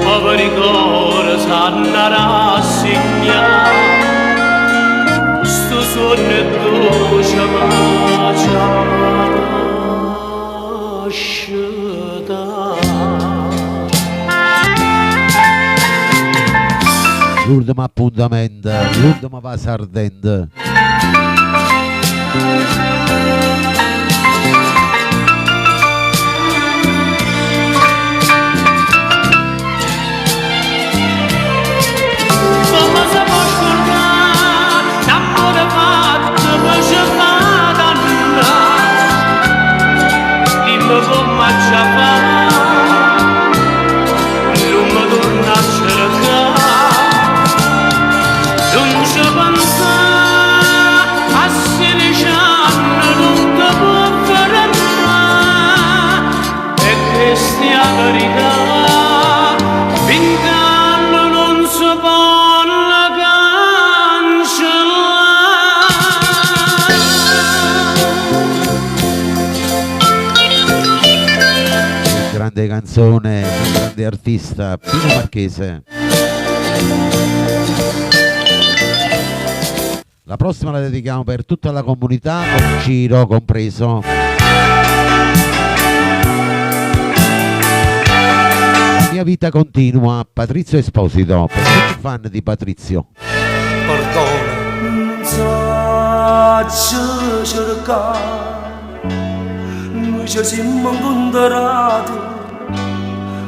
[SPEAKER 9] Poveri cuore sanno rassegnare, sto sonno è dolce ma
[SPEAKER 2] L'ultimo appuntamento, l'ultimo va ardente.
[SPEAKER 9] Come si può scordare, l'amore fatto mi ci fa dannare. Dimmi come ci fa, non mi torna a cercare. Non ci pensare a 16 anni, non ti può fare male. E questa è la verità, vent'anni non si può cancellare.
[SPEAKER 2] Grande canzone, grande artista, Pino Marchese. La prossima la dedichiamo per tutta la comunità, con Ciro compreso. La mia vita continua, Patrizio Esposito, per tutti i fan di Patrizio.
[SPEAKER 1] Perdona, non so cercare, noi ci siamo incontrati,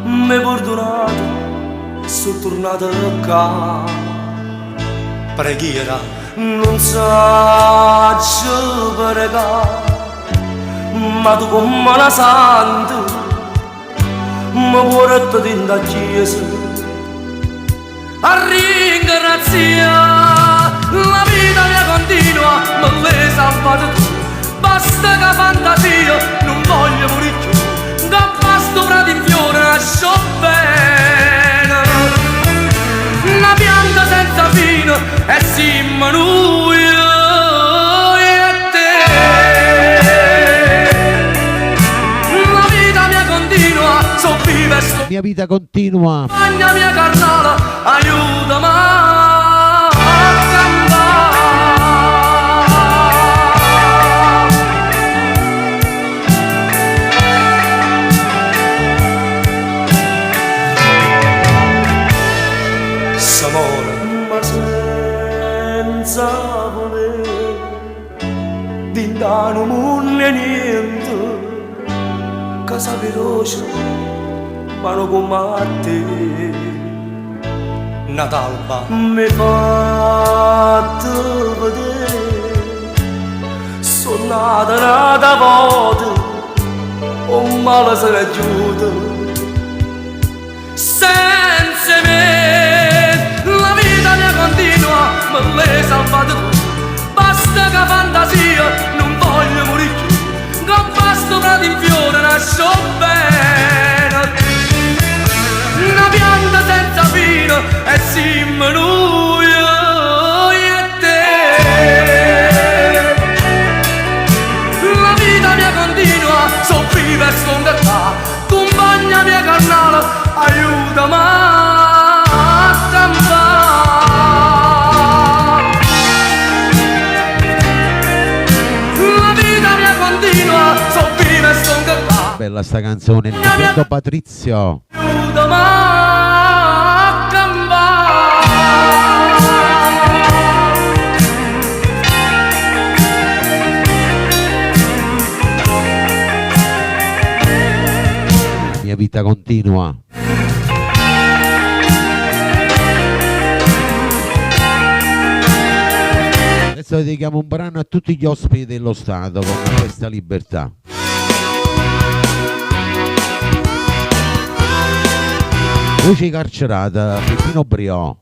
[SPEAKER 1] mi hai perdonato, sono tornato qua. Preghiera, non so pregare, ma tu come una santa mi porti in da chiesa a ringraziare. La vita mia continua, me l'hai salvato tu, basta che fantasia, non voglio morire più, da pasto prato in fiore lascio bene. Una pianta senza fine e siamo noi e te. La vita mia continua, so vive e sto.
[SPEAKER 2] Mia vita continua.
[SPEAKER 1] Magna mia carnale, aiutami a campare. S'amore, ma senza volere, dintano mondo e niente, casa veloce, ma non come a te. Natalba mi fatto vedere, sono nata volta, un male se ne chiude. Senza me la vita mia continua, me l'hai salvato tu, basta che fantasia, non voglio morire più, con pasto prato in fiore nasco bene. Una pianta senza fine e siamo noi e te. La vita mia continua, so viva e sto qua, compagna mia carnale, aiutami a campare. La vita mia continua, so viva e sto qua.
[SPEAKER 2] Bella sta canzone, il secondo Patrizio.
[SPEAKER 1] Aiutami a campare.
[SPEAKER 2] Mia vita continua. Questo dedichiamo un brano a tutti gli ospiti dello Stato con questa libertà. Voce carcerata, Peppino Briò.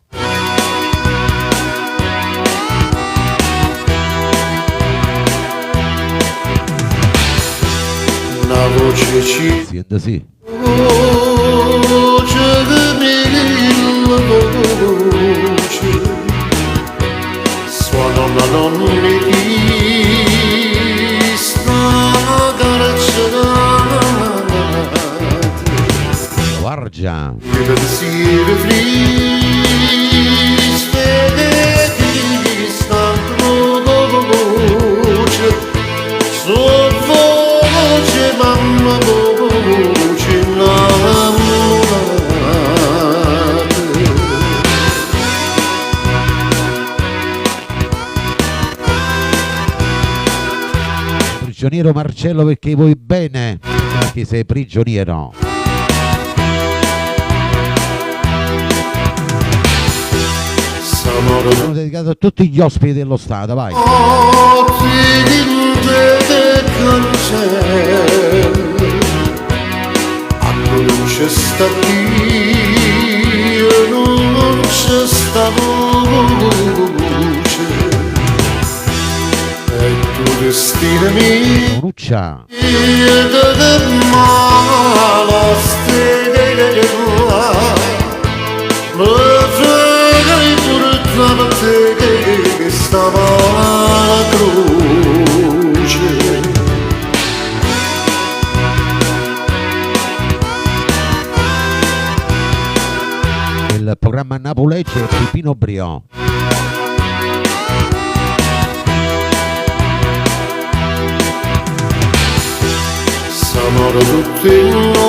[SPEAKER 3] Una voce ci
[SPEAKER 2] Senta sì.
[SPEAKER 3] voce la voce suona una notte di sta carcerata
[SPEAKER 2] Vargia.
[SPEAKER 3] i pensieri fris vede chi stanno voce voce mamma voce innamorata
[SPEAKER 2] Prigioniero Marcello, perché vuoi bene, perché sei prigioniero. Sono dedicato a tutti gli ospiti dello Stato, vai.
[SPEAKER 3] Non c'è sta Dio, non c'è sta voce e tu destino mio
[SPEAKER 2] Monuccia.
[SPEAKER 3] da mala stella ma fregai portava te che stava la croce.
[SPEAKER 2] Il programma Napolegge e Peppino Briò.
[SPEAKER 3] Siamo tutti notti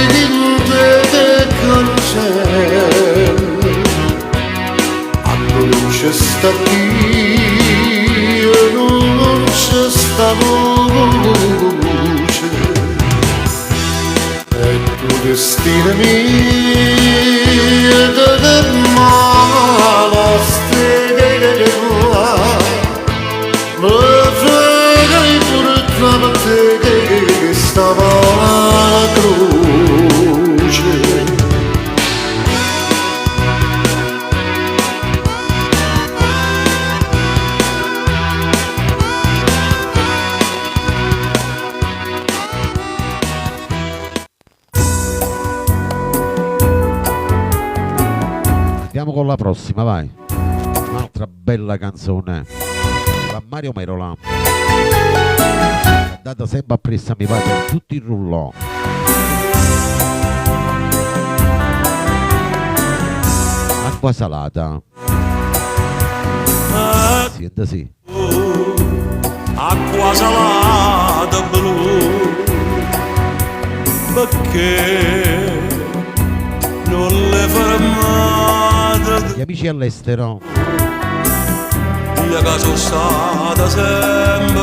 [SPEAKER 3] di cancello a luce sta Dio, non c'è sta voce e tu destino mio da mala stella ma fregai portava te che stava la croce.
[SPEAKER 2] Andiamo con la prossima, vai. Un'altra bella canzone. Da Mario Merola. Data sempre a pressa mi va per tutti i rullò. Acqua salata. Senta sì.
[SPEAKER 1] Acqua salata blu, perché non le fermate
[SPEAKER 2] Gli amici all'estero.
[SPEAKER 1] che sono stata sempre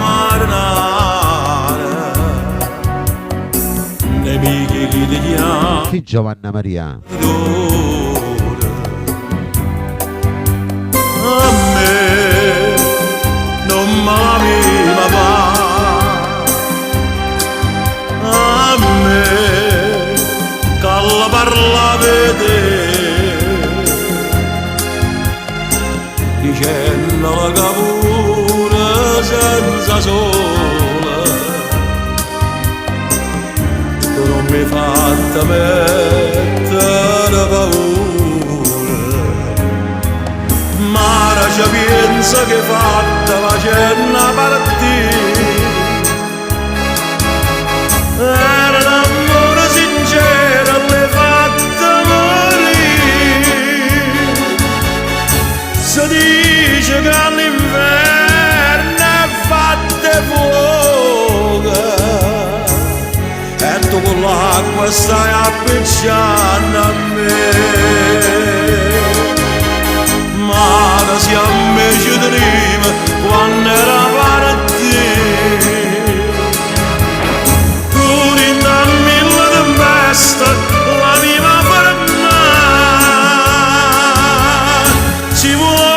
[SPEAKER 1] marinare, nemiche che ti chiamano
[SPEAKER 2] Sì, Giovanna Maria.
[SPEAKER 1] a me non m'aveva va, a me che la parlava te, dicendo che pure senza sole tu non mi hai fatta mettere paura, ma ora ci pensa che fatta facendo partire era l'amore sincero l'hai fatta morire. Si dice che all'inverno è fatta fuoco e tu con l'acqua stai appicciando a me, ma da siamo ci prima quando era partito pur in mille tempeste la viva fermare si vuole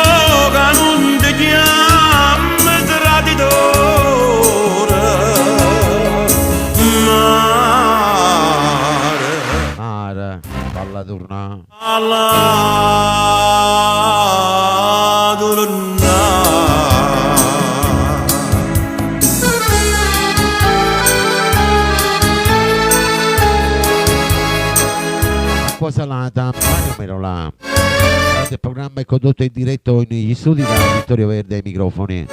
[SPEAKER 2] Merola. Il programma è condotto in diretto negli studi da Vittorio Verde ai microfoni.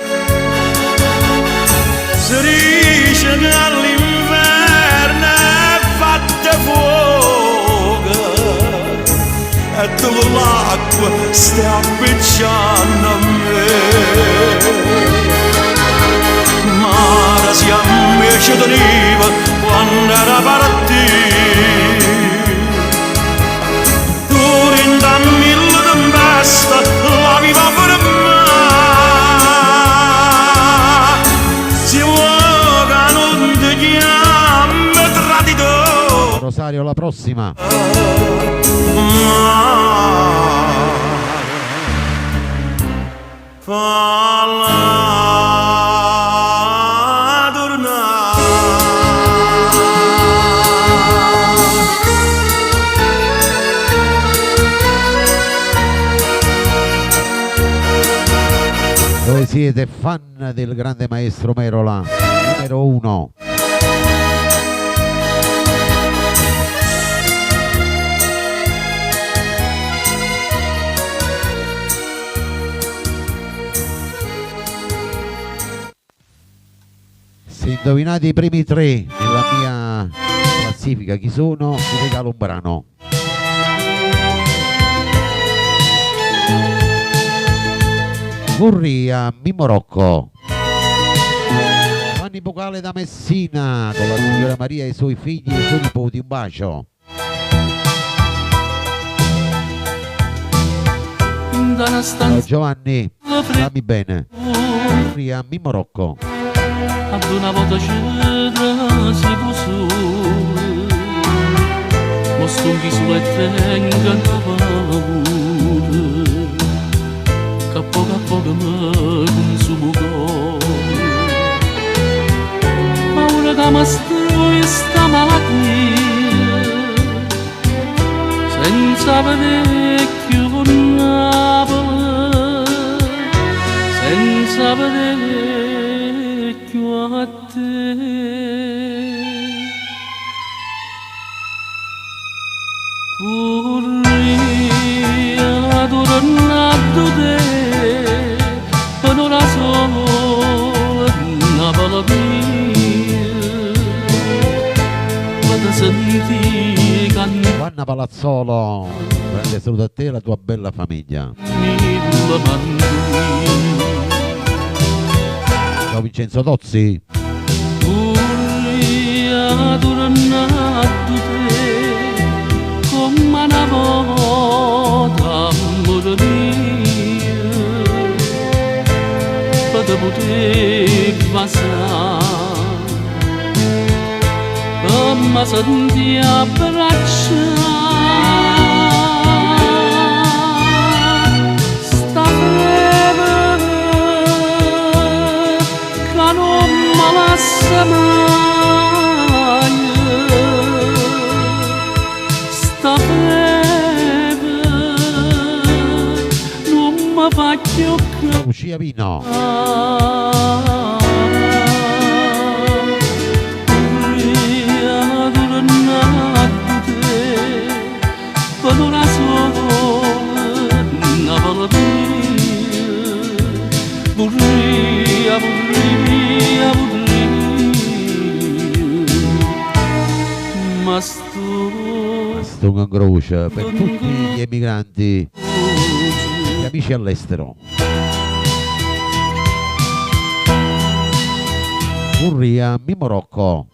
[SPEAKER 3] Si dice che all'inverno è fatta fuoco e tu con l'acqua stai appicciando a me. Ma si invece teniva quando era partito. Tu rinda mille tempesta la viva per me. Si vuole che non ti chiami traditore.
[SPEAKER 2] Rosario, la prossima. Voi siete fan del grande maestro Merola, numero 1. Se indovinate i primi 3 nella mia classifica chi sono, vi regalo un brano. Furria, Mimmo Rocco. Giovanni Bocale da Messina con la signora Maria e i suoi figli e i suoi nipoti, un bacio. Ciao Giovanni, stammi bene. Furria, Mimmo Rocco.
[SPEAKER 9] Ad una volta c'era si può su, ma stunghi sulle tenga poco che mi consumo cuore. Paura che mi strui sta malattia, senza vedere più con Napoli, senza vedere più a te. Furria, tornato te, per ora solo Napoli mia, vado a sentire cantare.
[SPEAKER 2] Vanna Palazzolo, grande saluto a te e alla tua bella famiglia. Ciao Vincenzo Tozzi.
[SPEAKER 9] Furria, tornato te, come una volta amore mio, per te poter passare, ma senti abbracciare, sta febbre che non mi lascia mai, sta febbre non mi fa più
[SPEAKER 2] Lucia Vino.
[SPEAKER 9] Per una sola Napoli mia, vorria, vorria, vorria, ma sto
[SPEAKER 2] in croce per tutti gli emigranti, gli amici all'estero. Furria, Mimmo Rocco.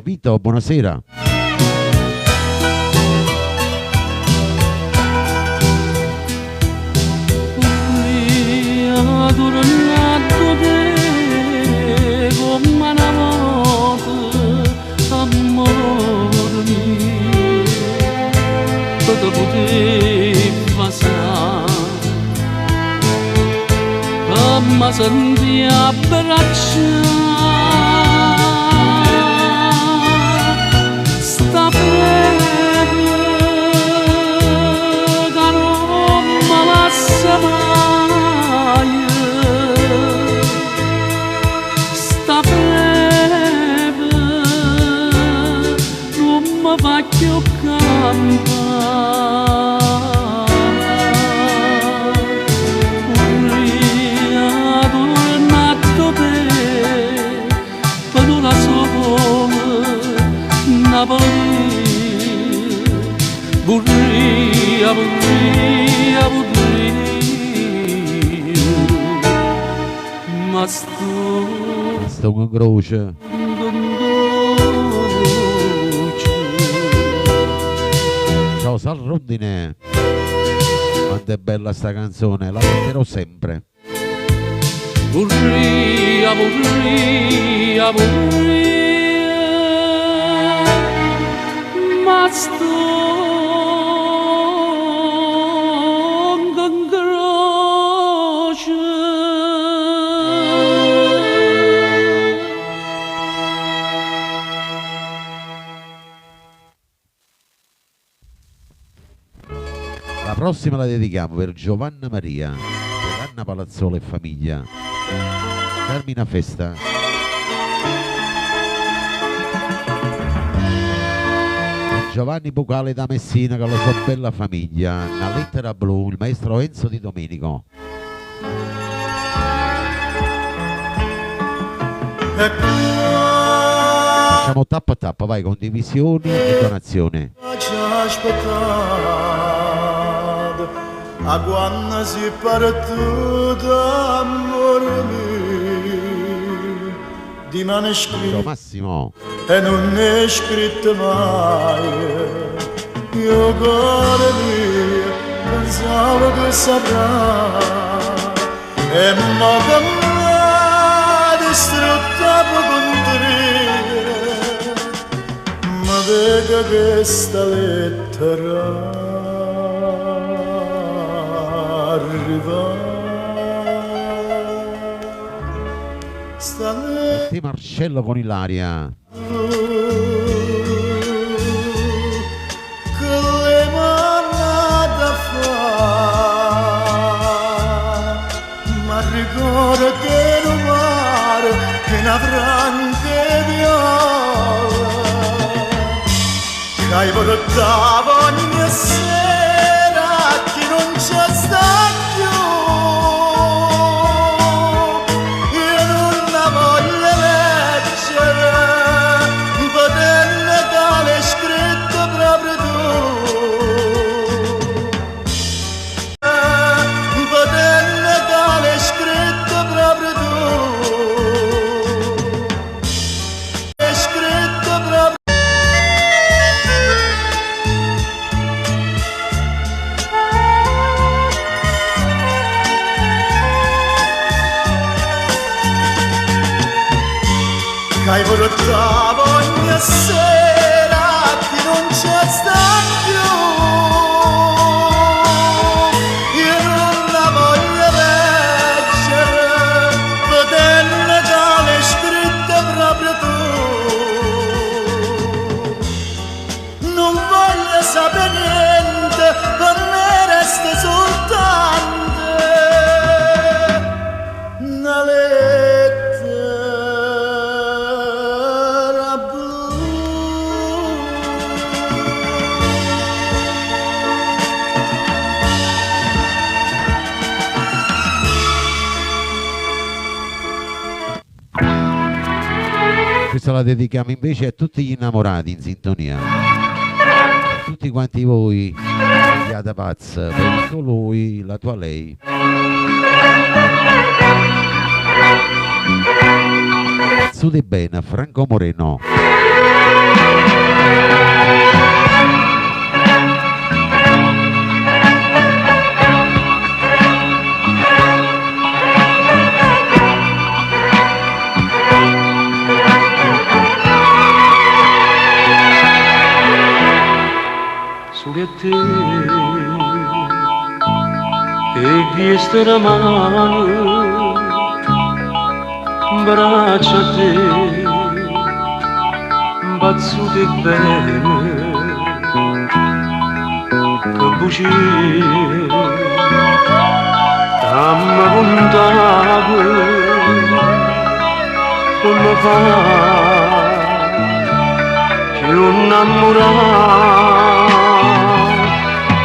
[SPEAKER 2] Vito, buonasera.
[SPEAKER 9] Furria, tornato te, come una volta amore mio, per te poter passare, ma senti abbracciare, sta febbre che non mi lascia mai, sta febbre mi faccio campare tornato te per una sola Napoli vorria ma
[SPEAKER 2] sto con croce. Ciao Sal Rondine, quanto è bella sta canzone, la canterò sempre.
[SPEAKER 9] Vorria ma sto con croce.
[SPEAKER 2] La prossima la dedichiamo per Giovanna Maria, per Anna Palazzolo e famiglia. Termina festa. Per Giovanni Bucale da Messina con la sua bella famiglia. Una lettera blu, il maestro Enzo Di Domenico. Facciamo tappa a tappa, vai, condivisioni e donazioni.
[SPEAKER 3] A quando si è partito amore mio, di mano
[SPEAKER 2] Ciao
[SPEAKER 3] scritto
[SPEAKER 2] Massimo.
[SPEAKER 3] e non è scritto mai. Io cuore mio pensavo che saprà, e mo che m'ha distrutto con te, ma vega questa lettera
[SPEAKER 2] Di Marcello con Ilaria.
[SPEAKER 3] Che le manata fa, ma ricordo che non mare che una franca viola che hai portato ogni sera che non c'è sta più. Io non la voglio leggere, poterne tale scritto proprio tu, poterne tale scritto proprio tu, è scritto proprio. Che hai portato ogni sera che non c'è sta più. Io non la voglio leggere, poterne tale scritto proprio tu. Non voglio sapere niente, per me resta soltanto una lettera blu.
[SPEAKER 2] Questa la dedichiamo invece a tutti gli innamorati in sintonia. Tutti quanti voi, Fiata Paz, per il tuo lui, la tua lei. Su di bene, Franco Moreno.
[SPEAKER 9] Solo a te e chiesto la mano, braccia a te, bazzute bene, che bugie, t'amma contavo, come fa, che più innamorato.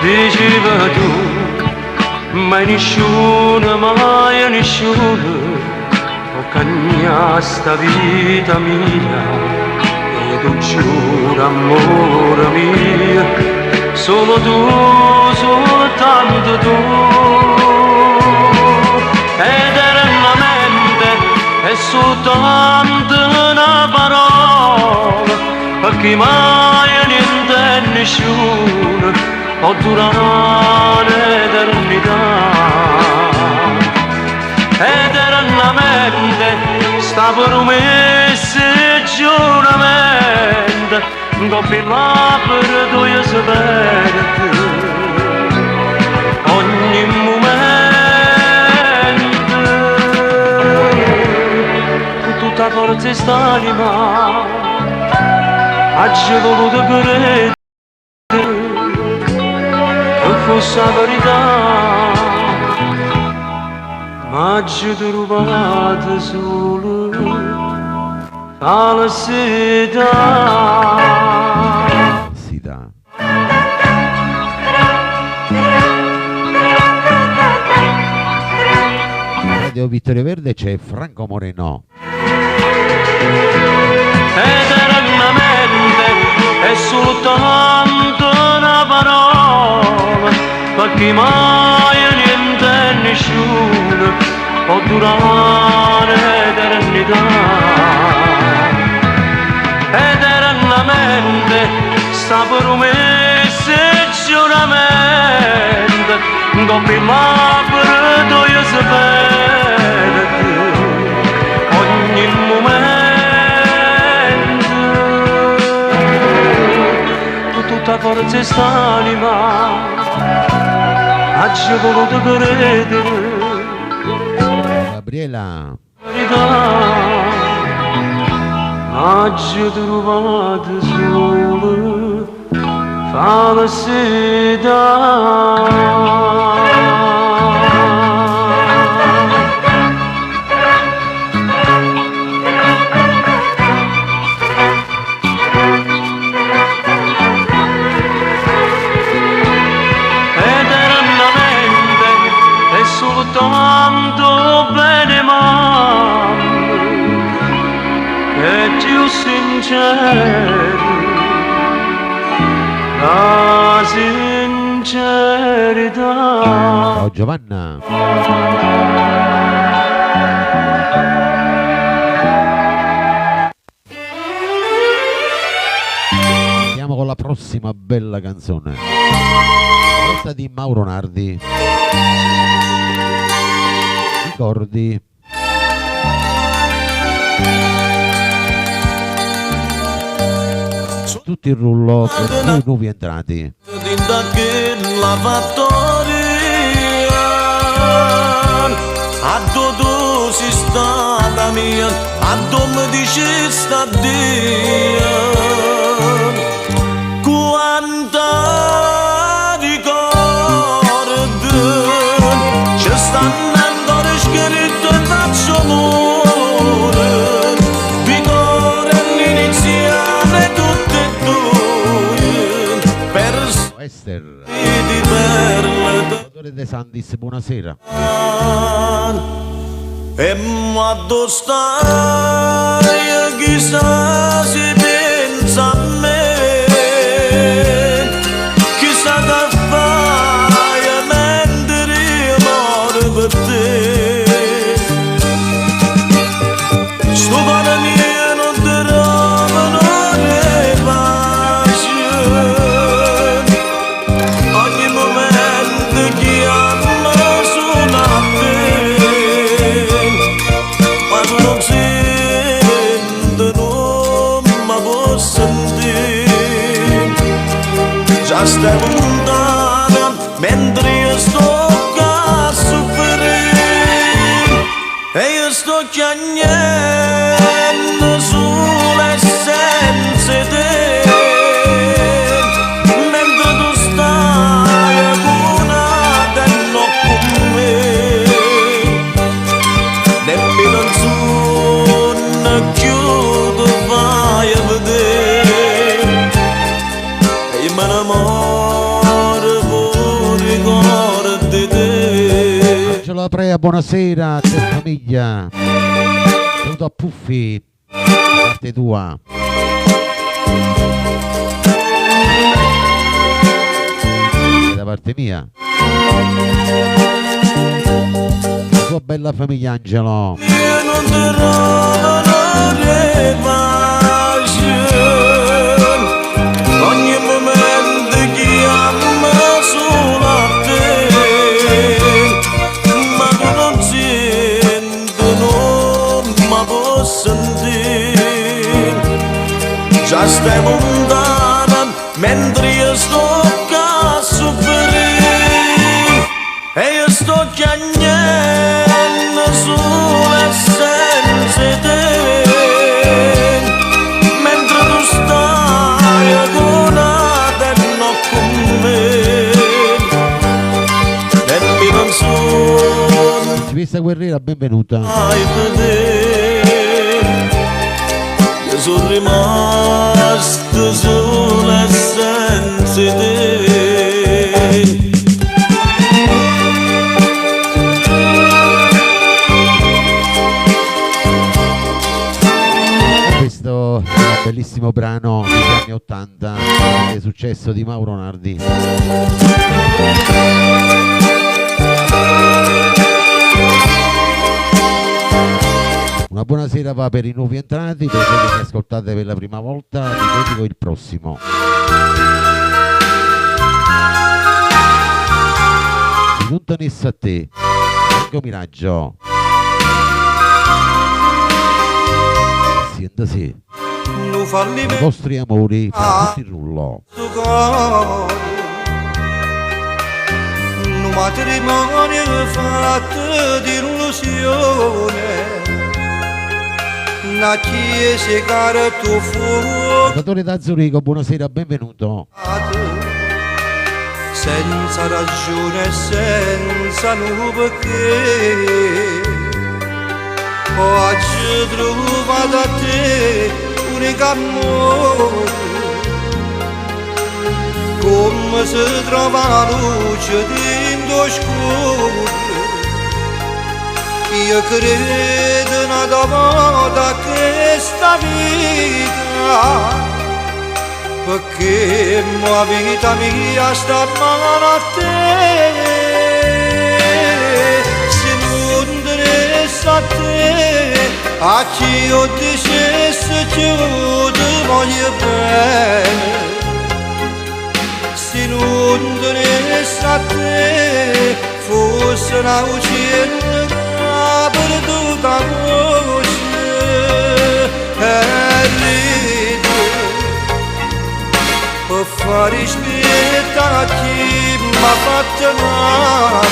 [SPEAKER 9] Diceva tu, mai nessuno, mai nessuno può cambiare sta vita mia. E tu giuro, amore mio, solo tu, soltanto tu. Eternamente è soltanto una parola, perché mai niente e nessuno può durare l'eternità. Eternamente sta promessa e giuramento, doppio labbra due sapete, ogni momento, con tutta forza sta anima, oggi voluto credere che fosse la verità, ma ci trovate solo falsità.
[SPEAKER 2] Radio Vittorio Verde c'è Franco Moreno.
[SPEAKER 9] Eternamente è soltanto una parola, perché mai niente e nessuno può durare l'eternità. Eternamente sta promessa e giuramento, doppio labbra due sapete, ogni momento, con tutta forza e st'anima, oggi voluto credere.
[SPEAKER 2] Gabriela.
[SPEAKER 9] Oggi trovate solo falsità. Eternamente è soltanto bene male, è più sincero, la sincerità.
[SPEAKER 2] Ciao Giovanna. Andiamo con la prossima bella canzone. Questa di Mauro Nardi. Ricordi. Tutti il rullo per due nuovi entrati.
[SPEAKER 3] La fattoria a dove si stata mia, a dove dice sta Dio, quanta ricordi ci stanno ancora scritto e faccio amore, vigore all'iniziale tutte e due per
[SPEAKER 2] Esther.
[SPEAKER 3] di perle
[SPEAKER 2] Dottore De Santis, buonasera.
[SPEAKER 3] e m'addo stai chissà si pensa a me, chissà che fai mentre io muore per te. Sto cuore mio non ti trova un'ora pace, ogni momento chiama solo a te, ma tu non senti, non mi puoi sentire, già stai lontana mentre io sto a soffrire, e io sto chiagnendo sulle senza te, mentre tu stai accunata e non con me, nemmeno il sonno chiudo vai a vedere, e me ne muore con ricordo di te.
[SPEAKER 2] Angelo Aprea, buonasera a te famiglia. Saluto a Puffi, da parte tua. E da parte mia. La tua bella famiglia, Angelo.
[SPEAKER 3] Io non ti ogni momento chiama solo a te, ma tu non senti, non mi posso sentire. Già stai lontana mentre io sto a soffrire e io sto chiagnando sulle senza te.
[SPEAKER 2] Vista Guerriera, benvenuta.
[SPEAKER 3] Io sono rimasto solo senza te.
[SPEAKER 2] Questo è un bellissimo brano degli anni 80, che è successo di Mauro Nardi. Una buonasera va per i nuovi entrati, per voi che mi ascoltate per la prima volta, vi dedico il prossimo. Non tenesse a te, Franco Miraggio. Senta sì, i vostri amori per tutti il rullo.
[SPEAKER 1] Un matrimonio fatto di illusione, una chiesa cara tuo fuoco,
[SPEAKER 2] Giocatore da Zurigo, buonasera, benvenuto.
[SPEAKER 1] senza ragione e senza un perché. Oggi trovo da te unico amore, come si trova la luce dentro scuro. Io credo una volta questa vita, perché la vita mia sta male a te. Se non interessa a te, a chi io dicessi che io ti voglio bene. Se non interessa a te, forse una uccella perduta voce e ride per fare rispettare a chi m'ha fatto male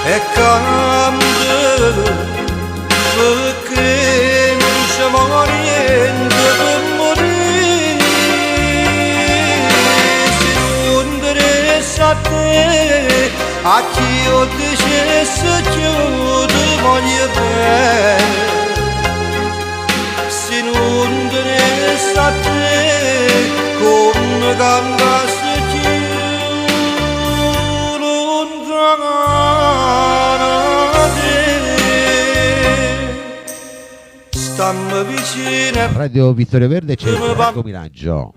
[SPEAKER 1] e cambia perché non c'è niente per morire. Se non interessa a te, a chi io dicessi che io ti voglio bene. Se non interessa a te, come cantassi più lontana da te. Stammi vicino,
[SPEAKER 2] Radio Vittorio Verde c'è Franco Miraggio.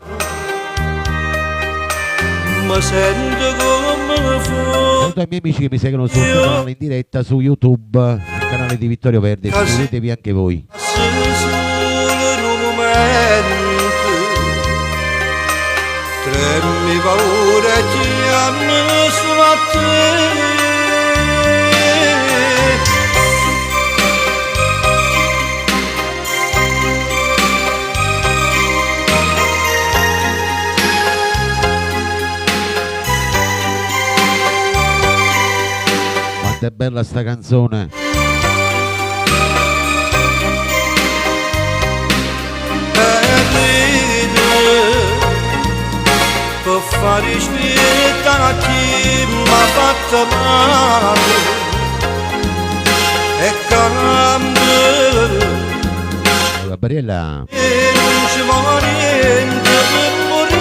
[SPEAKER 1] mi sento come fuori.
[SPEAKER 2] Saluto ai miei amici che mi seguono sul canale in diretta su YouTube, il canale di Vittorio Verde, iscrivetevi anche voi.
[SPEAKER 1] Solo in un momento, tremmi paura e chiami solo a te.
[SPEAKER 2] Quanto è bella sta canzone.
[SPEAKER 1] Per fare rispettare a chi m'ha fatto male e cambia
[SPEAKER 2] Gabriella.
[SPEAKER 1] e non ci vuole niente per morire.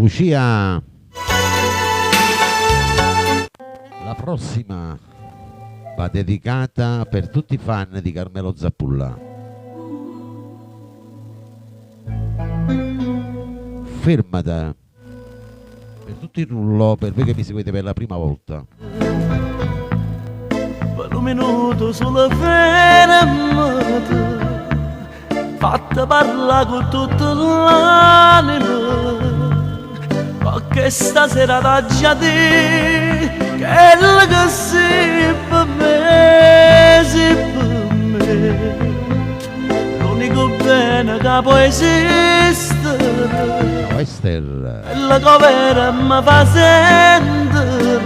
[SPEAKER 2] Lucia. La prossima va dedicata per tutti i fan di Carmelo Zappulla. Fermata per tutto il rullo, per voi che mi seguite per la prima volta.
[SPEAKER 3] Per un minuto sulla fermata, fatta parlare con tutta l'anima, perché stasera da già te, che è la che sei per me, sei per me. L'unico bene che può esistere,
[SPEAKER 2] Esther.
[SPEAKER 3] è la che vera mi fa sentire,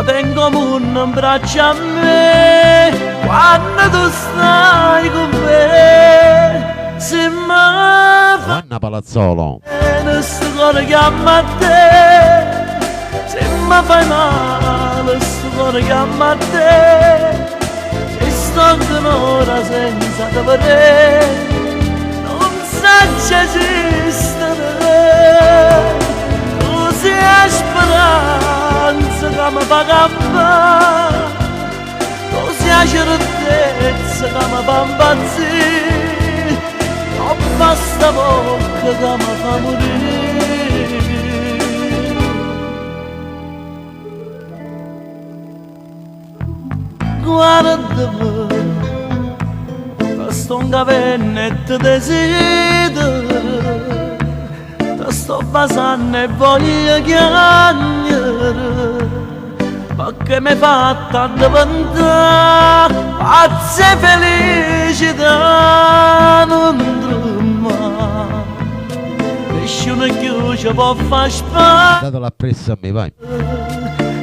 [SPEAKER 3] che in comune in braccio a me, quando tu stai con me, se mi fa
[SPEAKER 2] Anna Palazzolo.
[SPEAKER 3] bene sto cuore chiama a te, se mi fai male sto cuore chiama a te, se sto ancora senza te vedere, non saggio esistere, tu sei la speranza che mi fa campare, tu sei la certezza che mi fa impazzire, non basta bocca che mi fa morire. Guardami, sto un gavennetto desidero, ti sto basando e voglio chiagnere, perché mi hai fatta diventare pazza e felicità, non tremare, nessuno più ci può far spazio.
[SPEAKER 2] Dato la pressa a me, vai.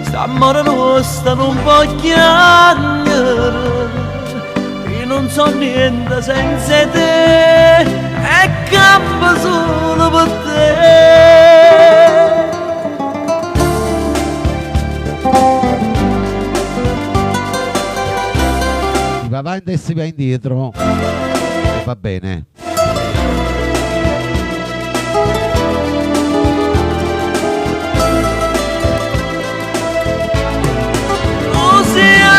[SPEAKER 3] St'amore nostro non può chiagnere, io non so niente senza te, e campo solo per te.
[SPEAKER 2] Si va avanti e si va indietro. E va bene.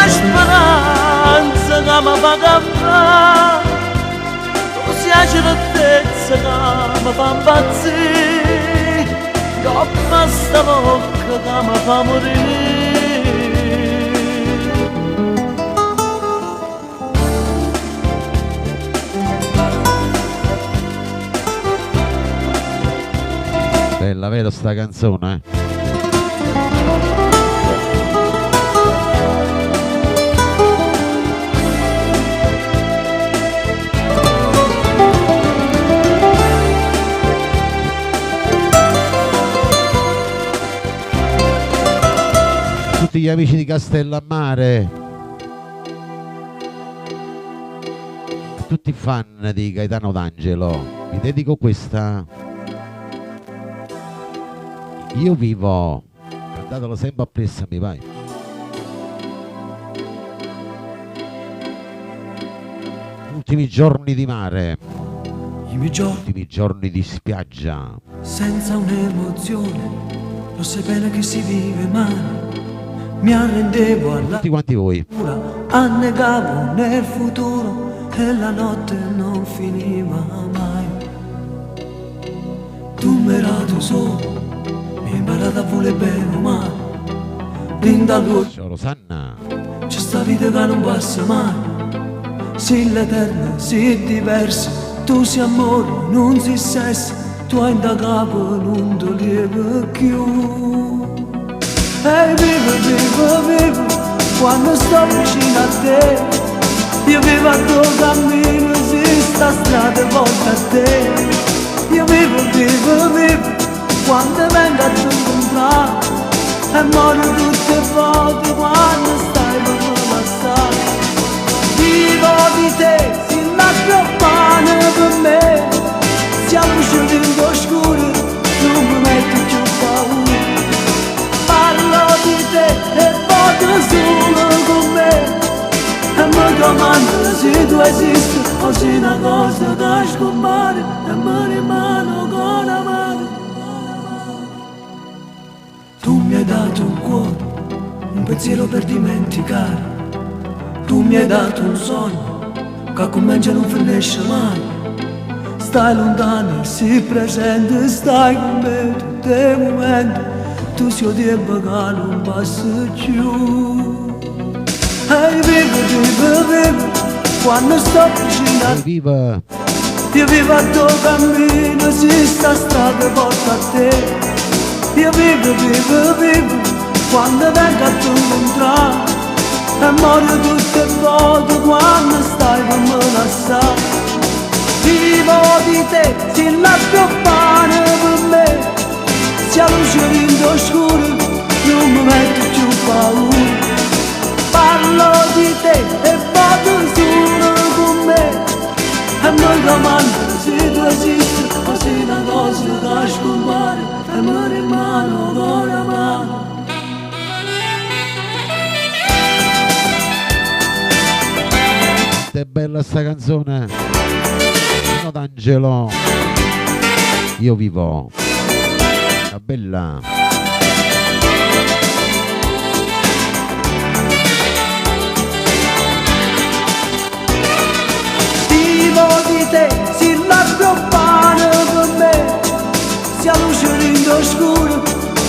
[SPEAKER 3] Speranza che mi fa campare, tu sei la certezza che mi fa impazzire, non basta bocca che mi fa morire.
[SPEAKER 2] Bella, vero sta canzone, eh? Tutti gli amici di Castellammare, a tutti i fan di Gaetano D'Angelo, vi dedico questa. Io vivo, cantatelo sempre appresso, mi vai. Ultimi giorni di mare,
[SPEAKER 11] I miei giorni
[SPEAKER 2] ultimi giorni di spiaggia,
[SPEAKER 11] senza un'emozione, lo sai bene che si vive male. Mi arrendevo alla
[SPEAKER 2] tutti quanti voi.
[SPEAKER 11] paura, annegavo nel futuro e la notte non finiva mai. Tu mi tu solo, mi hai imparato a voler bene o male. Linda luce,
[SPEAKER 2] Ciao Rosanna.
[SPEAKER 11] c'è sta vita che non passa mai. Sì l'eterna, sì diversa, tu sei amore, non sei sesso, tu hai da capo, non ti lieve più. E vivo, vivo, vivo, quando sto vicino a te, io vivo a tuo cammino, esiste strada volta a te. Io vivo, vivo, vivo, quando vengo a te incontrare, e muoio tutte le volte quando stai per me passare. Vivo di te, si m'accompagna per me, siamo usciti in oscuro, non mi metti più paura. Parlo di te e voglio solo con me, e mi domando se tu esisti o se una cosa da scompare, e mi rimane con la mano. pensiero per dimenticare. Tu mi hai dato un sogno che comincia non finisce mai. Stai lontano, sii presente, stai con me tutti i momenti. Tu sei di che non passa più. Ehi, vivi, quando sto vicino a te.
[SPEAKER 2] Viva!
[SPEAKER 11] Io vivo a tuo cammino, si sta strada porta a te. Io vivo, quando vengo a tu incontrare. E muoio tutte le volte quando stai con me lassare. Vivo di te, si la più pane per me. Se la luce vinto scuro, non mi metto più paura. Parlo di te e vado solo con me. E mi domando se tu esisti o se una cosa da scompare. E mi rimane con la mano.
[SPEAKER 2] È bella sta canzone. Sono d'Angelo. Io vivo. È bella.
[SPEAKER 11] Vivo di te, si largo pane per me. Se la luce rindo scuro,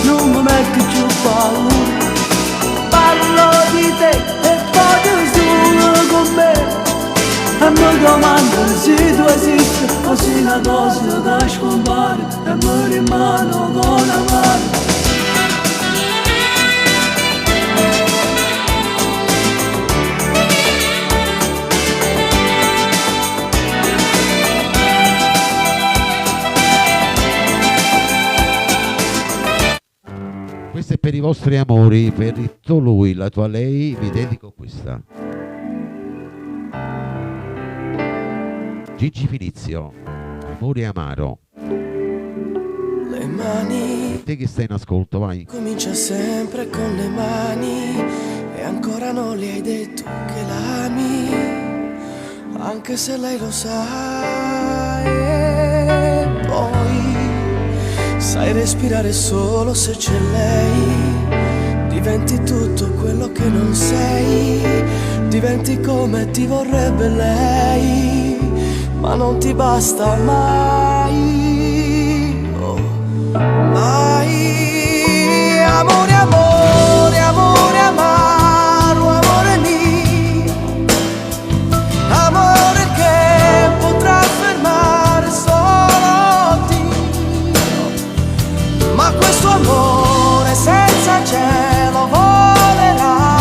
[SPEAKER 11] non mi metti più paura. Parlo di te e vado solo con me. E mi domando se tu esisti o se una cosa da scompare. E mi rimane con la mano.
[SPEAKER 2] Questo è per i vostri amori, per il tuo lui, la tua lei, vi dedico questa. Gigi Finizio, Amore amaro.
[SPEAKER 11] Le mani.
[SPEAKER 2] Te che stai in ascolto, vai.
[SPEAKER 11] Comincia sempre con le mani e ancora non le hai detto che l'ami, anche se lei lo sa. E poi sai respirare solo se c'è lei, diventi tutto quello che non sei, diventi come ti vorrebbe lei, ma non ti basta mai, oh, mai. Amore, amore, amore amaro, amore mio, amore che potrà fermare solo Dio, ma questo amore senza cielo volerà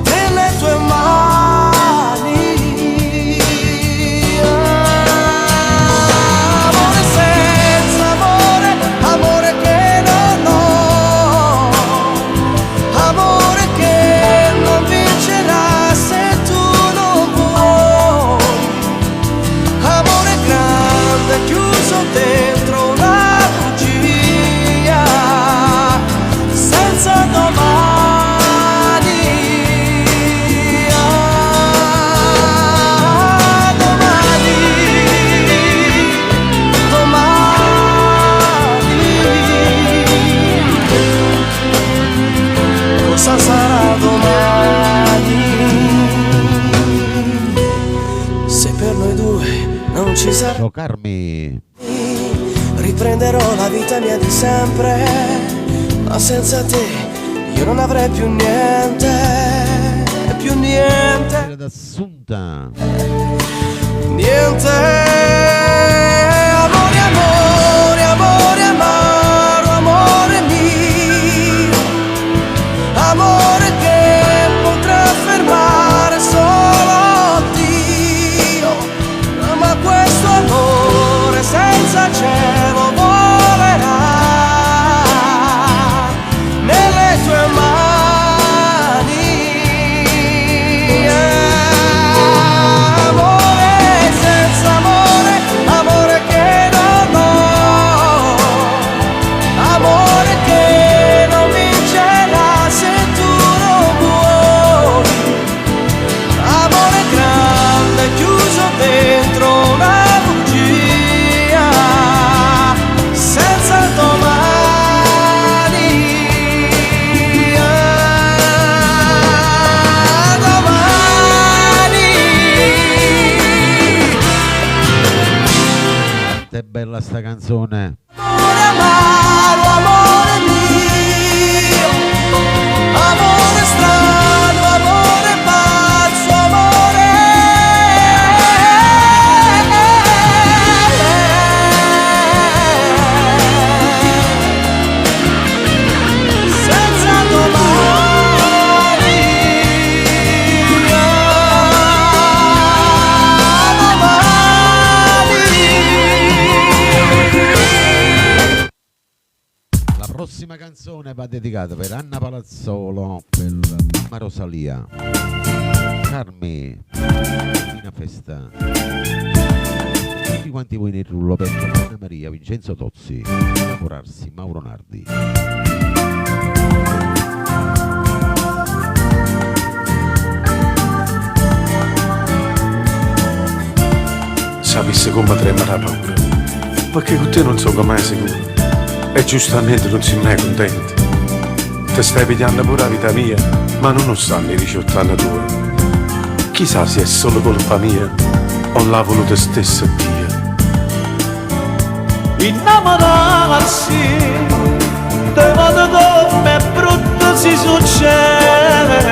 [SPEAKER 11] nelle tue mani. Amore senza amore, amore che non ho, amore che non vincerà se tu non vuoi, amore grande chiuso dentro una bugia senza domani. Ah, domani, domani, cosa sarà domani? Se per noi due non ci sarà,
[SPEAKER 2] Giocarmi.
[SPEAKER 11] riprenderò la vita mia di sempre, ma senza te io non avrei più niente, più niente,
[SPEAKER 2] Era d'Assunta.
[SPEAKER 11] niente. Amore, amore, amore amaro, amore mio, amore che potrà fermare solo Dio, ma questo amore senza cielo volerà nelle tue mani. Amore,
[SPEAKER 2] bella sta canzone.
[SPEAKER 11] Amore amaro, amore mio, amore strano, amore pazzo, amore senza domani,
[SPEAKER 2] La prossima canzone va dedicata per Anna Palazzolo, per Mamma Rosalia, Carmi, Fina Festa, tutti quanti voi nel rullo per Anna Maria, Vincenzo Tozzi, Innamorarsi, Mauro Nardi.
[SPEAKER 3] Sapessi come trema la paura, perché con te non sono mai sicuro. E giustamente non sei mai contento. Ti stai pigliando pure la vita mia, ma non lo sanno i 18 anni tuoi. Chissà se è solo colpa mia o l'ha voluto stesso Dio.
[SPEAKER 11] innamorarsi, te vado come brutto si succede.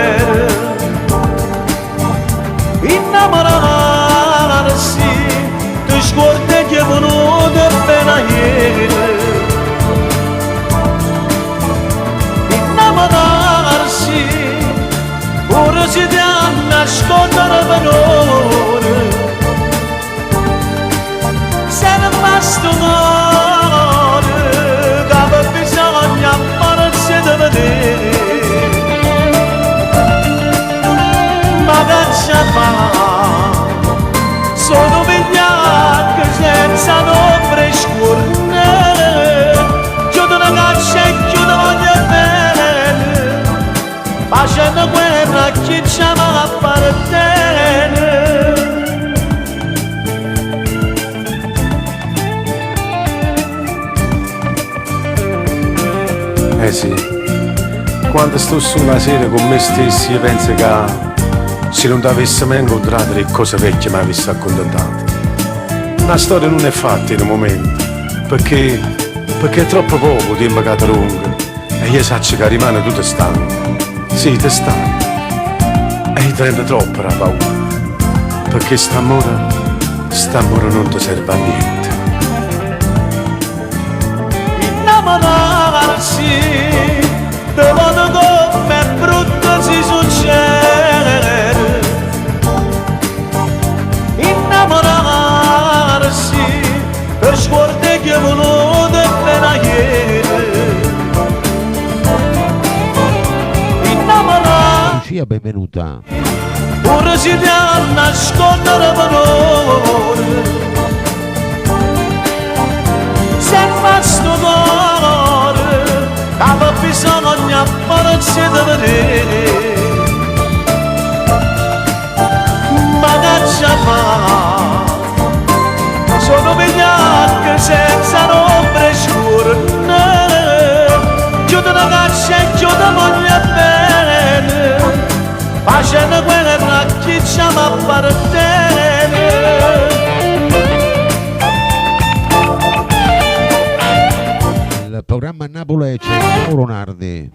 [SPEAKER 11] Innamorarsi, ti scordi che è venuto appena ieri. Innamorarsi, ora si ti ha nascondere valore. Se ne basta un'ora, che per bisogna ammarsi di vedere. Ma che c'è fa? Sono vigliacchi senza nombre scurne. Chiudo una caccia e chiudo voglio bene. Facendo guerra a chi ci ama appartiene.
[SPEAKER 3] Eh sì, quando sto su una sera con me stessi io penso che se non ti avessi mai incontrato le cose vecchie mi avessi accontentato. Una storia non è fatta in un momento, perché è troppo poco tempo che ti lungo e io so che rimane tutto stanco. Sì, ti stanco. E ti rende troppo la paura, perché st'amore non ti serve a niente.
[SPEAKER 11] Innamorarsi, te vado come brutto si succede. Innamorarsi, per scordi che è venuto appena ieri. Innamorarsi,
[SPEAKER 2] Lucia, benvenuta.
[SPEAKER 11] ora si ti ha nascondere valore. Se basta cuore, che bisogna ammarsi di vedere. Ma che c'è fa? Sono vigliacchi senza nombre scurne. Chiudo una caccia e chiudo voglio bene. Facendo guerra a chi ci ama appartiene.
[SPEAKER 2] Il programma Napoli c'è Mauro Nardi.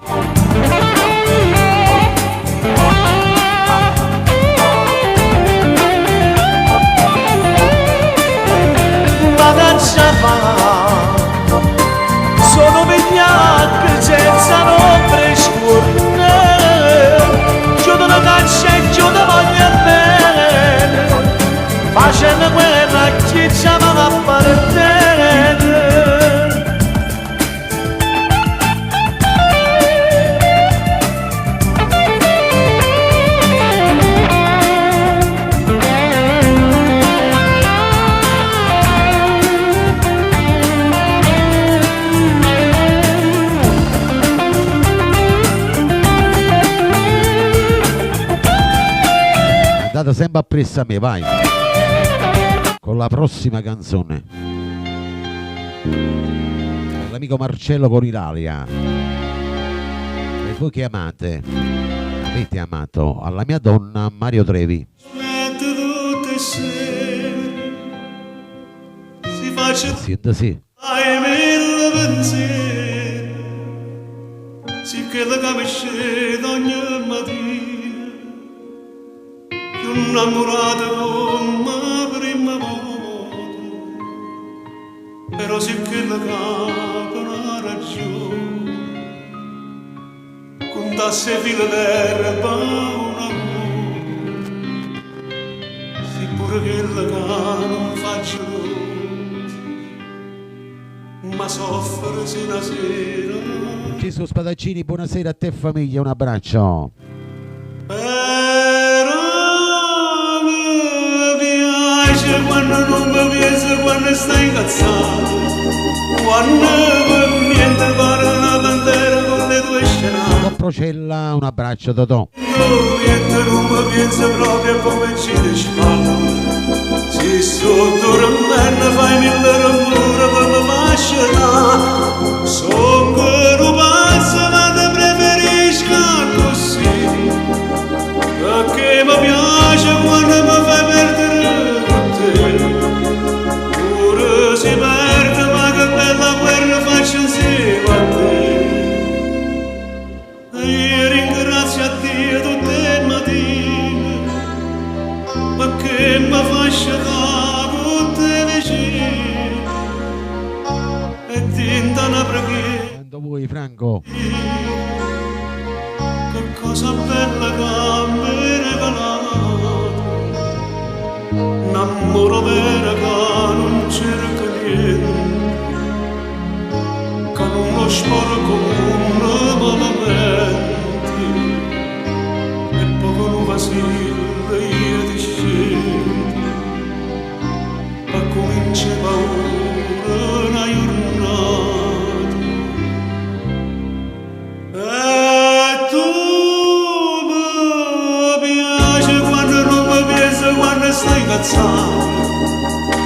[SPEAKER 11] Ma che c'è fa? Sono vigliacchi senza nombre scurne. Chiudo una caccia e chiudo voglio bene. Facendo guerra a chi ci ama appartiene.
[SPEAKER 2] Andate sempre appresso a me, vai. Con la prossima canzone. L'amico Marcello con Ilaria. E voi che amate, avete amato alla mia donna Mario Trevi.
[SPEAKER 5] Mette tutte sere, si faccio
[SPEAKER 2] Senta sì.
[SPEAKER 5] ai mille pensieri, sì che la camiscetta ogni mattina, più innamorata come prima volta, però sì che la capa una ragione, contasse fila d'erba una voce, sì pure che la capa non faccio ma soffre se la sera.
[SPEAKER 2] Gesù Spadaccini, buonasera a te famiglia, un abbraccio.
[SPEAKER 5] Però mi piace quando non mi piace, quando stai incazzato, quando per niente pare una bandera con le tue scenate.
[SPEAKER 2] Procella, un abbraccio Totò.
[SPEAKER 5] Niente non mi piace proprio come ci diciamo. Se sotto rammenna fai mille rumore per me mascella, son che non pazzo ma te preferisco così, perché mi piace quando mi fai perdere con te, pure si perde ma che bella guerra faccio insieme a te, e io ringrazio a Dio tutte le mattine, perché mi fa sciacquare tutte le vicine e tinta una preghiera.
[SPEAKER 2] Quando vuoi Franco.
[SPEAKER 5] Che cosa bella che mi hai regalato, un amore vero che non cerca niente, che non lo sporco come malamente, e poco non vacilla io ti scelgo, ma comincia paura una giornata, e tu mi piace quando non mi piace, quando stai incazzato,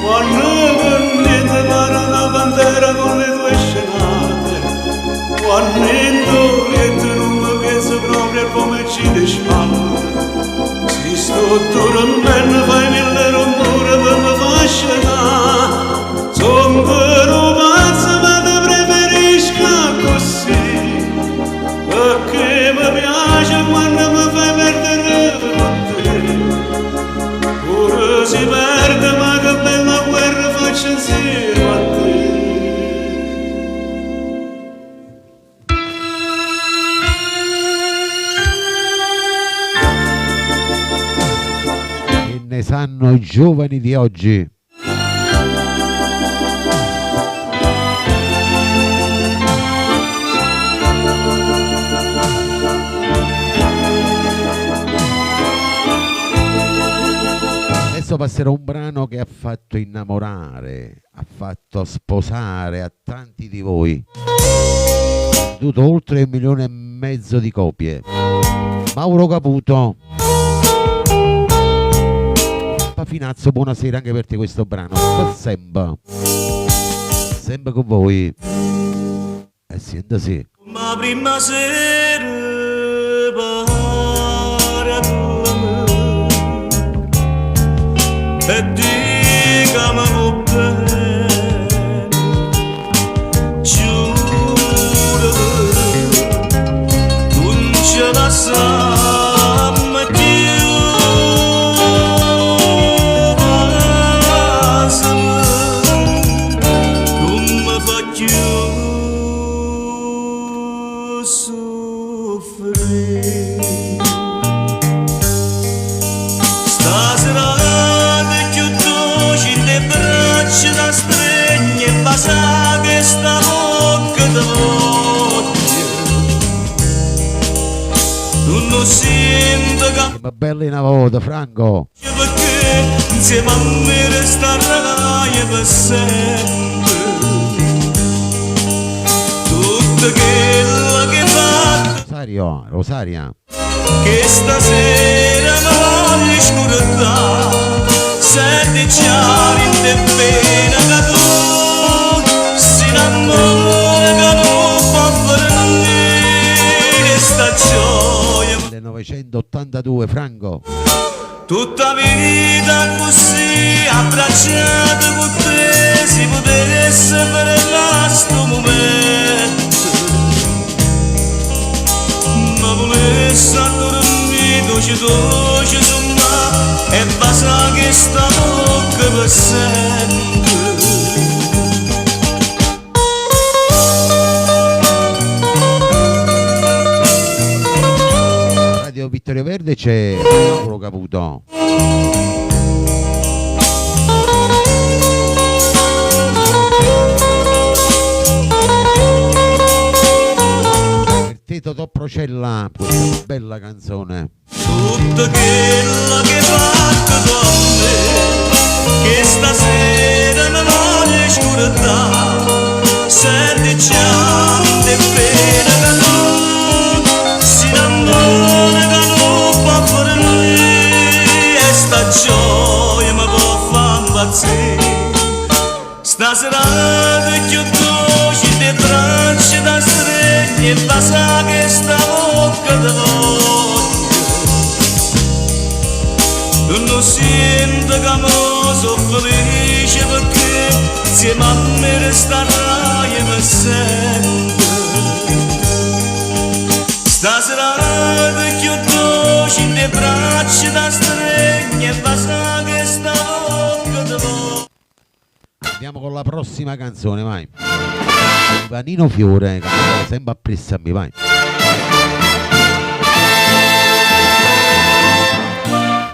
[SPEAKER 5] quando per niente pare una bandera con le tue scenate, quando niente non mi piace proprio come ci disfate. Si sto dormendo fai mille rumore per me fascina, son vero pazzo ma te preferisco così, perché mi piace quando mi fai perdere con te, pure si perde ma che bella guerra faccio insieme a te.
[SPEAKER 2] Ne sanno i giovani di oggi. Adesso passerà un brano che ha fatto innamorare, ha fatto sposare a tanti di voi. Ha venduto oltre 1,5 milioni di copie. Mauro Caputo. Finazzo, buonasera anche per te questo brano. Sempre con voi. Senta sì.
[SPEAKER 1] Ma prima sera pare me e dicami bene, giuro non ce la sa. Questa bocca d'amore non sento che
[SPEAKER 2] ma bella una volta Franco,
[SPEAKER 1] perché insieme a me resterai per sempre tutto quello che fa
[SPEAKER 2] Rosaria
[SPEAKER 1] che stasera mi voglio scordare, senti chiari in te pena che tu si innamora che non può fare niente sta gioia
[SPEAKER 2] 1982 Franco,
[SPEAKER 1] tutta vita così abbracciato con te si poteva per questo momento ma volesse dormire ci somma e basta che sta bocca per sempre.
[SPEAKER 2] Radio Vittorio Verde c'è Paolo Caputo. Tito Procella, questa bella canzone.
[SPEAKER 1] Tutta quella che fatto con me, che stasera mi voglio scordare, senti già te pena che non si innamora che non può fare lui, e sta gioia mi può far impazzire. Stasera vecchio dolce te braccia da stregni e basta che sta bocca di voglia non sento che mo so felice perché insieme a me resterai per sempre. Stasera vecchio dolce te braccia da stregni e basta che sta bocca di voglia.
[SPEAKER 2] Andiamo con la prossima canzone, vai. Vanino Fiore, cantava sempre appresso a me, vai.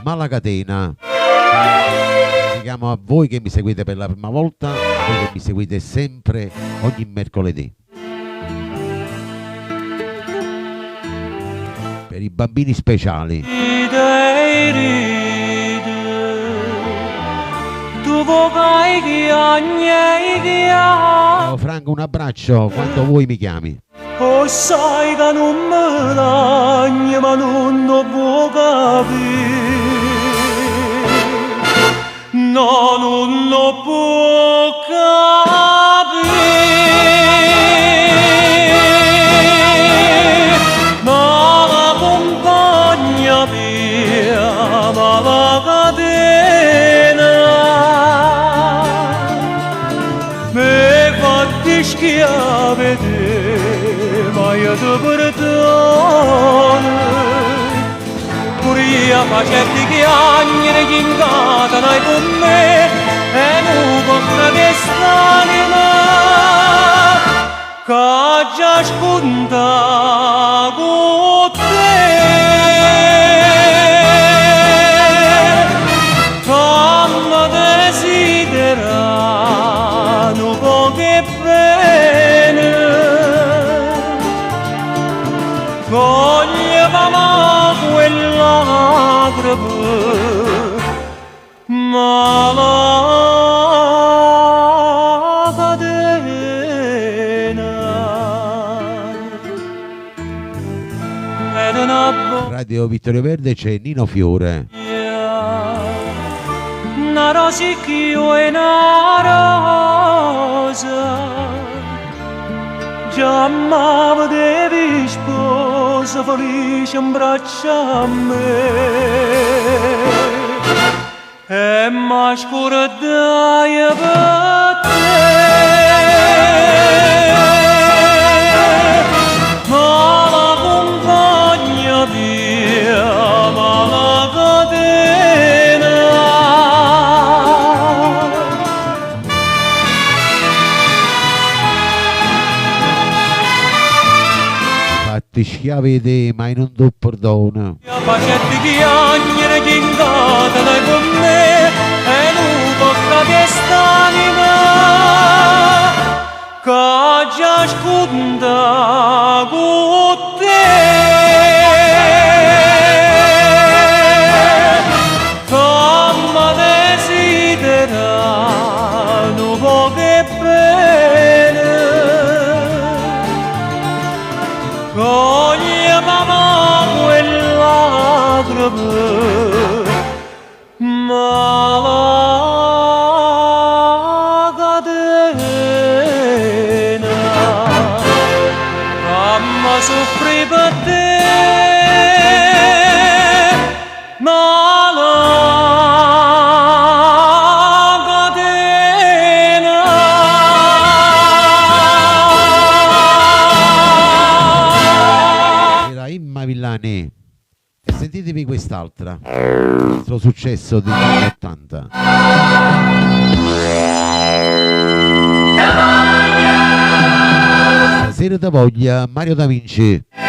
[SPEAKER 2] Malacatena. Dedichiamo a voi che mi seguite per la prima volta, a voi che mi seguite sempre ogni mercoledì. Per i bambini speciali. Ciao Franco, un abbraccio quando vuoi mi chiami.
[SPEAKER 11] O sai che non mi dagni ma non lo può capire. No, non lo può capire. Ma la compagna mia, ma la catena me fatti schiave te, ma io ti perdono. Pure io facetti chiagnere chi incatenai con me e non posso che st'anima che già spunta con te. Come desiderano poche bene, coglievamo quella lacrima, ma la catena ed una
[SPEAKER 2] Radio Vittorio Verde c'è Nino Fiore.
[SPEAKER 11] una rosicchio e una rosa, già mi devi sposa felice in braccia a me, e mi scordai per te, ma la compagna mia, ma la catena
[SPEAKER 2] Fatti schiavi te, ma non do perdono.
[SPEAKER 11] facetti chiagnere chi incatenai con me e non tocca che st'anima che già sconda con te, come desiderano poche bene, coglie mamma quella lacrima, ma la catena mamma soffri per te, ma la catena
[SPEAKER 2] Sentitevi quest'altra, il nostro successo degli anni 80. Stasera da voglia, Mario Da Vinci. Per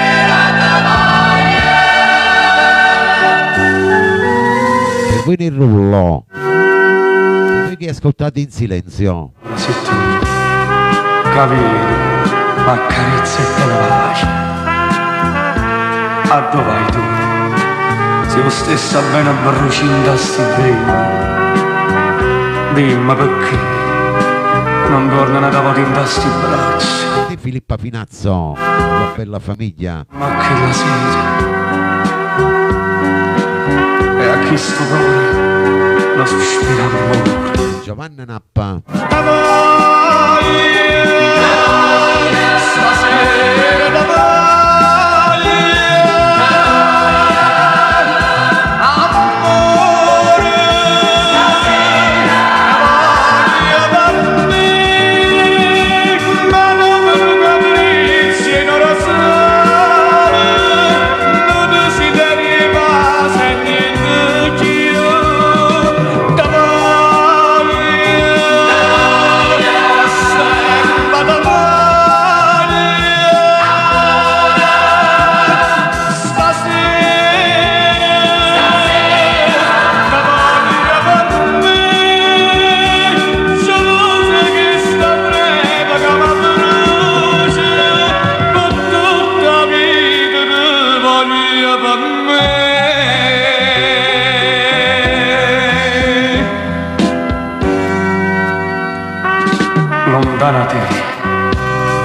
[SPEAKER 2] voi nel rullo, per voi che ascoltate in silenzio.
[SPEAKER 11] Se tu capire accarezza e te la pace, a dove vai tu? Se lo stessa bene brucinda sti bene, dimmi perché non tornano da voti in sti bracci.
[SPEAKER 2] Di Filippa Finazzo, la bella famiglia.
[SPEAKER 11] Ma che la sera, e a chi sto cuore lo sospira amore.
[SPEAKER 2] Giovanna Nappa.
[SPEAKER 11] Stasera da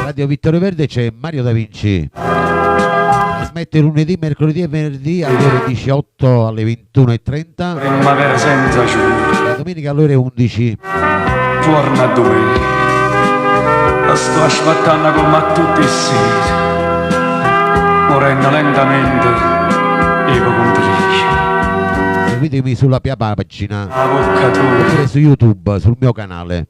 [SPEAKER 2] Radio Vittorio Verde c'è Mario Da Vinci. Trasmette lunedì, mercoledì e venerdì alle ore 18 alle 21:30.
[SPEAKER 11] Primavera senza giuro.
[SPEAKER 2] La domenica alle ore 11.
[SPEAKER 11] Torna a domenica. La sto aspettando come a tutti i seri. Morendo lentamente e con trice.
[SPEAKER 2] Seguitemi sulla mia pagina.
[SPEAKER 11] La bocca tua.
[SPEAKER 2] Oppure su YouTube, sul mio canale.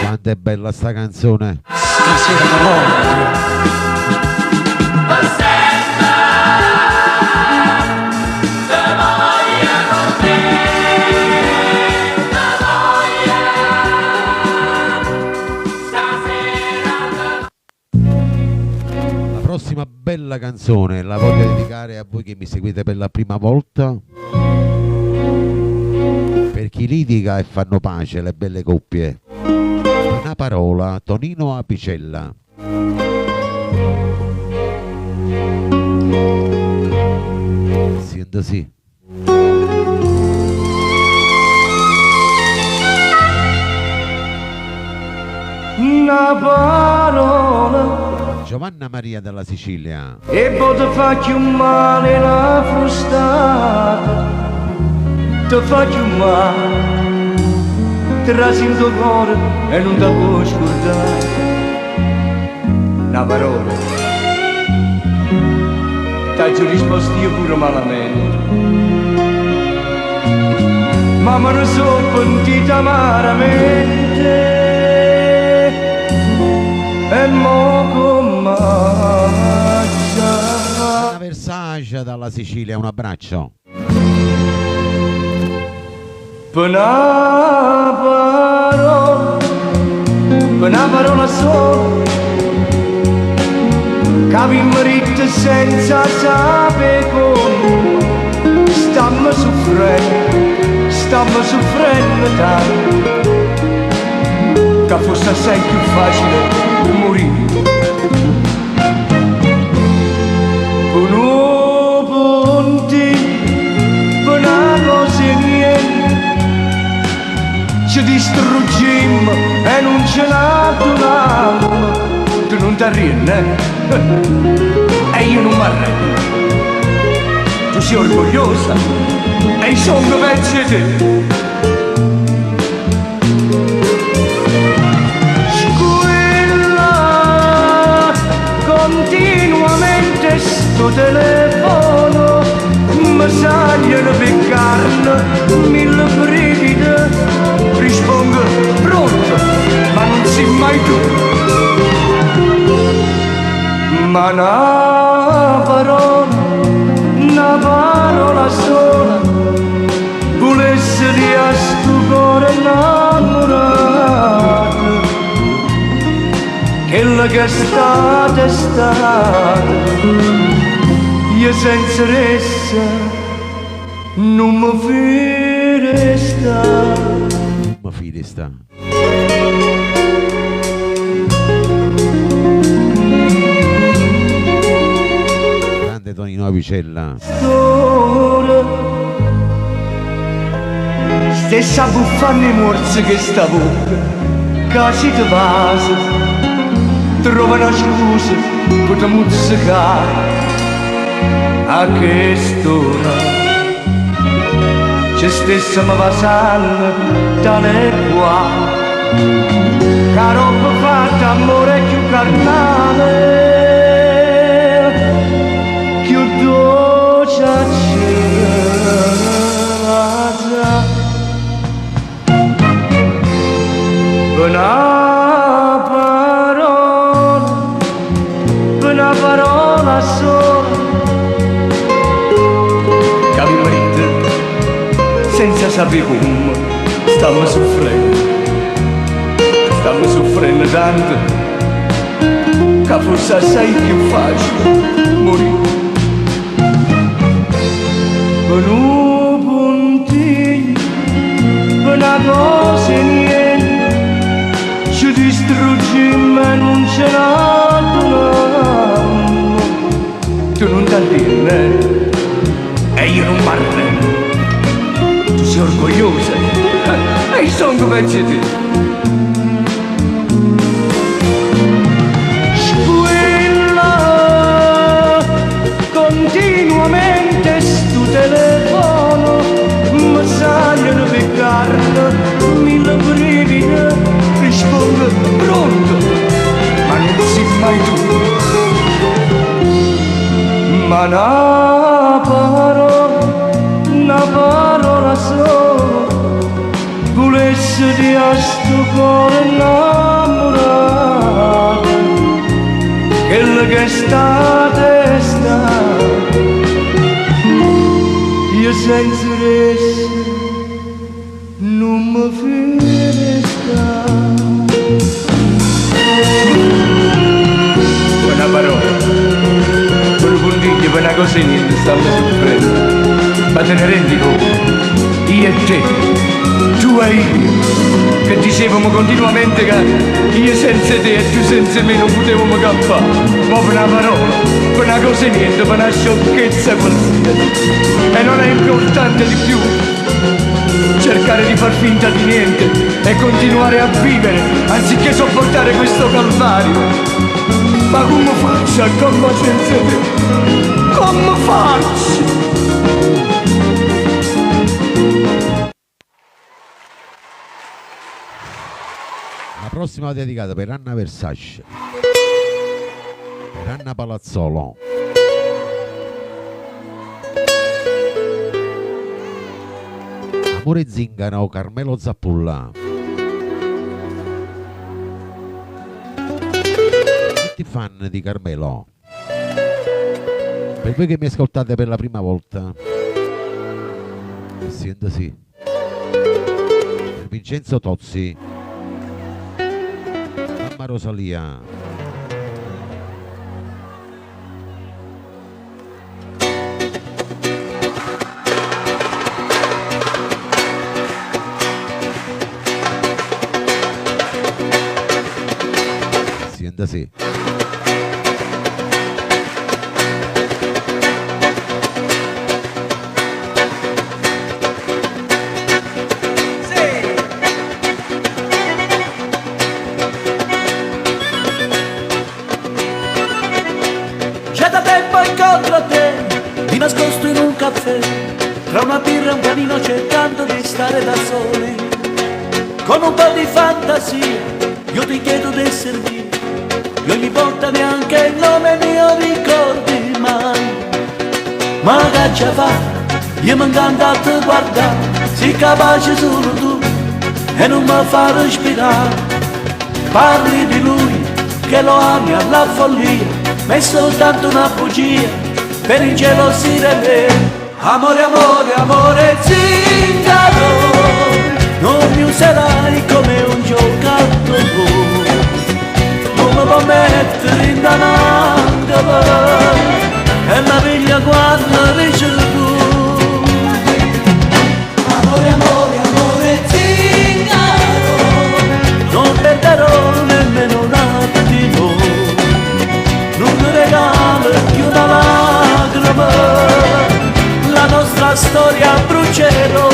[SPEAKER 2] Quanto è bella sta canzone.
[SPEAKER 11] Stasera da
[SPEAKER 2] La prossima bella canzone la voglio dedicare a voi che mi seguite per la prima volta. Per chi litiga e fanno pace le belle coppie. Una parola, Tonino Apicella. Senta sì.
[SPEAKER 11] una parola
[SPEAKER 2] Giovanna Maria della Sicilia.
[SPEAKER 11] e poi ti faccio male la frustata, ti faccio male, ti rasinto il cuore e non ti puoi scordare. Una parola, t'ho risposto io pure malamente, ma me ne sono pentita amaramente. E mo com'accia.
[SPEAKER 2] Una Versace dalla Sicilia, un abbraccio.
[SPEAKER 11] Per una parola sola, che vi merita senza sapere come, Stammo soffrendo tanto, che fosse assai più facile morire. Per un punti, per una cosa niente, ci distruggimmo e non ce n'adunammo. Tu non ti arrendi, e io non mi arrendo. Tu sei orgogliosa e io sono pezzo di te. Squilla continuamente sto telefono, mi sagliono per carne mille brividi. Rispondo pronto, ma non sei mai tu. Ma una parola sola, volesse di a sto cuore innamorato, quella che è stata, io senza essa non mi firesta.
[SPEAKER 2] Non mi firesta. Tonino Avicella.
[SPEAKER 11] Stessa buffanne morse che sta bocca, che si ti vasa, trova una scusa per te muzzicare a quest'ora. C'è stessa mi va sangue tale qua, che roba fatta amore più carnale. Una parola sola, che mi mette senza sapere come stiamo soffrendo tanto, che forse assai più facile morire. Per un puntino, per una cosa niente, ci distruggimmo e non ce l'adunammo. Tu non ti arrendi, e io non mi arrendo. Tu sei orgogliosa, e io sono come te. Continuamente sto telefono, mi sagliono per carne mille brividi. Rispondo pronto, ma non sei mai tu. Ma una parola sola, volesse di a sto cuore innamorato, quella che è stata, io senza essa non mi firesta. Una parola, per un puntiglio, per una cosa niente, stanno soffrendo. Ma te ne rendi conto? Io e te, tu e io, che dicevamo continuamente che io senza te e tu senza me non potevamo campare. Ma per una parola, per una cosa niente, per una sciocchezza qualsiasi. E non è importante di più cercare di far finta di niente e continuare a vivere anziché sopportare questo calvario. Ma come faccio a come senza te? Come faccio?
[SPEAKER 2] La prossima dedicata per Anna Versace, per Anna Palazzolo. Amore Zingano, Carmelo Zappulla. Tutti fan di Carmelo, per voi che mi ascoltate per la prima volta, sento sì, per Vincenzo Tozzi, Mamma Rosalia. Senta sì.
[SPEAKER 11] C'è da tempo incontro a te, di nascosto in un caffè, tra una birra e un panino cercando di stare da soli. Con un po' di fantasia, io ti chiedo di servire, e ogni volta neanche il nome mio ricordi mai. Ma che ce fa? Io mi encanta a te guardare, sei capace solo tu, e non mi fa respirare. Parli di lui, che lo ami alla follia, ma è soltanto una bugia per ingelosire me. Amore, amore, amore zingaro, non mi userai come un giocattolo, non mi può mettere in danangolo, e la piglia quando dice tu. Amore, amore, amore zingaro, non perderò nemmeno un attimo, non ti regalo più una lacrima, la nostra storia brucerò.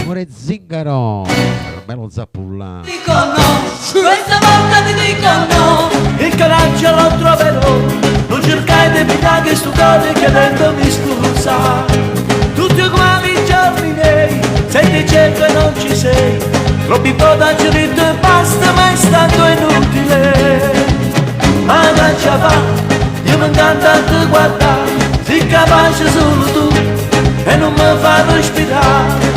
[SPEAKER 2] Amore zingaro, bello zappulla.
[SPEAKER 4] Dico no, questa volta ti dico no.
[SPEAKER 11] Il coraggio lo troverò, non cercai di pigliare questo cuore chiedendomi scusa. Tutti uguali i giorni miei, se ti cerco e non ci sei, troppi podaci detto e basta, ma è stato inutile. Ma non ce fa, io mi encanta a te guardare, sei capace solo tu, e non mi fa respirare.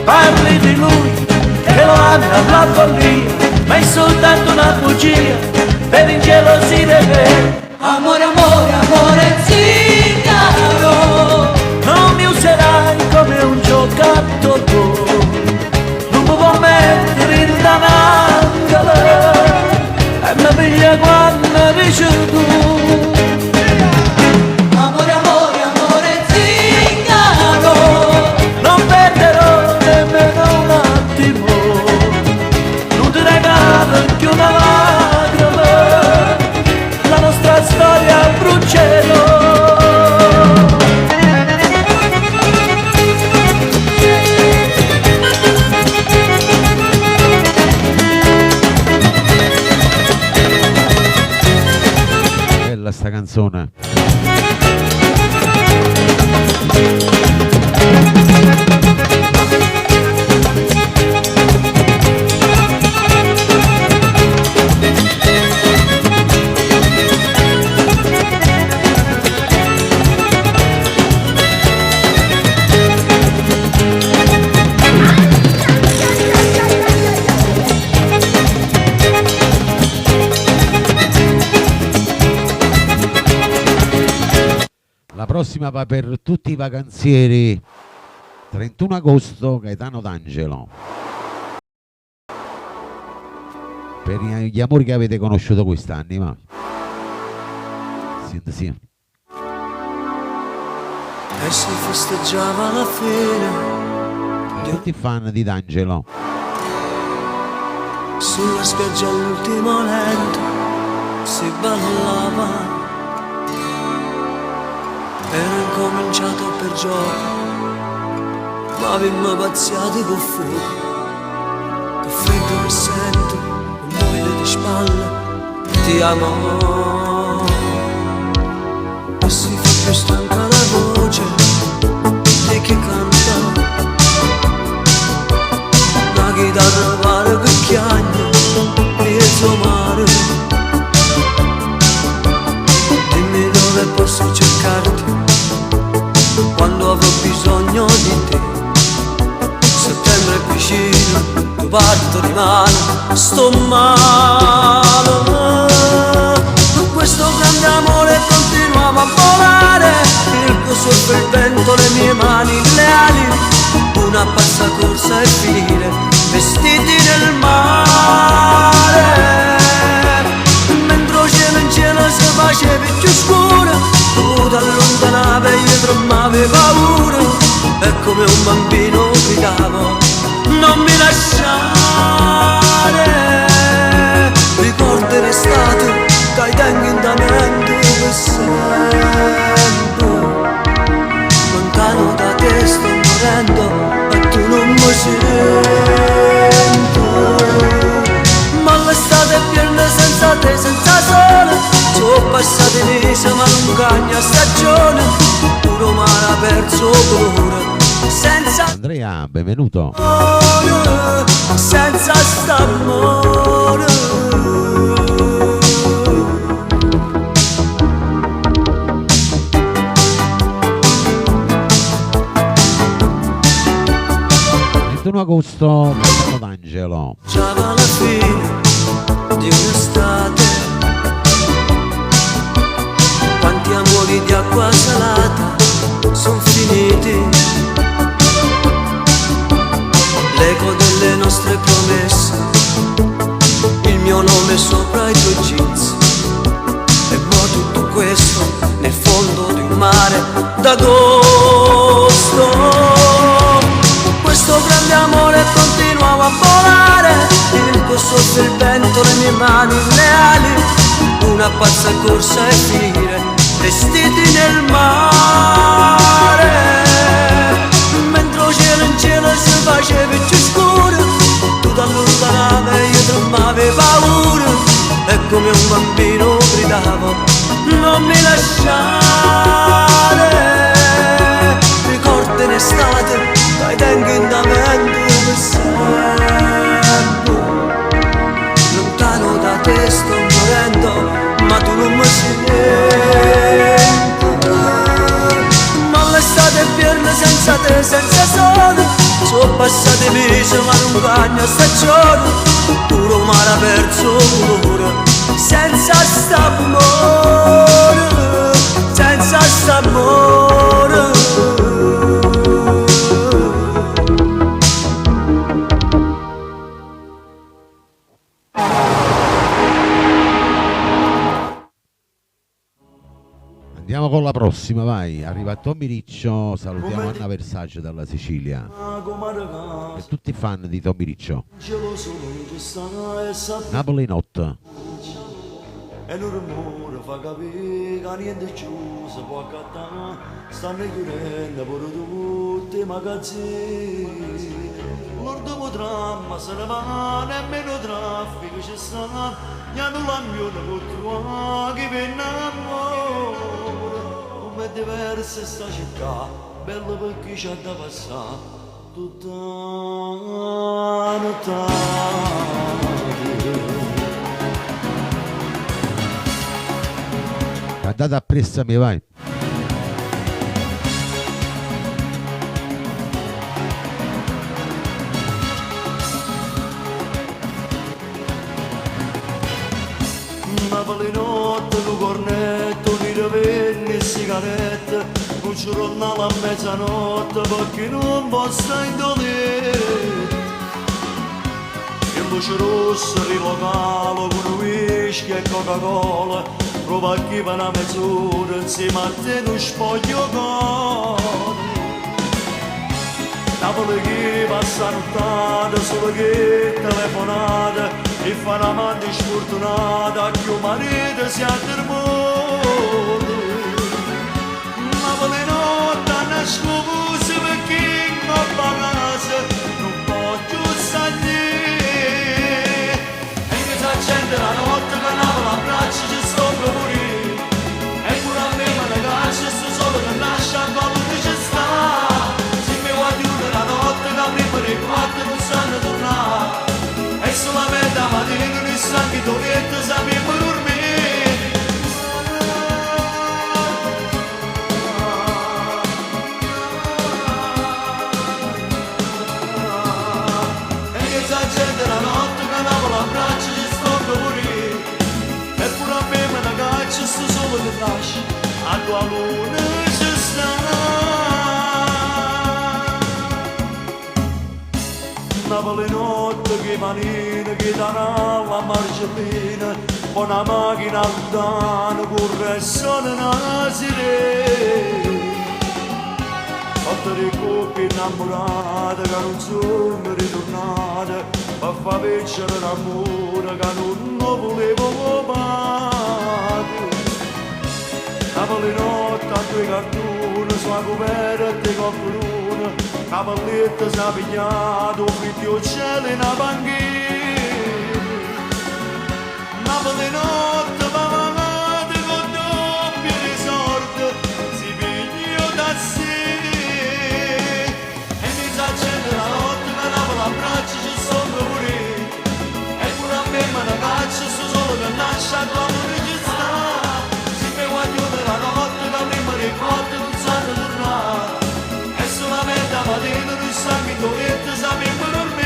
[SPEAKER 11] Parli di lui, che lo ami alla follia, ma è soltanto una bugia per ingelosire me.
[SPEAKER 4] Amore, amore, amore zingaro,
[SPEAKER 11] Non mi userai come un giocattolo, non mi può mettere in danangolo, e mi piglia quando dici tu.
[SPEAKER 4] amore, amore, amore zingaro,
[SPEAKER 11] Non perderò nemmeno un attimo, non ti regalo più una lacrima, la nostra storia brucerò.
[SPEAKER 2] Bella sta canzone. La prossima va per tutti i vacanzieri. 31 agosto, Gaetano D'Angelo. Per gli amori che avete conosciuto quest'anni, ma sì.
[SPEAKER 11] E si festeggiava la fine
[SPEAKER 2] Tutti fan di D'Angelo.
[SPEAKER 11] sulla spiaggia all'ultimo lento si ballava. Era incominciato per gioco, ma avevamo pazziato con fuoco. Che freddo che sento, un muoio di spalle, ti amo. E si fa più stanca la voce di chi canta. La chitarra pare che chiagna, mezzo mare. Dimmi dove posso cercarti quando avrò bisogno di te. Settembre è vicino, tu parto di male, sto male. Con questo grande amore continuiamo a volare, il tuo sopra il vento, le mie mani, le ali, una pazza corsa e finire vestiti nel mare. Mentre il cielo in cielo si faceva più scuro, tu t'allontanavi e io tremavo paura. e come un bambino gridavo non mi lasciare. Ricordo l'estate dai tempi in damento che sento, lontano da te sto morendo e tu non mi sento. Ma l'estate è piena senza te, senza sole, sono passati mesi ma non cambia stagione, puro mare ha perso colore. Senza
[SPEAKER 2] Andrea, benvenuto.
[SPEAKER 11] amore, senza st'amore.
[SPEAKER 2] Agosto, Capo d'Angelo.
[SPEAKER 11] Già va alla fine di un'estate, quanti amori di acqua salata sono finiti, l'eco delle nostre promesse, il mio nome sopra i tuoi jeans, e poi tutto questo nel fondo di un mare d'agosto. Questo grande amore continuava a volare, il tuo sotto il vento, le mie mani, le ali, una pazza corsa e finire vestiti nel mare. Mentre il cielo in cielo si faceva più scuro, tu t'allontanavi e io tremavi paura, e come un bambino gridavo non mi lasciare. Ricordo in estate dai tempi in damento che sento, lontano da te sto morendo ma tu non mi senti. Ma l'estate è piena senza te, senza sole, sono passati mesi ma non cambia stagione, puro mare ha perso colore. Senza st'amore, senza st'amore.
[SPEAKER 2] Andiamo con la prossima, vai. Arriva Tommy Riccio, salutiamo Anna Versace dalla Sicilia. E tutti fan di Tommy Riccio. Napoli Not.
[SPEAKER 5] E il rumore fa capire che niente più si può accattare, stanno chiudendo pure tutti i magazzini. L'ultimo dramma se ne va, nemmeno traffico ci sta, gli hanno l'ambione con tua che viene amore. Come diversa sta città, bella perché c'ha da passare tutta la notte.
[SPEAKER 2] Andate a pressami, vai.
[SPEAKER 5] Napoli notte, un cornetto, un rivenni e sigarette, un giornale a mezzanotte perché non possa indolere. In luce rossa, rilocalo, con whisky e Coca-Cola, prova chi va una mezz'ora insieme a te non spoglio cuore. Napoli che passa nottata, solo che telefonata, e fa una mano sfortunata che un marito si attermota. Napoli notte a scusa perché non va a casa, non posso salire. E che si accende la notte che Napoli abbraccia ci sto pure. E pure a me me ne caccia sto solo che nasce a quello che ci sta. Se mi guardi una la notte che prima dei 4 non sanno tornare. E solamente la mattina non sa che dovete sapere per dormire. E che sa gente la notte che Napoli abbraccia ci sto pure. E pure a me me ne caccia sto solo che lascia a tua luna ci sta. Napoli notte che manina che darà la marciapiena, una macchina lontana corre solo una sirena.
[SPEAKER 3] notte di coppie innamorate che non sono ritornate per far vincere l'amore che non volevo mai. Cavoli notte a due cartoni sulla coperta con bruna, cavalletta si è pigliato, un figlio cielo in una panchina. Napoli notte pavanate con doppie risorte, si pigliò da sé. E mi s'accende la notte che Napoli abbraccia ci sono pure. E pure a me me ne caccia, sto solo che nasce a l'amore ci sta. Si mi guaglio della notte che prima di volte non sanno tornare. E solamente a mattina lui sa che dovete sapere per me.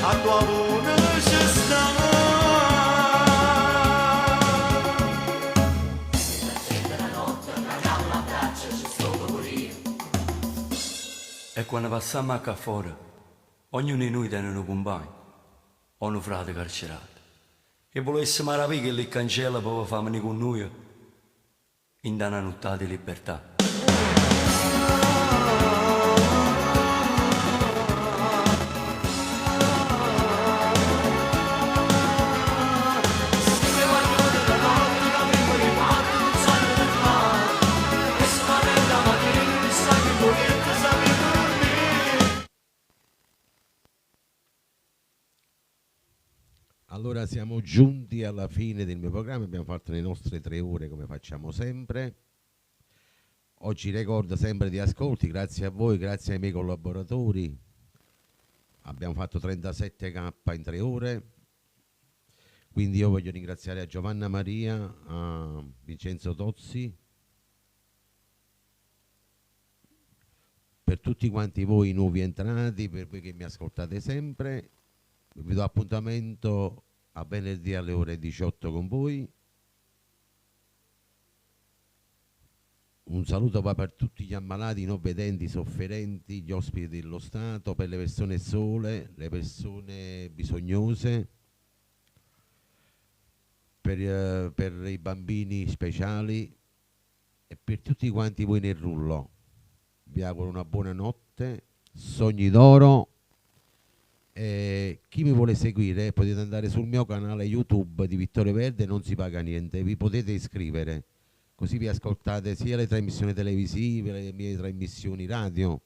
[SPEAKER 3] A tua luna ci sta.
[SPEAKER 1] E quando passiamo a qua fuori, ognuno di noi tiene un compagno o un frate carcerato. E volesse maraviglia che li cancella per farmi con noi in una notte di libertà.
[SPEAKER 2] Allora siamo giunti alla fine del mio programma, abbiamo fatto le nostre 3 ore come facciamo sempre. Oggi ricordo sempre di ascolti, grazie a voi, grazie ai miei collaboratori. Abbiamo fatto 37k in 3 ore, quindi io voglio ringraziare a Giovanna Maria, a Vincenzo Tozzi, per tutti quanti voi nuovi entrati, per voi che mi ascoltate sempre. Vi do appuntamento a venerdì alle ore 18 con voi. Un saluto va per tutti gli ammalati, i non vedenti, i sofferenti, gli ospiti dello Stato, per le persone sole, le persone bisognose, per i bambini speciali e per tutti quanti voi nel rullo. Vi auguro una buona notte, sogni d'oro. Chi mi vuole seguire potete andare sul mio canale YouTube di Vittorio Verde, non si paga niente, vi potete iscrivere, così vi ascoltate sia le trasmissioni televisive, le mie trasmissioni radio.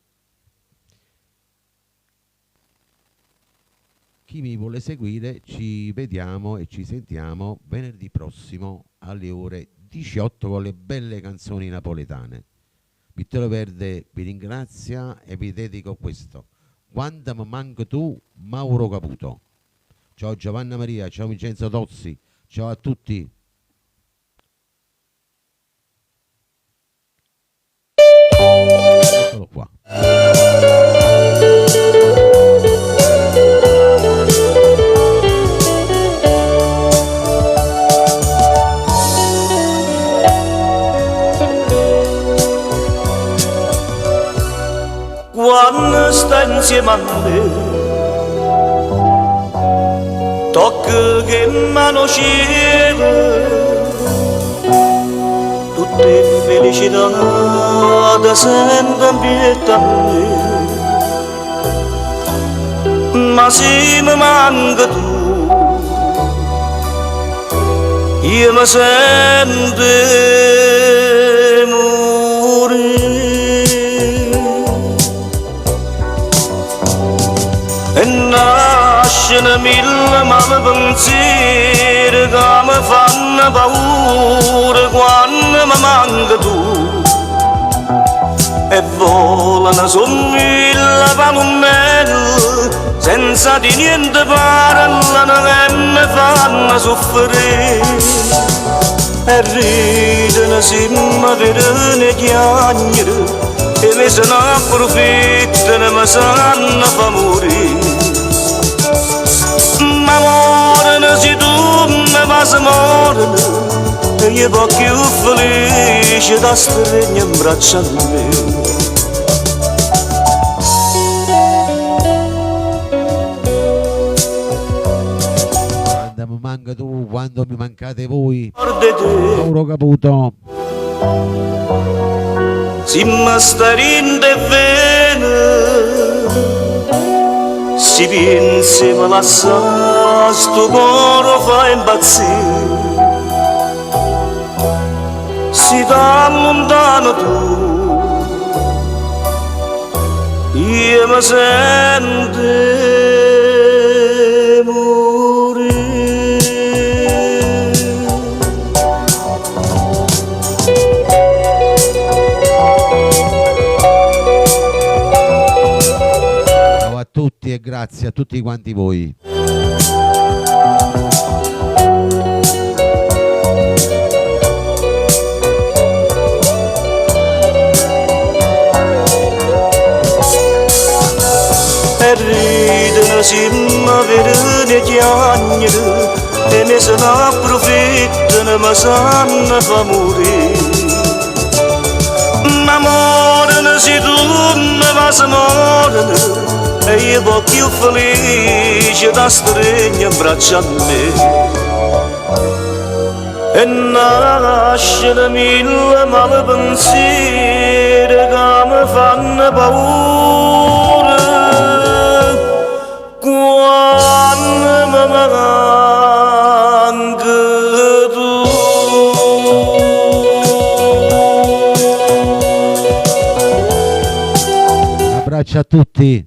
[SPEAKER 2] Chi mi vuole seguire, ci vediamo e ci sentiamo venerdì prossimo alle ore 18 con le belle canzoni napoletane. Vittorio Verde vi ringrazia e vi dedico questo: Quando mi manca tu, Mauro Caputo. Ciao Giovanna Maria, ciao Vincenzo Tozzi, ciao a tutti. Eccolo qua.
[SPEAKER 3] Quando stai insieme a me tocca che mano cielo tutte felicità da sempre ambietta a me, ma se mi manca tu io mi sento e nascono mille male pensieri che mi fanno paura quando mi manca tu, e volano su mille palombelli senza di niente parlano e mi fanno soffrire, e ridono se mi vedono chiagnere e mi se ne approfittano, mi sanno fa morire. Ma morano se tu mi fai morire e io po' più felice da stringere in braccio a me.
[SPEAKER 2] Mi manca tu, quando mi mancate voi.
[SPEAKER 3] Guarda te,
[SPEAKER 2] Mauro Caputo.
[SPEAKER 3] si mi sta rinde bene, si pensi me lascia, sto cuore fa impazzire. Si da lontano tu, io mi sento
[SPEAKER 2] Tutti e grazie a tutti quanti voi.
[SPEAKER 3] E ridono simma vedere chiagnere e ne se ne approfittano ma sanno fa morire. Ma morano si tu me va se morano e io po' più felice da stringere in braccio a me. E nascono mille male pensieri che mi fanno paura quando mi manca tu.
[SPEAKER 2] Un abbraccio a tutti.